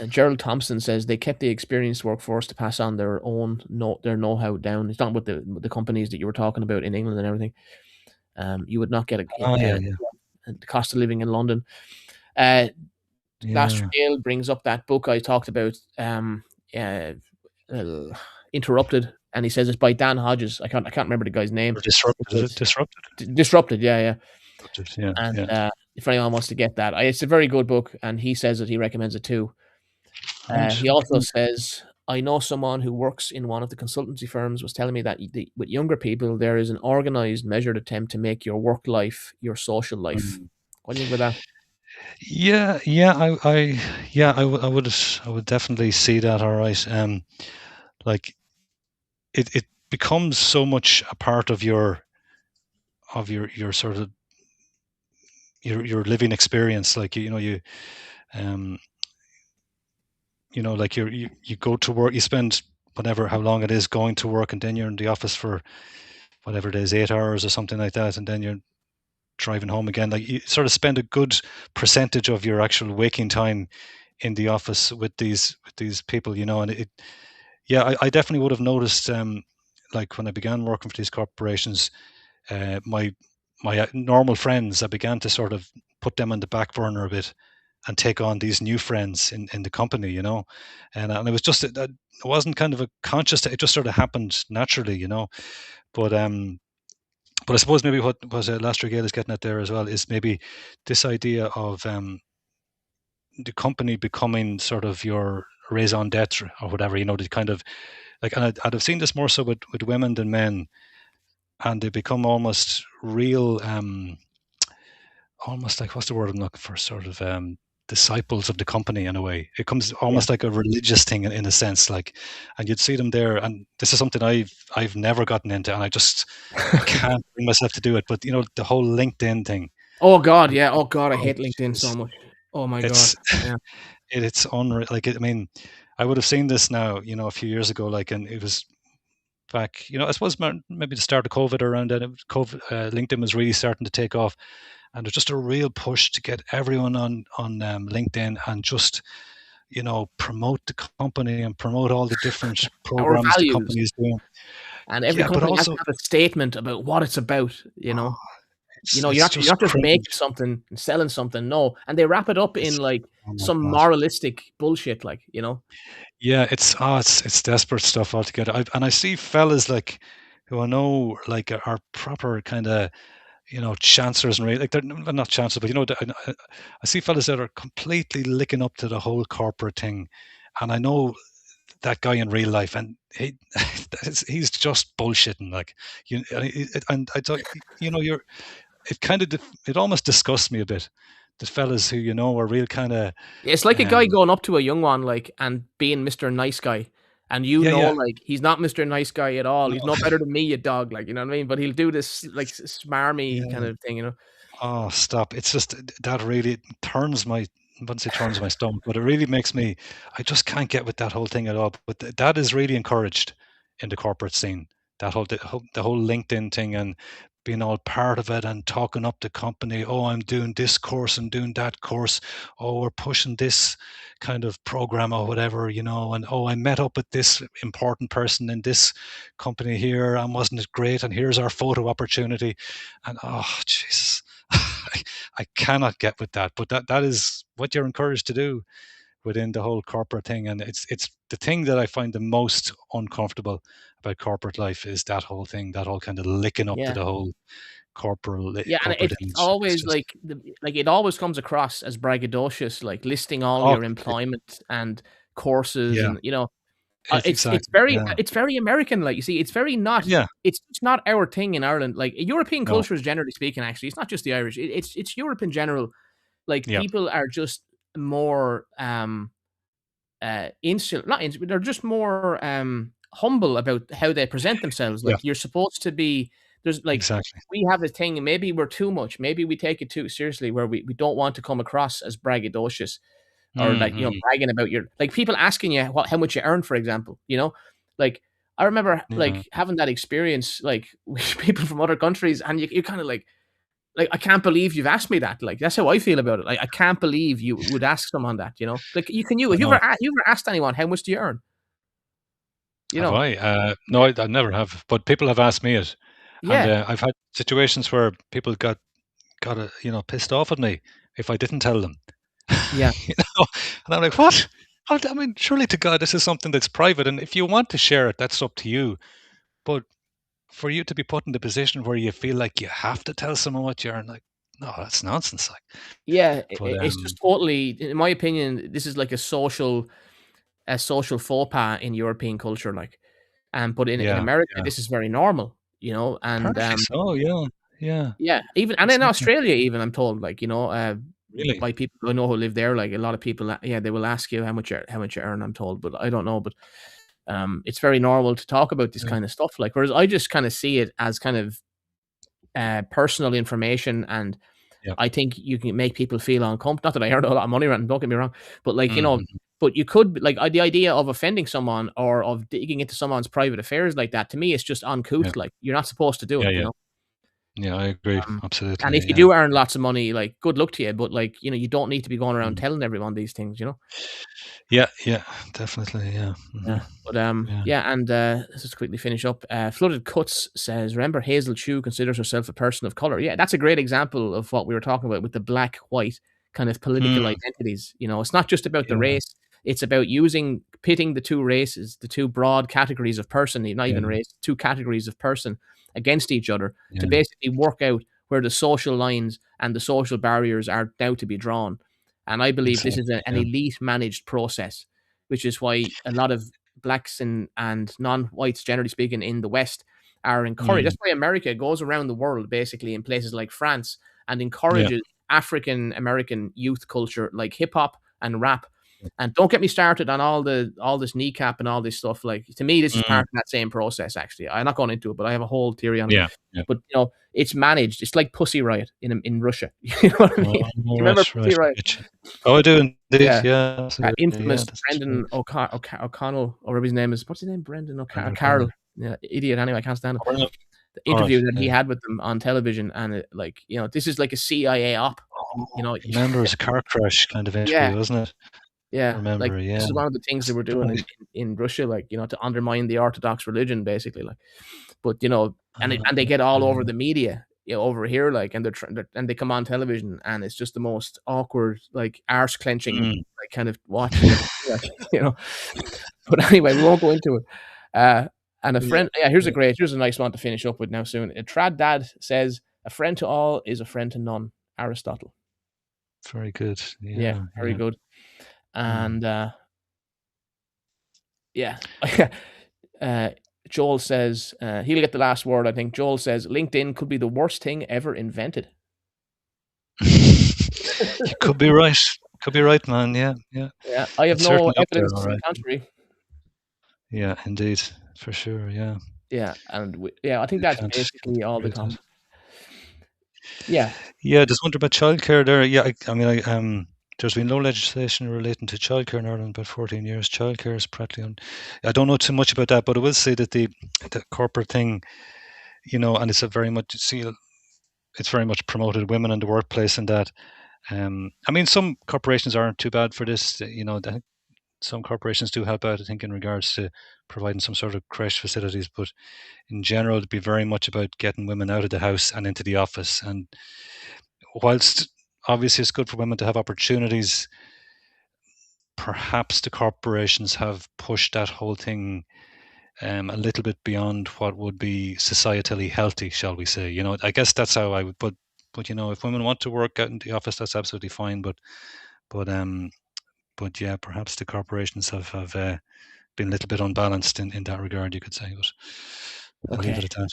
Gerald Thompson says they kept the experienced workforce to pass on their know-how down. He's talking about the companies that you were talking about in England and everything. You would not get Oh, yeah. Yeah. the cost of living in London. Uh, Last Yeah. Gale brings up that book I talked about, uh, uh, Interrupted, and he says it's by Dan Hodges. I can't remember the guy's name. Or disrupted. Is it It's disrupted? Disrupted. Yeah, yeah. Disrupted. Yeah. And Yeah. if anyone wants to get that, it's a very good book, and he says that he recommends it too. Right. He also Okay. says, I know someone who works in one of the consultancy firms was telling me that with younger people, there is an organized, measured attempt to make your work life your social life. Mm. What do you think about that? Yeah. Yeah. Yeah. I would definitely see that. All right. Like it becomes so much a part of your sort of your living experience. Like um, like you go to work, you spend whatever how long it is going to work, and then you're in the office for whatever it is, 8 hours or something like that, and then you're driving home again. Like you sort of spend a good percentage of your actual waking time in the office with these people, and yeah, I definitely would have noticed. Like when I began working for these corporations, my normal friends, I began to sort of put them on the back burner a bit and take on these new friends in the company, and it was just it wasn't kind of a conscious. It just sort of happened naturally, But but I suppose maybe what Lester Gale is getting at there as well is maybe this idea of the company becoming sort of your raison d'être or whatever, the kind of like, and I'd have seen this more so with women than men, and they become almost real, almost like, what's the word I'm looking for? Sort of disciples of the company in a way. It comes Yeah. almost like a religious thing in a sense, like, and you'd see them there. And this is something I've never gotten into, and I can't bring myself to do it. But the whole LinkedIn thing, Oh God, and yeah. Oh God, I oh, hate LinkedIn so jeez, much. Oh my God. it's Yeah. it's unreal. Like, I mean, I would have seen this now, a few years ago, like, and it was back, I suppose maybe the start of COVID, around then. COVID, LinkedIn was really starting to take off, and there's just a real push to get everyone on LinkedIn and just promote the company and promote all the different Our programs the values, company is doing. and every Yeah, but company has to also, have a statement about what it's about. it's You're just not just making cringe. something and selling something. No, and they wrap it up in It's, like oh my some god. moralistic bullshit. Like. Yeah, it's desperate stuff altogether. And I see fellas like who I know like are proper kind of chancellors, and like they're not chancellors, but I see fellas that are completely licking up to the whole corporate thing, and I know that guy in real life, and he's just bullshitting. Like, and I thought, you're it kind of it almost disgusts me a bit. The fellas who are real kind of, It's like a guy um, going up to a young one, like, and being Mr. Nice Guy. And yeah, yeah, like, he's not Mr. Nice Guy at all. no, He's no better than me, you dog. Like, you know what I mean? But he'll do this, like, smarmy kind yeah. of thing. Oh, stop! It's just that really turns my. I wouldn't say turns my stomach, but it really makes me. I just can't get with that whole thing at all. But that is really encouraged in the corporate scene. The whole LinkedIn thing and being all part of it and talking up the company. Oh, I'm doing this course and doing that course. Oh, we're pushing this kind of program or whatever, and oh, I met up with this important person in this company here and wasn't it great? And here's our photo opportunity. And oh, Jesus, I cannot get with that. But that is what you're encouraged to do within the whole corporate thing. And it's the thing that I find the most uncomfortable about corporate life is that whole thing, that whole kind of licking up to Yeah. the whole Yeah, and corporate it's image. It's always just like it always comes across as braggadocious, like listing all oh, your completely. employment and courses, Yeah, and it's exactly. very Yeah, it's very American. Like you see, it's very not. yeah. It's just not our thing in Ireland. Like European No, cultures, generally speaking, actually, it's not just the Irish. It's Europe in general. Like yeah, people are just more insular, not insular, they're just more humble about how they present themselves. yeah, Like you're supposed to be there's like exactly. we have a thing, and maybe we're too much, maybe we take it too seriously where we don't want to come across as braggadocious or like, Mm-hmm. bragging about your like people asking you how much you earn, for example, Like I remember Yeah, like having that experience like with people from other countries, and you kind of like, I can't believe you've asked me that. Like, that's how I feel about it. Like, I can't believe you would ask someone that. Like, I have know. you ever asked anyone how much do you earn? You Have know? I? No, I never have. But people have asked me it, and Yeah, I've had situations where people got pissed off at me if I didn't tell them. yeah, you know, and I'm like, what? I mean, surely to God, this is something that's private, and if you want to share it, that's up to you. But for you to be put in the position where you feel like you have to tell someone what you earn, like, no, that's nonsense. Like, yeah. but It's just totally, in my opinion, this is like a social faux pas in European culture. Like, but in yeah, America, yeah, this is very normal. And apparently so. Yeah, yeah, yeah, even and in exactly. Australia, even I'm told, like, Really, by people I know who live there, like a lot of people, yeah, they will ask you how much you earn. I'm told, but I don't know. But it's very normal to talk about this yeah, kind of stuff. Like, whereas I just kind of see it as kind of personal information, and yeah. I think you can make people feel uncomfortable. Not that I earn a lot of money, right? Don't get me wrong, but like Hmm. but you could like the idea of offending someone or of digging into someone's private affairs like that. To me, it's just Yeah, uncouth. Like you're not supposed to do yeah, it. yeah, yeah. I agree. Um, and if Absolutely. you Yeah, do earn lots of money, like good luck to you. But like you don't need to be going around mm. telling everyone these things. Yeah, yeah. Definitely. Yeah. Hmm. Yeah. But Yeah. yeah, and let's just quickly finish up. Flooded Cuts says, remember Hazel Chu considers herself a person of color. Yeah, that's a great example of what we were talking about with the black white kind of political Mm, identities. It's not just about the yeah, race. It's about pitting the two races, the two broad categories of person, not yeah, even race, two categories of person against each other to yeah. basically work out where the social lines and the social barriers are now to be drawn. And I believe this is Exactly. an Yeah. elite managed process, which is why a lot of blacks and non-whites, generally speaking, in the West are encouraged. Mm, That's why America goes around the world, basically, in places like France, and yeah. encourages African American youth culture like hip hop and rap. And don't get me started on all this kneecap and all this stuff. Like to me, this is Mm, part of that same process. Actually, I'm not going into it, but I have a whole theory on it. yeah. Yeah. But it's managed. It's like Pussy Riot in Russia. You know what I Oh, mean? Do you remember right, right. Pussy I Riot? get you. Oh, I do indeed. Yeah, Yeah, absolutely. Yeah, infamous that's true. Brendan O'Connell, or whatever his name is. What's his name? Brendan Brendan Carroll. O'Connor. Yeah, idiot. Anyway, I can't stand him. Oh, no. The All right. interview that he Yeah. had with them on television, and like this is like a CIA op. You Oh, know, remember it was a car crash kind of yeah, interview, wasn't it? I yeah. Like remember. Yeah. this is one of the things they were doing Right. in Russia, like to undermine the Orthodox religion, basically. Like, but and they Uh, get all over yeah. the media, over here, like, and and they come on television, and it's just the most awkward, like arse clenching, Mm. like kind of watch you ever see, like, But anyway, we won't go into it. Uh, and a Yeah. friend, yeah, here's a nice one to finish up with now soon. Trad Dad says, "A friend to all is a friend to none." Aristotle. Very good. Yeah, Yeah. very Yeah. good. Mm. And yeah, uh, Joel says he'll get the last word. I think Joel says LinkedIn could be the worst thing ever invented. You could be right. Could be right, man. Yeah. Yeah. Yeah, I have It's no certainly up there. evidence All to the right. contrary. Yeah. Indeed. For sure. Yeah. Yeah, and yeah, I think You that's can't basically all the disagree with that. comments. Yeah, Yeah, just wonder about childcare there. Yeah, I mean, there's been no legislation relating to childcare in Ireland about 14 years. Childcare is practically I don't know too much about that, but I will say that the corporate thing, and it's a very much it's very much promoted women in the workplace, and that. I mean, some corporations aren't too bad for this. Some corporations do help out, I think, in regards to providing some sort of creche facilities, but in general, it'd be very much about getting women out of the house and into the office. And whilst obviously it's good for women to have opportunities, perhaps the corporations have pushed that whole thing a little bit beyond what would be societally healthy, shall we say? I guess that's how I would. But if women want to work out in the office, that's absolutely fine. But um, but yeah, perhaps the corporations have been a little bit unbalanced in that regard, you could say. But I'll leave Okay. it at that.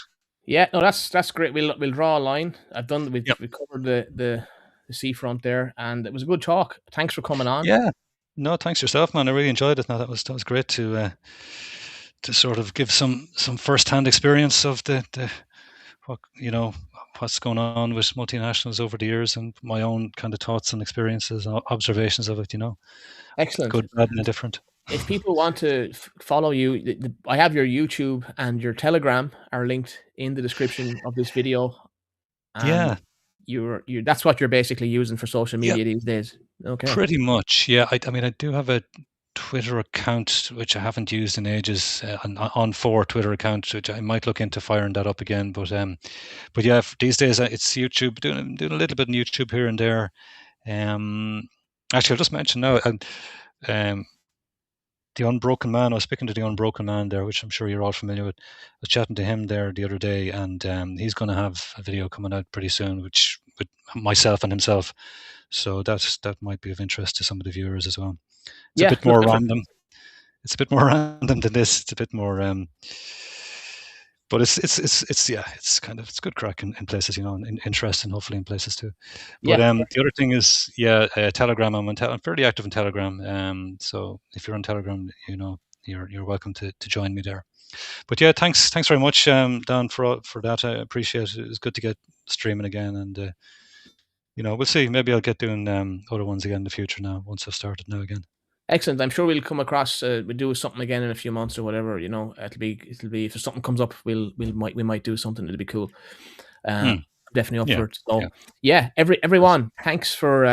Yeah, no, that's great. We'll draw a line. Yeah, We covered the seafront there, and it was a good talk. Thanks for coming on. yeah. No, thanks yourself, man. I really enjoyed it. No, that was great to sort of give some first hand experience of the what what's going on with multinationals over the years, and my own kind of thoughts and experiences and observations of it. Excellent. Good, bad, and indifferent. If people want to follow you, I have your YouTube and your Telegram are linked in the description of this video, and Yeah, you that's what you're basically using for social yeah, media these days. Okay. pretty much. Yeah, I mean, I do have a Twitter account which I haven't used in ages, an on for Twitter account, which I might look into firing that up again. But yeah, these days it's YouTube. Doing a little bit on YouTube here and there. Um, Actually, I'll just mention now, um, the Unbroken Man. I was speaking to the Unbroken Man there, which I'm sure you're all familiar with. I was chatting to him there the other day, and he's going to have a video coming out pretty soon, which with myself and himself. So that might be of interest to some of the viewers as well. It's a Yeah, bit look more out for random. It's a bit more random than this. It's a bit more, but it's yeah, it's good crack in places, and interesting, hopefully in places too. But yeah. the other thing is, yeah, Telegram. I'm fairly active in Telegram. So if you're on Telegram, you're welcome to join me there. But yeah, thanks very much, Dan, for that. I appreciate it. It's good to get streaming again, and we'll see. Maybe I'll get doing other ones again in the future now once I've started now again. Excellent. I'm sure we'll come across. We'll do something again in a few months or whatever. It'll be if something comes up, we might do something. It'll be cool. Hmm. Definitely up Yeah, for it. So yeah. yeah, Yes. everyone, thanks for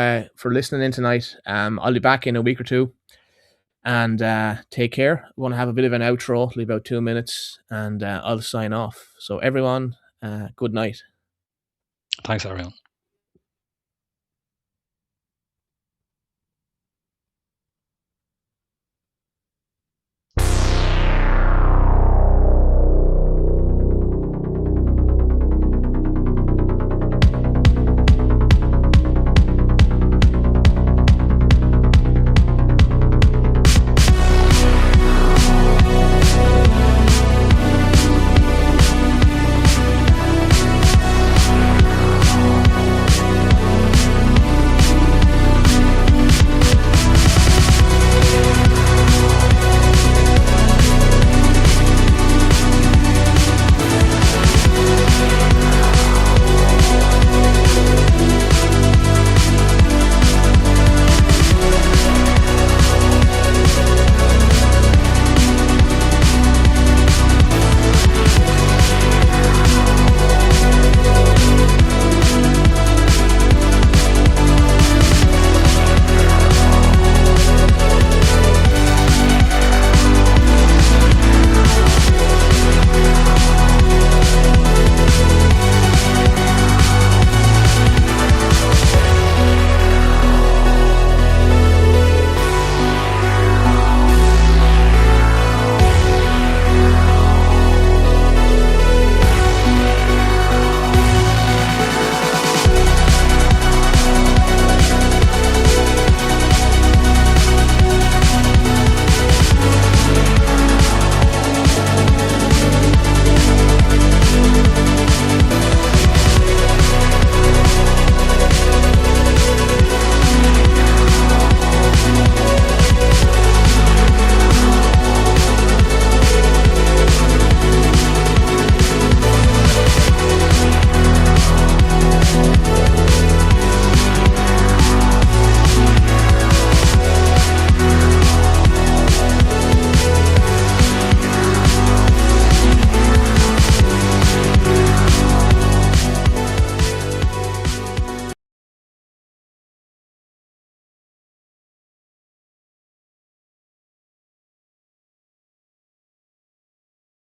listening in tonight. I'll be back in a week or two, and take care. I want to have a bit of an outro, it'll be about 2 minutes, and I'll sign off. So everyone, good night. Thanks, Ariel.